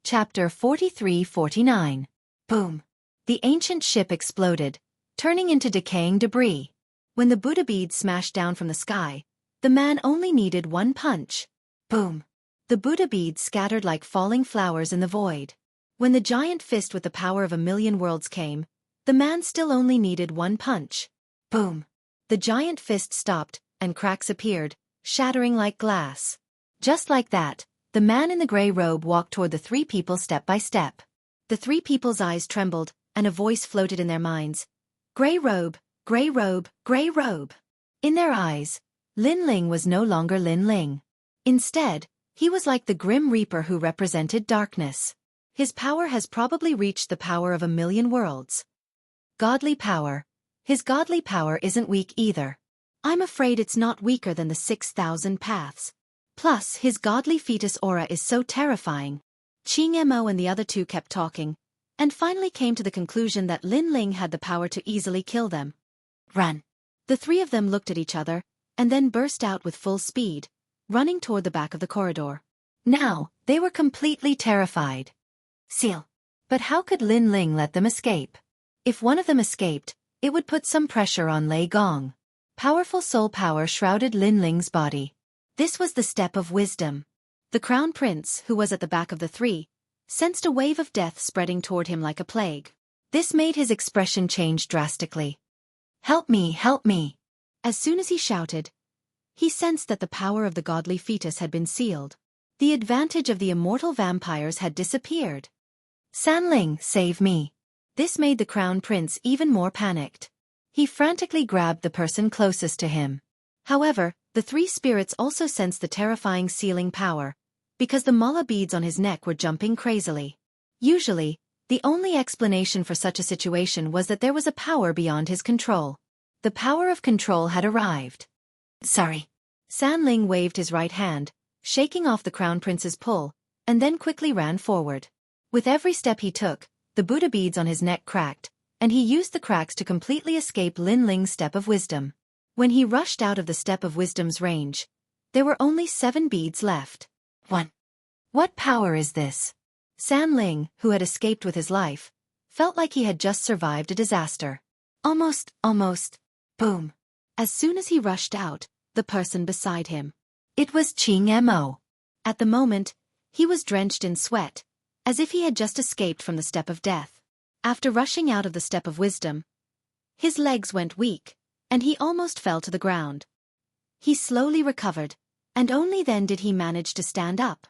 Chapter 43-49. Boom. The ancient ship exploded, turning into decaying debris. When the Buddha beads smashed down from the sky, the man only needed 1 punch. Boom. The Buddha beads scattered like falling flowers in the void. When the giant fist with the power of 1,000,000 worlds came, the man still only needed 1 punch. Boom. The giant fist stopped, and cracks appeared, shattering like glass. Just like that, the man in the gray robe walked toward the 3 people step by step. The 3 people's eyes trembled, and a voice floated in their minds. Gray robe, gray robe, gray robe. In their eyes, Lin Ling was no longer Lin Ling. Instead, he was like the Grim Reaper who represented darkness. His power has probably reached the power of 1,000,000 worlds. Godly power. His godly power isn't weak either. I'm afraid it's not weaker than the 6,000 paths. Plus, his godly fetus aura is so terrifying. Qing Mo and the other 2 kept talking, and finally came to the conclusion that Lin Ling had the power to easily kill them. Run. The 3 of them looked at each other, and then burst out with full speed, running toward the back of the corridor. Now, they were completely terrified. Seal. But how could Lin Ling let them escape? If one of them escaped, it would put some pressure on Lei Gong. Powerful soul power shrouded Lin Ling's body. This was the step of wisdom. The crown prince, who was at the back of the 3, sensed a wave of death spreading toward him like a plague. This made his expression change drastically. Help me, help me. As soon as he shouted, he sensed that the power of the godly fetus had been sealed. The advantage of the immortal vampires had disappeared. Sanling, save me. This made the crown prince even more panicked. He frantically grabbed the person closest to him. However, the 3 spirits also sensed the terrifying sealing power, because the mala beads on his neck were jumping crazily. Usually, the only explanation for such a situation was that there was a power beyond his control. The power of control had arrived. Sorry. Sanling waved his right hand, shaking off the crown prince's pull, and then quickly ran forward. With every step he took, the Buddha beads on his neck cracked, and he used the cracks to completely escape Lin Ling's step of wisdom. When he rushed out of the step of wisdom's range, there were only 7 beads left. 1. What power is this? Sanling, who had escaped with his life, felt like he had just survived a disaster. Almost. Boom. As soon as he rushed out, the person beside him. It was Qing Mo. At the moment, he was drenched in sweat, as if he had just escaped from the step of death. After rushing out of the step of wisdom, his legs went weak, and he almost fell to the ground. He slowly recovered, and only then did he manage to stand up.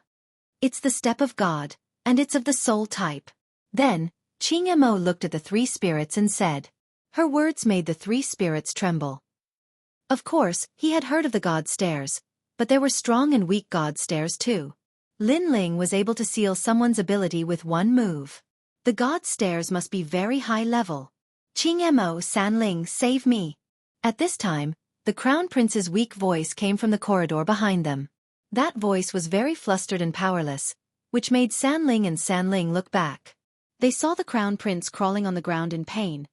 It's the step of God, and it's of the soul type. Then, Qing Mo looked at the 3 spirits and said. Her words made the 3 spirits tremble. Of course, he had heard of the God stairs, but there were strong and weak God stairs too. Lin Ling was able to seal someone's ability with 1 move. The God stairs must be very high level. Qing Mo, Sanling, save me. At this time, the crown prince's weak voice came from the corridor behind them. That voice was very flustered and powerless, which made Sanling and Sanling look back. They saw the Crown Prince crawling on the ground in pain,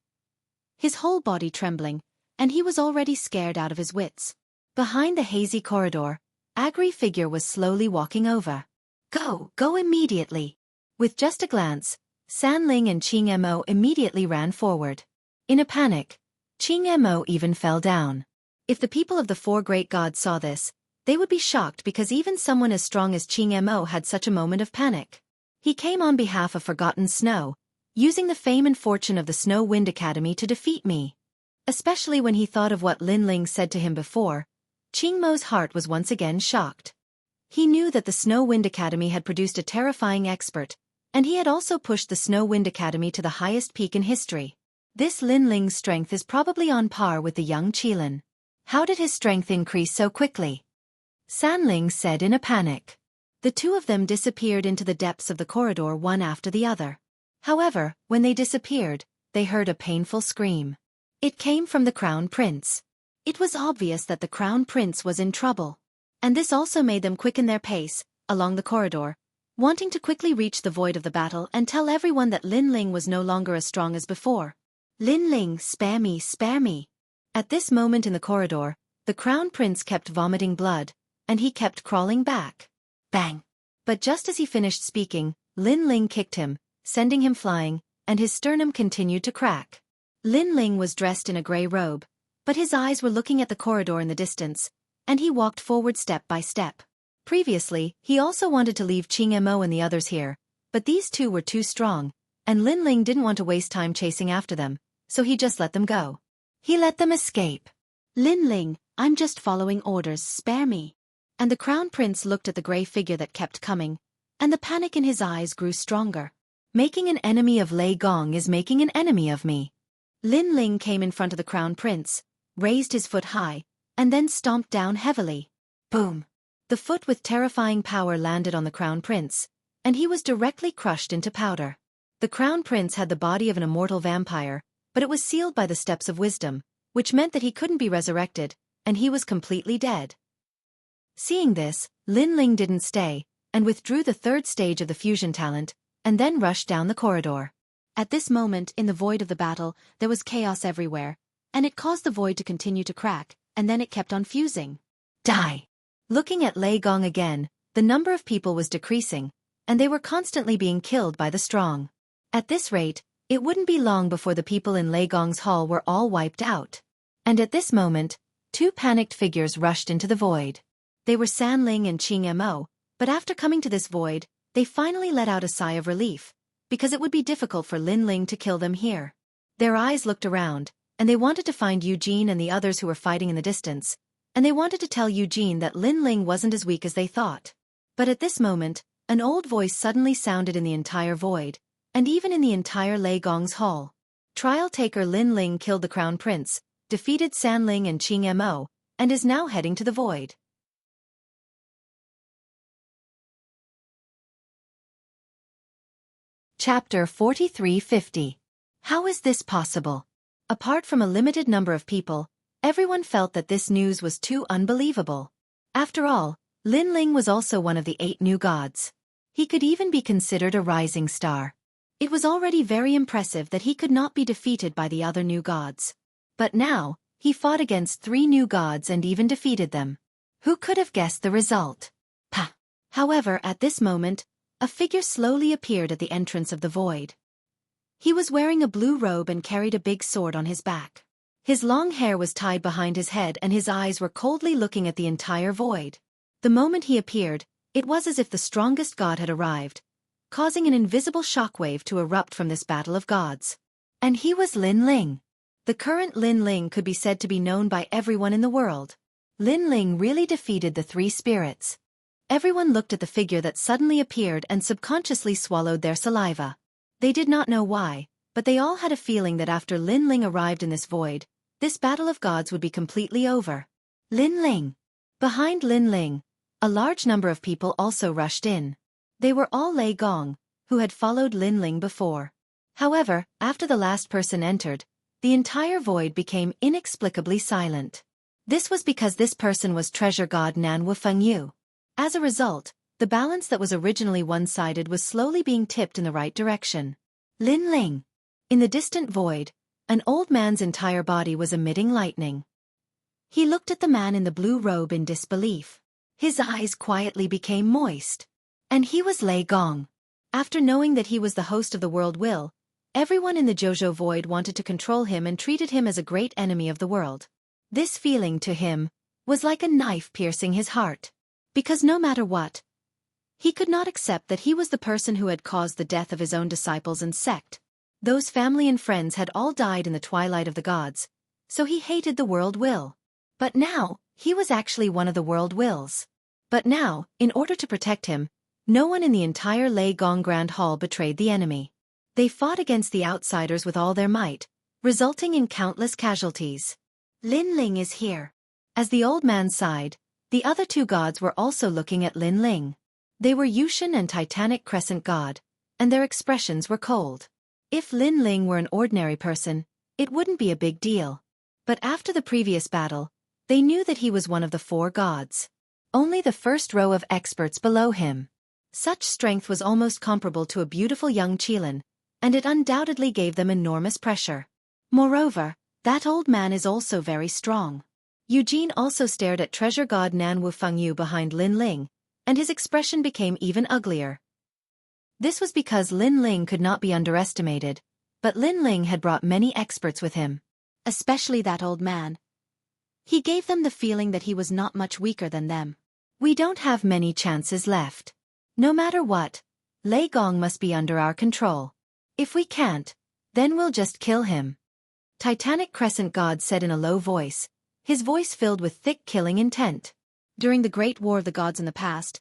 his whole body trembling, and he was already scared out of his wits. Behind the hazy corridor, Agri's figure was slowly walking over. Go immediately. With just a glance, Sanling and Qing Mo immediately ran forward. In a panic, Qing Mo even fell down. If the people of the four great gods saw this, they would be shocked because even someone as strong as Qing Mo had such a moment of panic. He came on behalf of Forgotten Snow, using the fame and fortune of the Snow Wind Academy to defeat me. Especially when he thought of what Lin Ling said to him before, Qing Mo's heart was once again shocked. He knew that the Snow Wind Academy had produced a terrifying expert, and he had also pushed the Snow Wind Academy to the highest peak in history. This Lin Ling's strength is probably on par with the young Qilin. How did his strength increase so quickly? Sanling said in a panic. The two of them disappeared into the depths of the corridor one after the other. However, when they disappeared, they heard a painful scream. It came from the Crown Prince. It was obvious that the Crown Prince was in trouble. And this also made them quicken their pace, along the corridor, wanting to quickly reach the void of the battle and tell everyone that Lin Ling was no longer as strong as before. Lin Ling, spare me, spare me. At this moment in the corridor, the Crown Prince kept vomiting blood, and he kept crawling back. Bang! But just as he finished speaking, Lin Ling kicked him, sending him flying, and his sternum continued to crack. Lin Ling was dressed in a grey robe, but his eyes were looking at the corridor in the distance, and he walked forward step by step. Previously, he also wanted to leave Qing Mo and the others here, but these two were too strong, and Lin Ling didn't want to waste time chasing after them, so he just let them go. He let them escape. Lin Ling, I'm just following orders, spare me. And the Crown Prince looked at the grey figure that kept coming, and the panic in his eyes grew stronger. Making an enemy of Lei Gong is making an enemy of me. Lin Ling came in front of the Crown Prince, raised his foot high, and then stomped down heavily. Boom! The foot with terrifying power landed on the Crown Prince, and he was directly crushed into powder. The Crown Prince had the body of an immortal vampire, but it was sealed by the steps of wisdom, which meant that he couldn't be resurrected, and he was completely dead. Seeing this, Lin Ling didn't stay, and withdrew the third stage of the fusion talent, and then rushed down the corridor. At this moment in the void of the battle, there was chaos everywhere, and it caused the void to continue to crack, and then it kept on fusing. Die! Looking at Lei Gong again, the number of people was decreasing, and they were constantly being killed by the strong. At this rate, it wouldn't be long before the people in Lei Gong's hall were all wiped out. And at this moment, two panicked figures rushed into the void. They were Sanling and Qing Mo, but after coming to this void, they finally let out a sigh of relief, because it would be difficult for Lin Ling to kill them here. Their eyes looked around, and they wanted to find Eugene and the others who were fighting in the distance, and they wanted to tell Eugene that Lin Ling wasn't as weak as they thought. But at this moment, an old voice suddenly sounded in the entire void, and even in the entire Lei Gong's hall. Trial-taker Lin Ling killed the Crown Prince, defeated Sanling and Qing Mo, and is now heading to the void. Chapter 4350. How is this possible? Apart from a limited number of people, everyone felt that this news was too unbelievable. After all, Lin Ling was also one of the 8 new gods. He could even be considered a rising star. It was already very impressive that he could not be defeated by the other new gods. But now, he fought against 3 new gods and even defeated them. Who could have guessed the result? Pah! However, at this moment, a figure slowly appeared at the entrance of the void. He was wearing a blue robe and carried a big sword on his back. His long hair was tied behind his head and his eyes were coldly looking at the entire void. The moment he appeared, it was as if the strongest god had arrived, causing an invisible shockwave to erupt from this battle of gods. And he was Lin Ling. The current Lin Ling could be said to be known by everyone in the world. Lin Ling really defeated the 3 spirits. Everyone looked at the figure that suddenly appeared and subconsciously swallowed their saliva. They did not know why, but they all had a feeling that after Lin Ling arrived in this void, this battle of gods would be completely over. Lin Ling. Behind Lin Ling, a large number of people also rushed in. They were all Lei Gong, who had followed Lin Ling before. However, after the last person entered, the entire void became inexplicably silent. This was because this person was treasure god Nan Wufeng Yu. As a result, The balance that was originally one-sided was slowly being tipped in the right direction. Lin Ling. In the distant void, an old man's entire body was emitting lightning. He looked at the man in the blue robe in disbelief. His eyes quietly became moist. And he was Lei Gong. After knowing that he was the host of the world will, everyone in the Jojo Void wanted to control him and treated him as a great enemy of the world. This feeling, to him, was like a knife piercing his heart. Because no matter what, he could not accept that he was the person who had caused the death of his own disciples and sect. Those family and friends had all died in the twilight of the gods, so he hated the world will. But now, he was actually one of the world wills. But now, in order to protect him, no one in the entire Lei Gong Grand Hall betrayed the enemy. They fought against the outsiders with all their might, resulting in countless casualties. Lin Ling is here. As the old man sighed, the other two gods were also looking at Lin Ling. They were Yushin and Titanic Crescent God, and their expressions were cold. If Lin Ling were an ordinary person, it wouldn't be a big deal. But after the previous battle, they knew that he was one of the four gods. Only the first row of experts below him. Such strength was almost comparable to a beautiful young Qilin, and it undoubtedly gave them enormous pressure. Moreover, that old man is also very strong. Eugene also stared at treasure god Nan Wu Fengyu behind Lin Ling, and his expression became even uglier. This was because Lin Ling could not be underestimated, but Lin Ling had brought many experts with him. Especially that old man. He gave them the feeling that he was not much weaker than them. We don't have many chances left. No matter what, Lei Gong must be under our control. If we can't, then we'll just kill him. Titanic Crescent God said in a low voice, his voice filled with thick killing intent. During the Great War of the Gods in the past,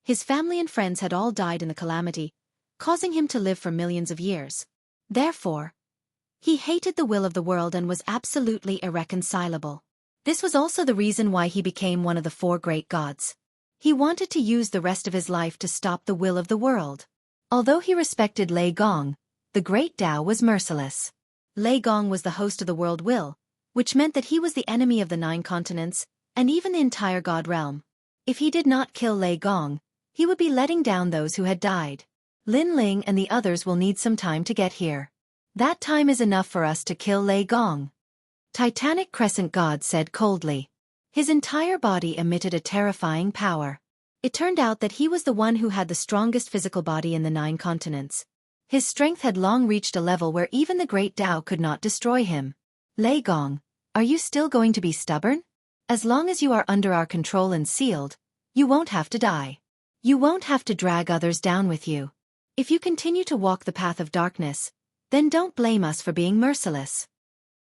his family and friends had all died in the calamity, causing him to live for millions of years. Therefore, he hated the will of the world and was absolutely irreconcilable. This was also the reason why he became one of the four great gods. He wanted to use the rest of his life to stop the will of the world. Although he respected Lei Gong, the great Tao was merciless. Lei Gong was the host of the world will, which meant that he was the enemy of the 9 continents, and even the entire god realm. If he did not kill Lei Gong, he would be letting down those who had died. Lin Ling and the others will need some time to get here. That time is enough for us to kill Lei Gong. Titanic Crescent God said coldly. His entire body emitted a terrifying power. It turned out that he was the one who had the strongest physical body in the 9 continents. His strength had long reached a level where even the great Tao could not destroy him. Lei Gong, are you still going to be stubborn? As long as you are under our control and sealed, you won't have to die. You won't have to drag others down with you. If you continue to walk the path of darkness, then don't blame us for being merciless.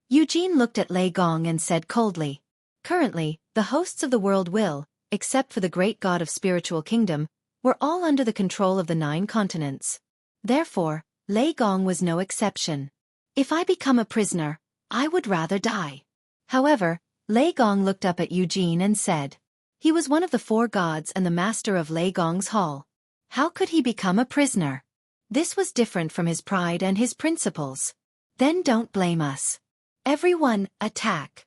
Eugene looked at Lei Gong and said coldly. Currently, the hosts of the world will, except for the great god of spiritual kingdom, were all under the control of the 9 continents. Therefore, Lei Gong was no exception. If I become a prisoner, I would rather die. However, Lei Gong looked up at Eugene and said. He was one of the 4 gods and the master of Lei Gong's hall. How could he become a prisoner? This was different from his pride and his principles. Then don't blame us. Everyone, attack.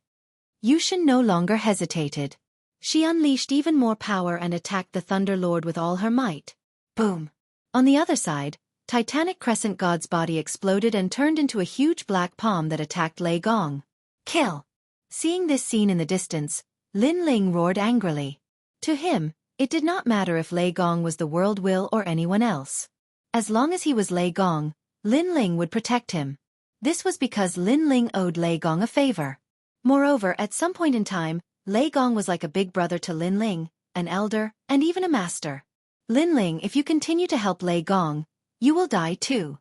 Yushin no longer hesitated. She unleashed even more power and attacked the Thunder Lord with all her might. Boom. On the other side, Titanic Crescent God's body exploded and turned into a huge black palm that attacked Lei Gong. Kill! Seeing this scene in the distance, Lin Ling roared angrily. To him, it did not matter if Lei Gong was the world will or anyone else. As long as he was Lei Gong, Lin Ling would protect him. This was because Lin Ling owed Lei Gong a favor. Moreover, at some point in time, Lei Gong was like a big brother to Lin Ling, an elder, and even a master. Lin Ling, if you continue to help Lei Gong, you will die too.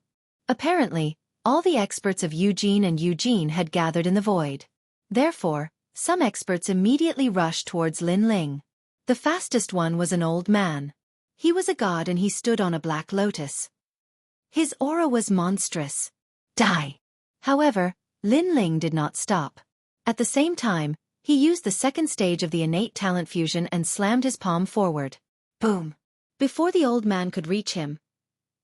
Apparently, all the experts of Eugene and Eugene had gathered in the void. Therefore, some experts immediately rushed towards Lin Ling. The fastest one was an old man. He was a god and he stood on a black lotus. His aura was monstrous. Die! However, Lin Ling did not stop. At the same time, he used the second stage of the innate talent fusion and slammed his palm forward. Boom! Before the old man could reach him,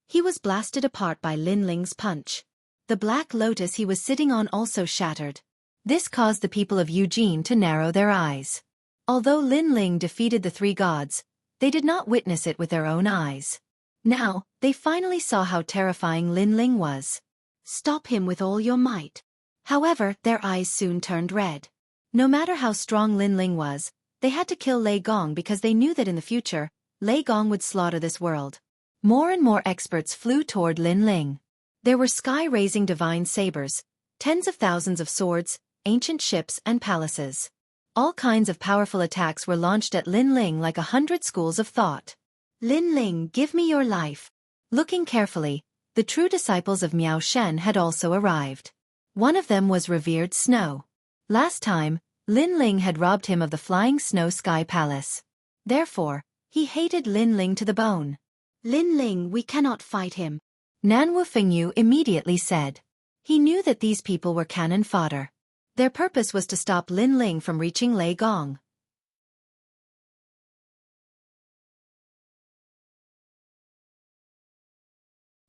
he was blasted apart by Lin Ling's punch. The black lotus he was sitting on also shattered. This caused the people of Eugene to narrow their eyes. Although Lin Ling defeated the 3 gods, They did not witness it with their own eyes. Now, they finally saw how terrifying Lin Ling was. Stop him with all your might. However, their eyes soon turned red. No matter how strong Lin Ling was, they had to kill Lei Gong because they knew that in the future, Lei Gong would slaughter this world. More and more experts flew toward Lin Ling. There were sky-raising divine sabers, tens of thousands of swords, ancient ships and palaces. All kinds of powerful attacks were launched at Lin Ling like 100 schools of thought. Lin Ling, give me your life. Looking carefully, the true disciples of Miao Shen had also arrived. One of them was revered Snow. Last time, Lin Ling had robbed him of the flying snow sky palace. Therefore, he hated Lin Ling to the bone. Lin Ling, we cannot fight him. Nan Wufengyu immediately said. He knew that these people were cannon fodder. Their purpose was to stop Lin Ling from reaching Lei Gong.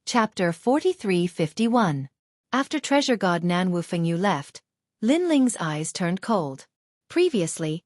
Chapter 43-51. After treasure god Nan Wufengyu left, Lin Ling's eyes turned cold. Previously,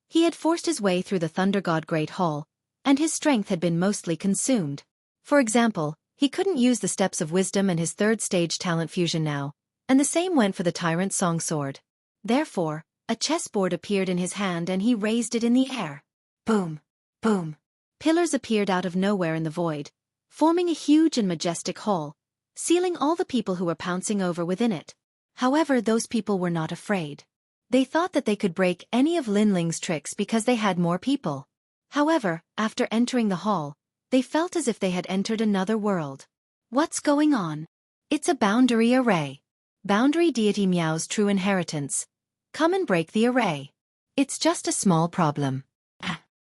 he had forced his way through the Thunder God Great Hall, and his strength had been mostly consumed. For example, he couldn't use the Steps of Wisdom and his third stage talent fusion now, and the same went for the Tyrant Song Sword. Therefore, a chessboard appeared in his hand and he raised it in the air. Boom! Boom! Pillars appeared out of nowhere in the void, forming a huge and majestic hall, sealing all the people who were pouncing over within it. However, those people were not afraid. They thought that they could break any of Lin Ling's tricks because they had more people. However, after entering the hall, they felt as if they had entered another world. What's going on? It's a boundary array. Boundary deity Miao's true inheritance. Come and break the array. It's just a small problem.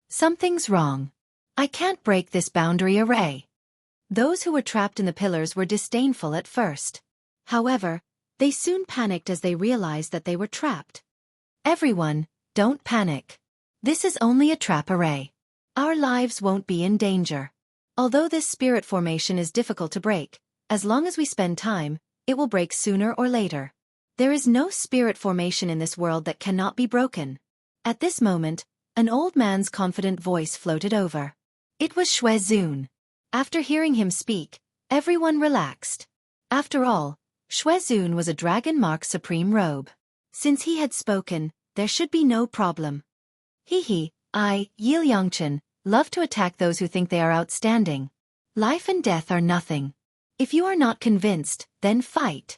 Something's wrong. I can't break this boundary array. Those who were trapped in the pillars were disdainful at first. However, they soon panicked as they realized that they were trapped. Everyone, don't panic. This is only a trap array. Our lives won't be in danger. Although this spirit formation is difficult to break, as long as we spend time, it will break sooner or later. There is no spirit formation in this world that cannot be broken. At this moment, an old man's confident voice floated over. It was Xueqi. After hearing him speak, everyone relaxed. After all, Xueqi was a dragon-marked supreme robe. Since he had spoken, there should be no problem. I, Yi Liangchen, love to attack those who think they are outstanding. Life and death are nothing. If you are not convinced, then fight.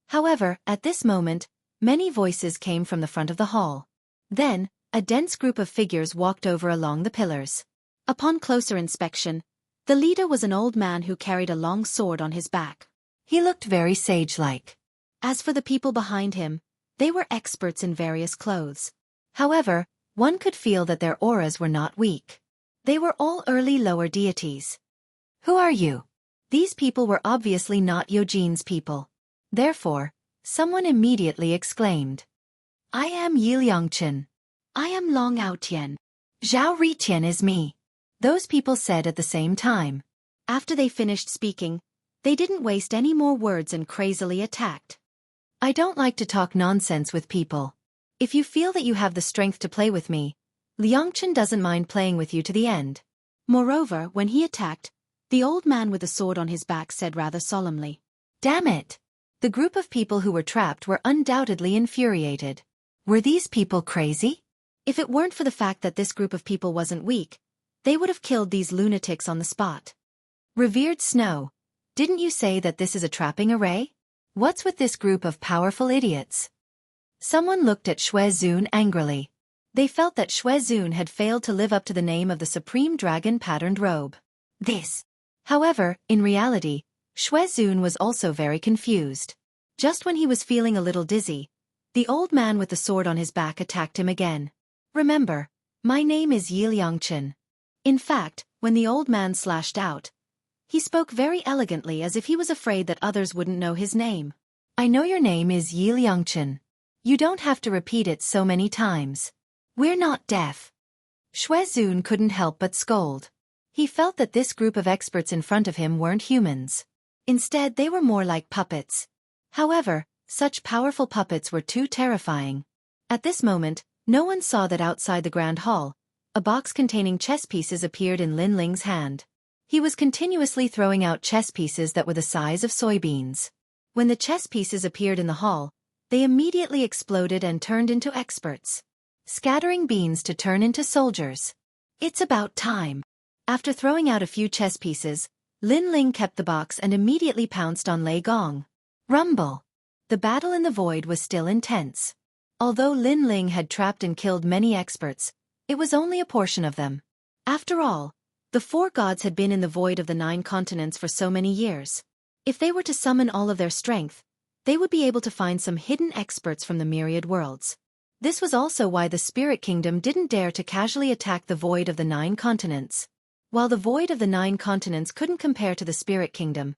However, at this moment, many voices came from the front of the hall. Then, a dense group of figures walked over along the pillars. Upon closer inspection, the leader was an old man who carried a long sword on his back. He looked very sage-like. As for the people behind him, they were experts in various clothes. However, one could feel that their auras were not weak. They were all early lower deities. Who are you? These people were obviously not Yojin's people. Therefore, someone immediately exclaimed. I am Yi Liangchen. I am Long Aotian. Zhao Ritian is me. Those people said at the same time. After they finished speaking, they didn't waste any more words and crazily attacked. I don't like to talk nonsense with people. If you feel that you have the strength to play with me, Liangchen doesn't mind playing with you to the end. Moreover, when he attacked, the old man with the sword on his back said rather solemnly. Damn it! The group of people who were trapped were undoubtedly infuriated. Were these people crazy? If it weren't for the fact that this group of people wasn't weak, they would have killed these lunatics on the spot. Revered Snow, didn't you say that this is a trapping array? What's with this group of powerful idiots? Someone looked at Xueqi angrily. They felt that Xueqi had failed to live up to the name of the Supreme Dragon-patterned robe. However, in reality, Xueqi was also very confused. Just when he was feeling a little dizzy, the old man with the sword on his back attacked him again. Remember, my name is Yi Liangchen. In fact, when the old man slashed out, he spoke very elegantly as if he was afraid that others wouldn't know his name. I know your name is Yi Liangchen. You don't have to repeat it so many times. We're not deaf. Xueqi couldn't help but scold. He felt that this group of experts in front of him weren't humans. Instead, they were more like puppets. However, such powerful puppets were too terrifying. At this moment, no one saw that outside the Grand Hall, a box containing chess pieces appeared in Lin Ling's hand. He was continuously throwing out chess pieces that were the size of soybeans. When the chess pieces appeared in the hall, they immediately exploded and turned into experts, scattering beans to turn into soldiers. It's about time. After throwing out a few chess pieces, Lin Ling kept the box and immediately pounced on Lei Gong. Rumble. The battle in the void was still intense. Although Lin Ling had trapped and killed many experts, it was only a portion of them. After all, the 4 gods had been in the void of the 9 continents for so many years. If they were to summon all of their strength, they would be able to find some hidden experts from the myriad worlds. This was also why the Spirit Kingdom didn't dare to casually attack the void of the 9 continents. While the void of the 9 continents couldn't compare to the Spirit Kingdom,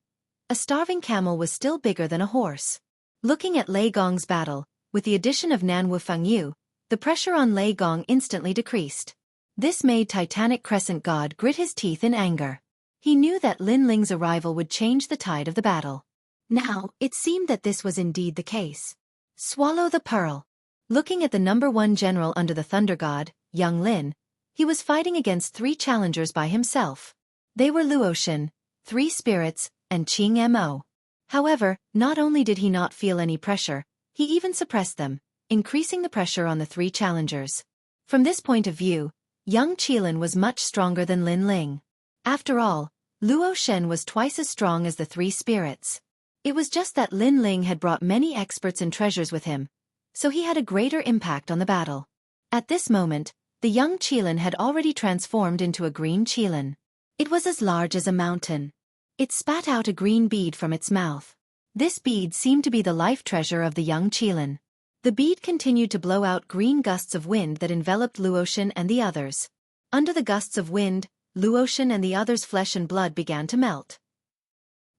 a starving camel was still bigger than a horse. Looking at Lei Gong's battle, with the addition of Nanwu Fengyu, the pressure on Lei Gong instantly decreased. This made Titanic Crescent God grit his teeth in anger. He knew that Lin Ling's arrival would change the tide of the battle. Now, it seemed that this was indeed the case. Swallow the pearl. Looking at the #1 general under the Thunder God, young Lin, he was fighting against 3 challengers by himself. They were Luotian, 3 spirits, and Qing Mo. However, not only did he not feel any pressure, he even suppressed them, increasing the pressure on the 3 challengers. From this point of view, young Qilin was much stronger than Lin Ling. After all, Luo Shen was twice as strong as the 3 spirits. It was just that Lin Ling had brought many experts and treasures with him, so he had a greater impact on the battle. At this moment, the young Qilin had already transformed into a green Qilin. It was as large as a mountain. It spat out a green bead from its mouth. This bead seemed to be the life treasure of the young Qilin. The bead continued to blow out green gusts of wind that enveloped Luotian and the others. Under the gusts of wind, Luotian and the others' flesh and blood began to melt.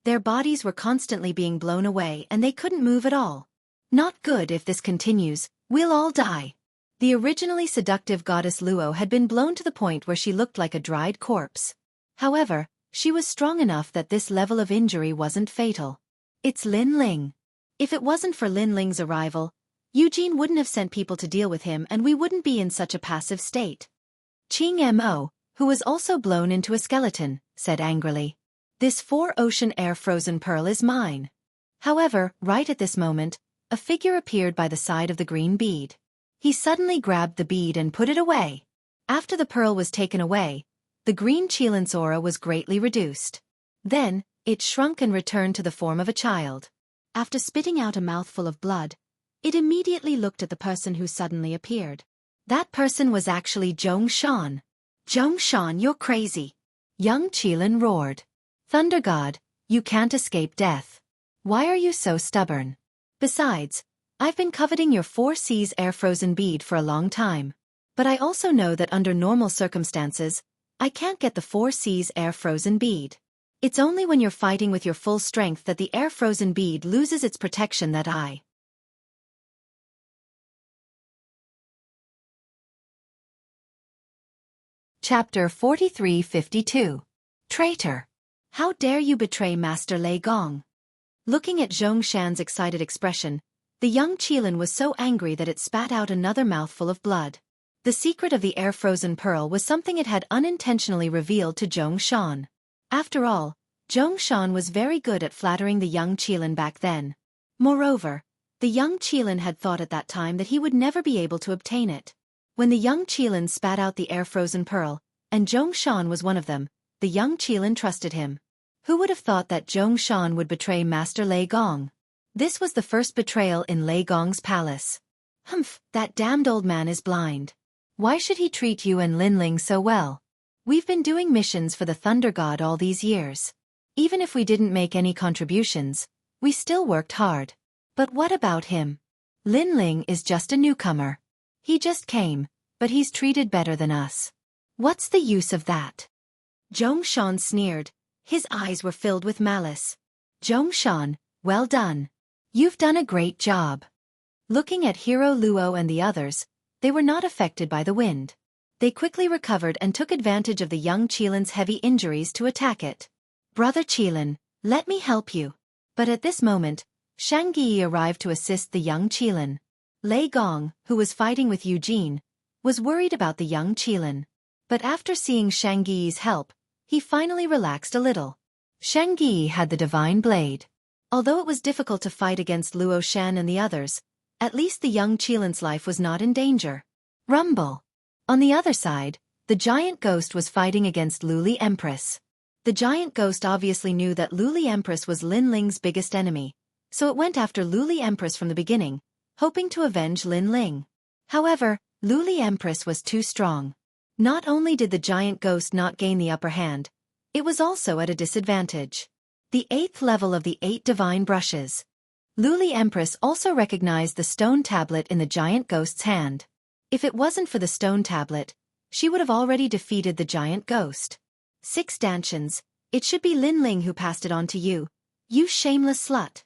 Their bodies were constantly being blown away and they couldn't move at all. Not good if this continues, we'll all die. The originally seductive goddess Luo had been blown to the point where she looked like a dried corpse. However, she was strong enough that this level of injury wasn't fatal. It's Lin Ling. If it wasn't for Lin Ling's arrival, Eugene wouldn't have sent people to deal with him and we wouldn't be in such a passive state. Qing Mo, who was also blown into a skeleton, said angrily, "This 4-ocean air frozen pearl is mine." However, right at this moment, a figure appeared by the side of the green bead. He suddenly grabbed the bead and put it away. After the pearl was taken away, the green Qilin's aura was greatly reduced. Then, it shrunk and returned to the form of a child. After spitting out a mouthful of blood, it immediately looked at the person who suddenly appeared. That person was actually Zhong Shan. "Zhong Shan, you're crazy!" Young Qilin roared. "Thunder God, you can't escape death. Why are you so stubborn? Besides, I've been coveting your 4 Seas air frozen bead for a long time. But I also know that under normal circumstances, I can't get the 4 Seas air frozen bead. It's only when you're fighting with your full strength that the air frozen bead loses its protection that I..." Chapter 4352. Traitor! How dare you betray Master Lei Gong? Looking at Zhong Shan's excited expression, the young Qilin was so angry that it spat out another mouthful of blood. The secret of the air-frozen pearl was something it had unintentionally revealed to Zhong Shan. After all, Zhong Shan was very good at flattering the young Qilin back then. Moreover, the young Qilin had thought at that time that he would never be able to obtain it. When the young Qilin spat out the air-frozen pearl, and Zhong Shan was one of them, the young Qilin trusted him. Who would have thought that Zhong Shan would betray Master Lei Gong? This was the first betrayal in Lei Gong's palace. Humph, that damned old man is blind. Why should he treat you and Lin Ling so well? We've been doing missions for the Thunder God all these years. Even if we didn't make any contributions, we still worked hard. But what about him? Lin Ling is just a newcomer. He just came, but he's treated better than us. What's the use of that? Zhong Shan sneered. His eyes were filled with malice. Zhong Shan, well done. You've done a great job. Looking at Hero Luo and the others, they were not affected by the wind. They quickly recovered and took advantage of the young Qilin's heavy injuries to attack it. Brother Qilin, let me help you. But at this moment, Shang Yi arrived to assist the young Qilin. Lei Gong, who was fighting with Eugene, was worried about the young Qilin. But after seeing Shangyi's help, he finally relaxed a little. Shangyi had the divine blade. Although it was difficult to fight against Luo Shan and the others, at least the young Qilin's life was not in danger. Rumble. On the other side, the giant ghost was fighting against Luli Empress. The giant ghost obviously knew that Luli Empress was Lin Ling's biggest enemy, so it went after Luli Empress from the beginning, hoping to avenge Lin Ling. However, Luli Empress was too strong. Not only did the giant ghost not gain the upper hand, it was also at a disadvantage. The 8th level of the 8 divine brushes. Luli Empress also recognized the stone tablet in the giant ghost's hand. If it wasn't for the stone tablet, she would have already defeated the giant ghost. 6 dantians, it should be Lin Ling who passed it on to you, you shameless slut.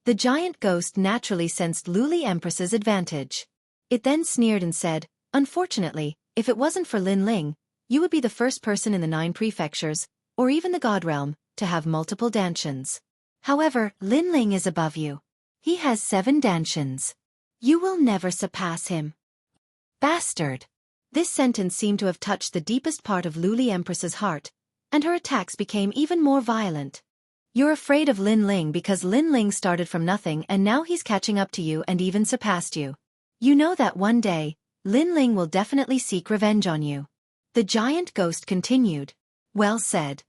The giant ghost naturally sensed Luli Empress's advantage. It then sneered and said, unfortunately, if it wasn't for Lin Ling, you would be the first person in the 9 prefectures, or even the God Realm, to have multiple dantians. However, Lin Ling is above you. He has 7 dantians. You will never surpass him. Bastard. This sentence seemed to have touched the deepest part of Luli Empress's heart, and her attacks became even more violent. You're afraid of Lin Ling because Lin Ling started from nothing and now he's catching up to you and even surpassed you. You know that one day, Lin Ling will definitely seek revenge on you. The giant ghost continued. Well said.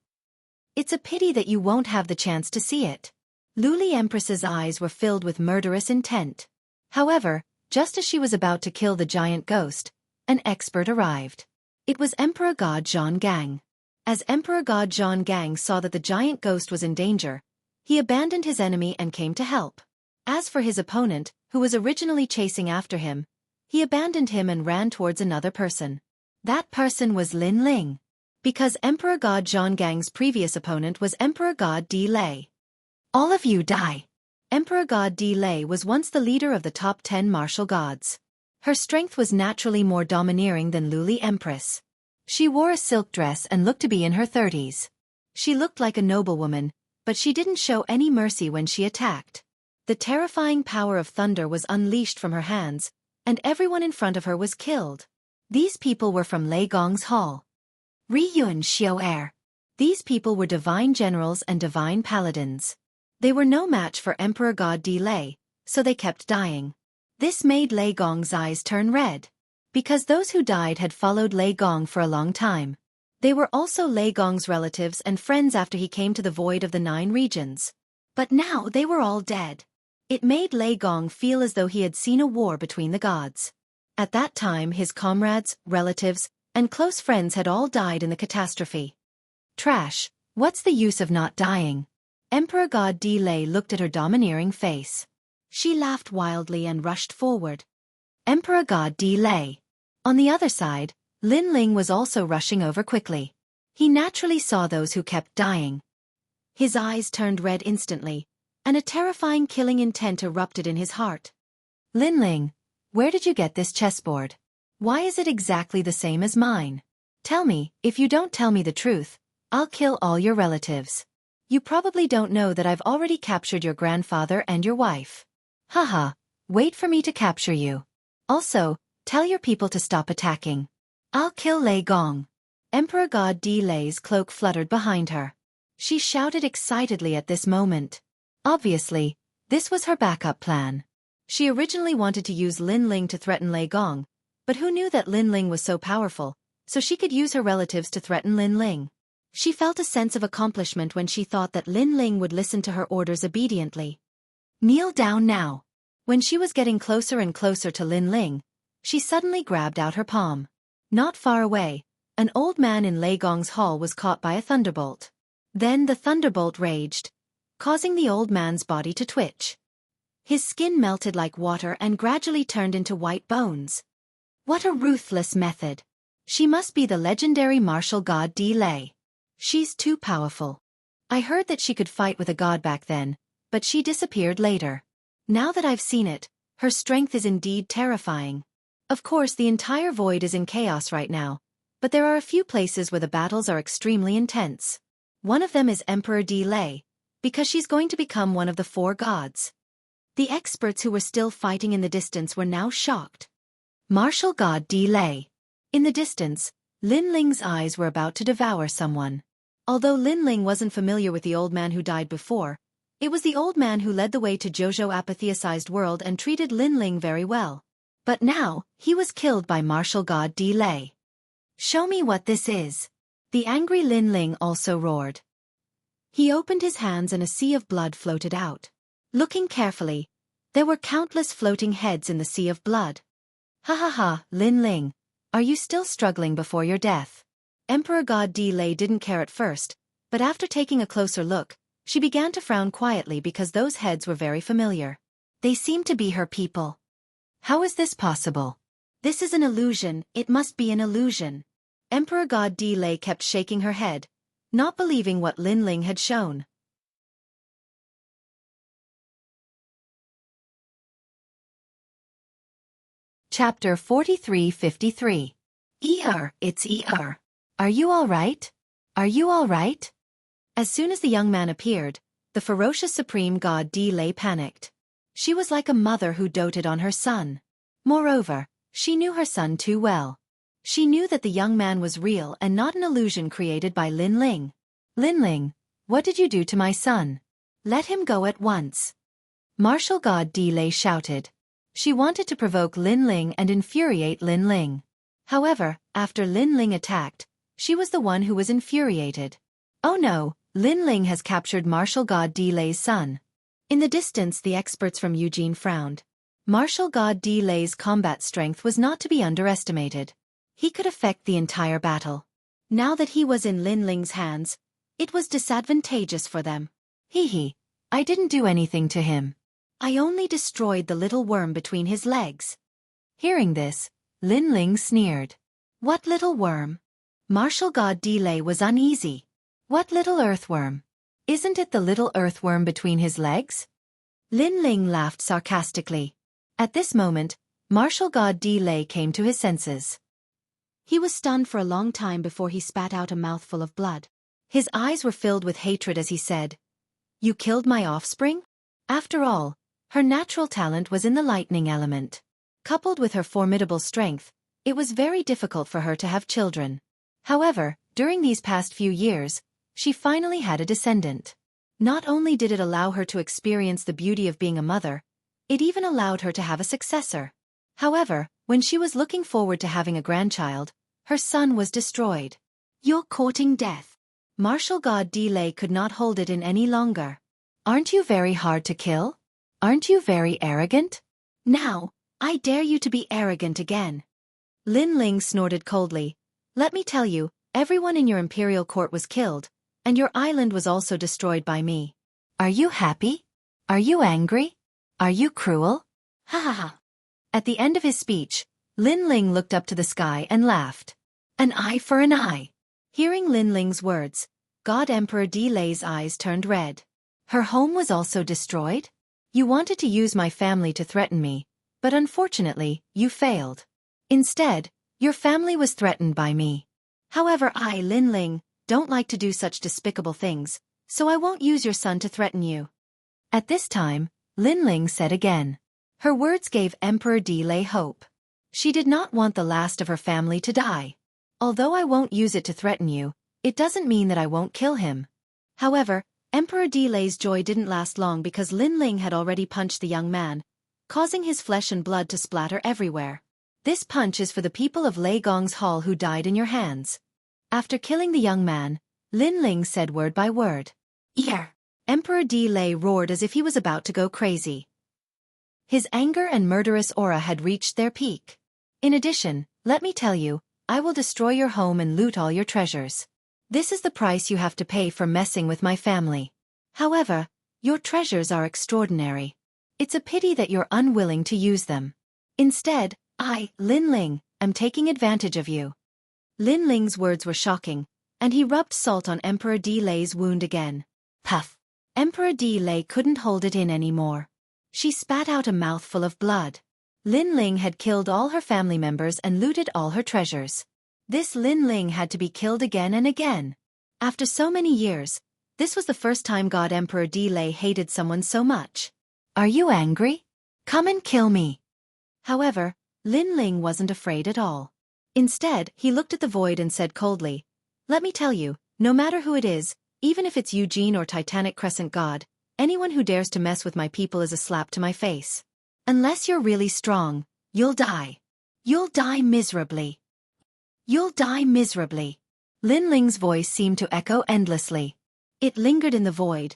It's a pity that you won't have the chance to see it. Luli Empress's eyes were filled with murderous intent. However, just as she was about to kill the giant ghost, an expert arrived. It was Emperor God Zhang Gang. As Emperor God Zhang Gang saw that the giant ghost was in danger, he abandoned his enemy and came to help. As for his opponent, who was originally chasing after him, he abandoned him and ran towards another person. That person was Lin Ling. Because Emperor God Zhang Gang's previous opponent was Emperor God Di Lei. All of you die. Emperor God Di Lei was once the leader of the top 10 martial gods. Her strength was naturally more domineering than Luli Empress. She wore a silk dress and looked to be in her 30s. She looked like a noblewoman, but she didn't show any mercy when she attacked. The terrifying power of thunder was unleashed from her hands, and everyone in front of her was killed. These people were from Lei Gong's hall. Riyun Xiao. These people were divine generals and divine paladins. They were no match for Emperor God Di Lei, so they kept dying. This made Lei Gong's eyes turn red. Because those who died had followed Lei Gong for a long time. They were also Lei Gong's relatives and friends after he came to the void of the 9 regions. But now they were all dead. It made Lei Gong feel as though he had seen a war between the gods. At that time his comrades, relatives, and close friends had all died in the catastrophe. Trash, what's the use of not dying? Emperor God Di Lei looked at her domineering face. She laughed wildly and rushed forward. Emperor God Di Lei. On the other side, Lin Ling was also rushing over quickly. He naturally saw those who kept dying. His eyes turned red instantly, and a terrifying killing intent erupted in his heart. Lin Ling, where did you get this chessboard? Why is it exactly the same as mine? Tell me, if you don't tell me the truth, I'll kill all your relatives. You probably don't know that I've already captured your grandfather and your wife. Haha, wait for me to capture you. Also, tell your people to stop attacking. I'll kill Lei Gong. Emperor God Di Lei's cloak fluttered behind her. She shouted excitedly at this moment. Obviously, this was her backup plan. She originally wanted to use Lin Ling to threaten Lei Gong, but who knew that Lin Ling was so powerful, so she could use her relatives to threaten Lin Ling. She felt a sense of accomplishment when she thought that Lin Ling would listen to her orders obediently. Kneel down now. When she was getting closer and closer to Lin Ling, she suddenly grabbed out her palm. Not far away, an old man in Lei Gong's hall was caught by a thunderbolt. Then the thunderbolt raged, causing the old man's body to twitch. His skin melted like water and gradually turned into white bones. What a ruthless method. She must be the legendary martial god Di Lei. She's too powerful. I heard that she could fight with a god back then, but she disappeared later. Now that I've seen it, her strength is indeed terrifying. Of course, the entire void is in chaos right now, but there are a few places where the battles are extremely intense. One of them is Emperor Di Lei, because she's going to become one of the 4 gods. The experts who were still fighting in the distance were now shocked. Martial god Di Lei. In the distance, Lin Ling's eyes were about to devour someone. Although Lin Ling wasn't familiar with the old man who died before, it was the old man who led the way to Jojo's apatheicized world and treated Lin Ling very well. But now, he was killed by martial god Di Lei. "Show me what this is." The angry Lin Ling also roared. He opened his hands and a sea of blood floated out. Looking carefully, there were countless floating heads in the sea of blood. "Ha ha ha, Lin Ling, are you still struggling before your death?" Emperor God Di Lei didn't care at first, but after taking a closer look, she began to frown quietly because those heads were very familiar. They seemed to be her people. "How is this possible? This is an illusion, it must be an illusion." Emperor God Di Lei kept shaking her head, not believing what Lin Ling had shown. Chapter 43-53. It's ER. Are you all right? Are you all right? As soon as the young man appeared, the ferocious supreme god Di Lei panicked. She was like a mother who doted on her son. Moreover, she knew her son too well. She knew that the young man was real and not an illusion created by Lin Ling. "Lin Ling, what did you do to my son? Let him go at once." Martial god Di Lei shouted. She wanted to provoke Lin Ling and infuriate Lin Ling. However, after Lin Ling attacked, she was the one who was infuriated. "Oh no, Lin Ling has captured martial god Di Lei's son." In the distance, the experts from Eugene frowned. Martial god Di Lei's combat strength was not to be underestimated. He could affect the entire battle. Now that he was in Lin Ling's hands, it was disadvantageous for them. "Hee, I didn't do anything to him. I only destroyed the little worm between his legs." Hearing this, Lin Ling sneered. "What little worm?" Martial god Di Lei was uneasy. "What little earthworm? Isn't it the little earthworm between his legs?" Lin Ling laughed sarcastically. At this moment, martial god Di Lei came to his senses. He was stunned for a long time before he spat out a mouthful of blood. His eyes were filled with hatred as he said, "You killed my offspring?" After all, her natural talent was in the lightning element. Coupled with her formidable strength, it was very difficult for her to have children. However, during these past few years, she finally had a descendant. Not only did it allow her to experience the beauty of being a mother, it even allowed her to have a successor. However, when she was looking forward to having a grandchild, her son was destroyed. "You're courting death." Martial god Di Lei could not hold it in any longer. "Aren't you very hard to kill? Aren't you very arrogant? Now, I dare you to be arrogant again." Lin Ling snorted coldly. "Let me tell you, everyone in your imperial court was killed, and your island was also destroyed by me. Are you happy? Are you angry? Are you cruel? Ha ha ha." At the end of his speech, Lin Ling looked up to the sky and laughed. "An eye for an eye." Hearing Lin Ling's words, God Emperor Di Lei's eyes turned red. "Her home was also destroyed? You wanted to use my family to threaten me, but unfortunately, you failed. Instead, your family was threatened by me. However, I, Lin Ling, don't like to do such despicable things, so I won't use your son to threaten you." At this time, Lin Ling said again. Her words gave Emperor Di Lei hope. She did not want the last of her family to die. "Although I won't use it to threaten you, it doesn't mean that I won't kill him." However, Emperor Di Lei's joy didn't last long because Lin Ling had already punched the young man, causing his flesh and blood to splatter everywhere. "This punch is for the people of Lei Gong's hall who died in your hands." After killing the young man, Lin Ling said word by word. "Ear!" Emperor Di Lei roared as if he was about to go crazy. His anger and murderous aura had reached their peak. "In addition, let me tell you, I will destroy your home and loot all your treasures. This is the price you have to pay for messing with my family. However, your treasures are extraordinary. It's a pity that you're unwilling to use them. Instead, I, Lin Ling, am taking advantage of you." Lin Ling's words were shocking, and he rubbed salt on Emperor Di Lei's wound again. Puff! Emperor Di Lei couldn't hold it in anymore. She spat out a mouthful of blood. Lin Ling had killed all her family members and looted all her treasures. This Lin Ling had to be killed again and again. After so many years, this was the first time God Emperor Di Lei hated someone so much. "Are you angry? Come and kill me." However, Lin Ling wasn't afraid at all. Instead, he looked at the void and said coldly, "Let me tell you, no matter who it is, even if it's Eugene or Titanic Crescent God, anyone who dares to mess with my people is a slap to my face. Unless you're really strong, you'll die. You'll die miserably. You'll die miserably." Lin Ling's voice seemed to echo endlessly. It lingered in the void,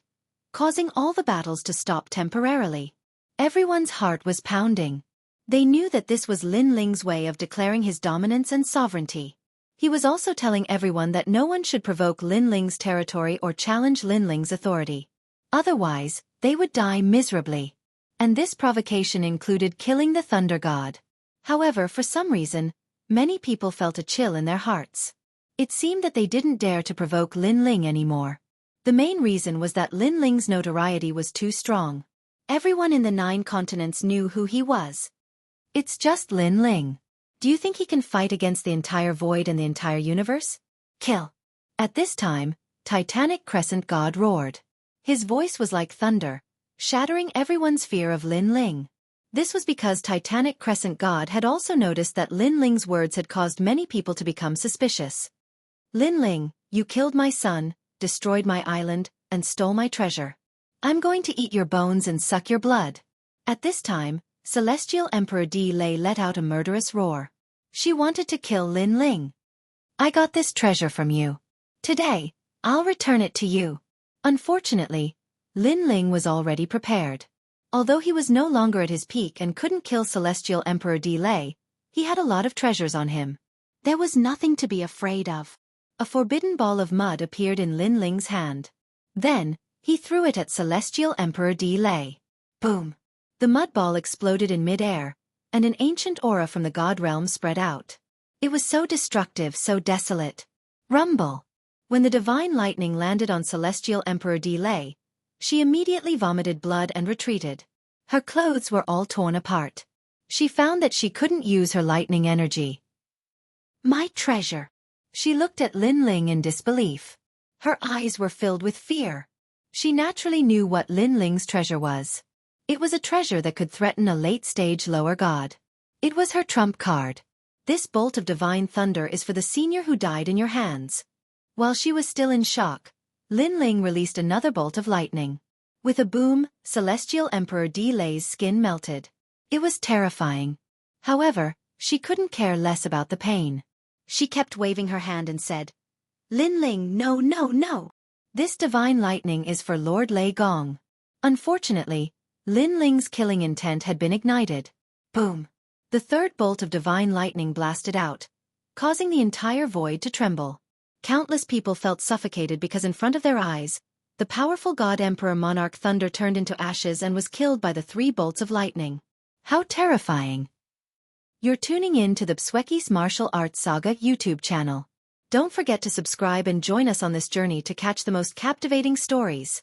causing all the battles to stop temporarily. Everyone's heart was pounding. They knew that this was Lin Ling's way of declaring his dominance and sovereignty. He was also telling everyone that no one should provoke Lin Ling's territory or challenge Lin Ling's authority. Otherwise, they would die miserably. And this provocation included killing the Thunder God. However, for some reason, many people felt a chill in their hearts. It seemed that they didn't dare to provoke Lin Ling anymore. The main reason was that Lin Ling's notoriety was too strong. Everyone in the 9 continents knew who he was. It's just Lin Ling. Do you think he can fight against the entire void and the entire universe? Kill. At this time, Titanic Crescent God roared. His voice was like thunder, shattering everyone's fear of Lin Ling. This was because Titanic Crescent God had also noticed that Lin Ling's words had caused many people to become suspicious. "Lin Ling, you killed my son, destroyed my island, and stole my treasure. I'm going to eat your bones and suck your blood." At this time, Celestial Emperor Di Lei let out a murderous roar. She wanted to kill Lin Ling. "I got this treasure from you. Today, I'll return it to you." Unfortunately, Lin Ling was already prepared. Although he was no longer at his peak and couldn't kill Celestial Emperor Di Lei, he had a lot of treasures on him. There was nothing to be afraid of. A forbidden ball of mud appeared in Lin Ling's hand. Then, he threw it at Celestial Emperor Di Lei. Boom! The mud ball exploded in mid-air, and an ancient aura from the god realm spread out. It was so destructive, so desolate. Rumble! When the divine lightning landed on Celestial Emperor Di Lei, she immediately vomited blood and retreated. Her clothes were all torn apart. She found that she couldn't use her lightning energy. "My treasure!" She looked at Lin Ling in disbelief. Her eyes were filled with fear. She naturally knew what Lin Ling's treasure was. It was a treasure that could threaten a late-stage lower god. It was her trump card. "This bolt of divine thunder is for the senior who died in your hands." While she was still in shock, Lin Ling released another bolt of lightning. With a boom, Celestial Emperor Di Lei's skin melted. It was terrifying. However, she couldn't care less about the pain. She kept waving her hand and said, "Lin Ling, no, no, no. This divine lightning is for Lord Lei Gong." Unfortunately, Lin Ling's killing intent had been ignited. Boom! The third bolt of divine lightning blasted out, causing the entire void to tremble. Countless people felt suffocated because in front of their eyes, the powerful god Emperor Monarch Thunder turned into ashes and was killed by the 3 bolts of lightning. How terrifying! You're tuning in to the Xueqi's Martial Arts Saga YouTube channel. Don't forget to subscribe and join us on this journey to catch the most captivating stories.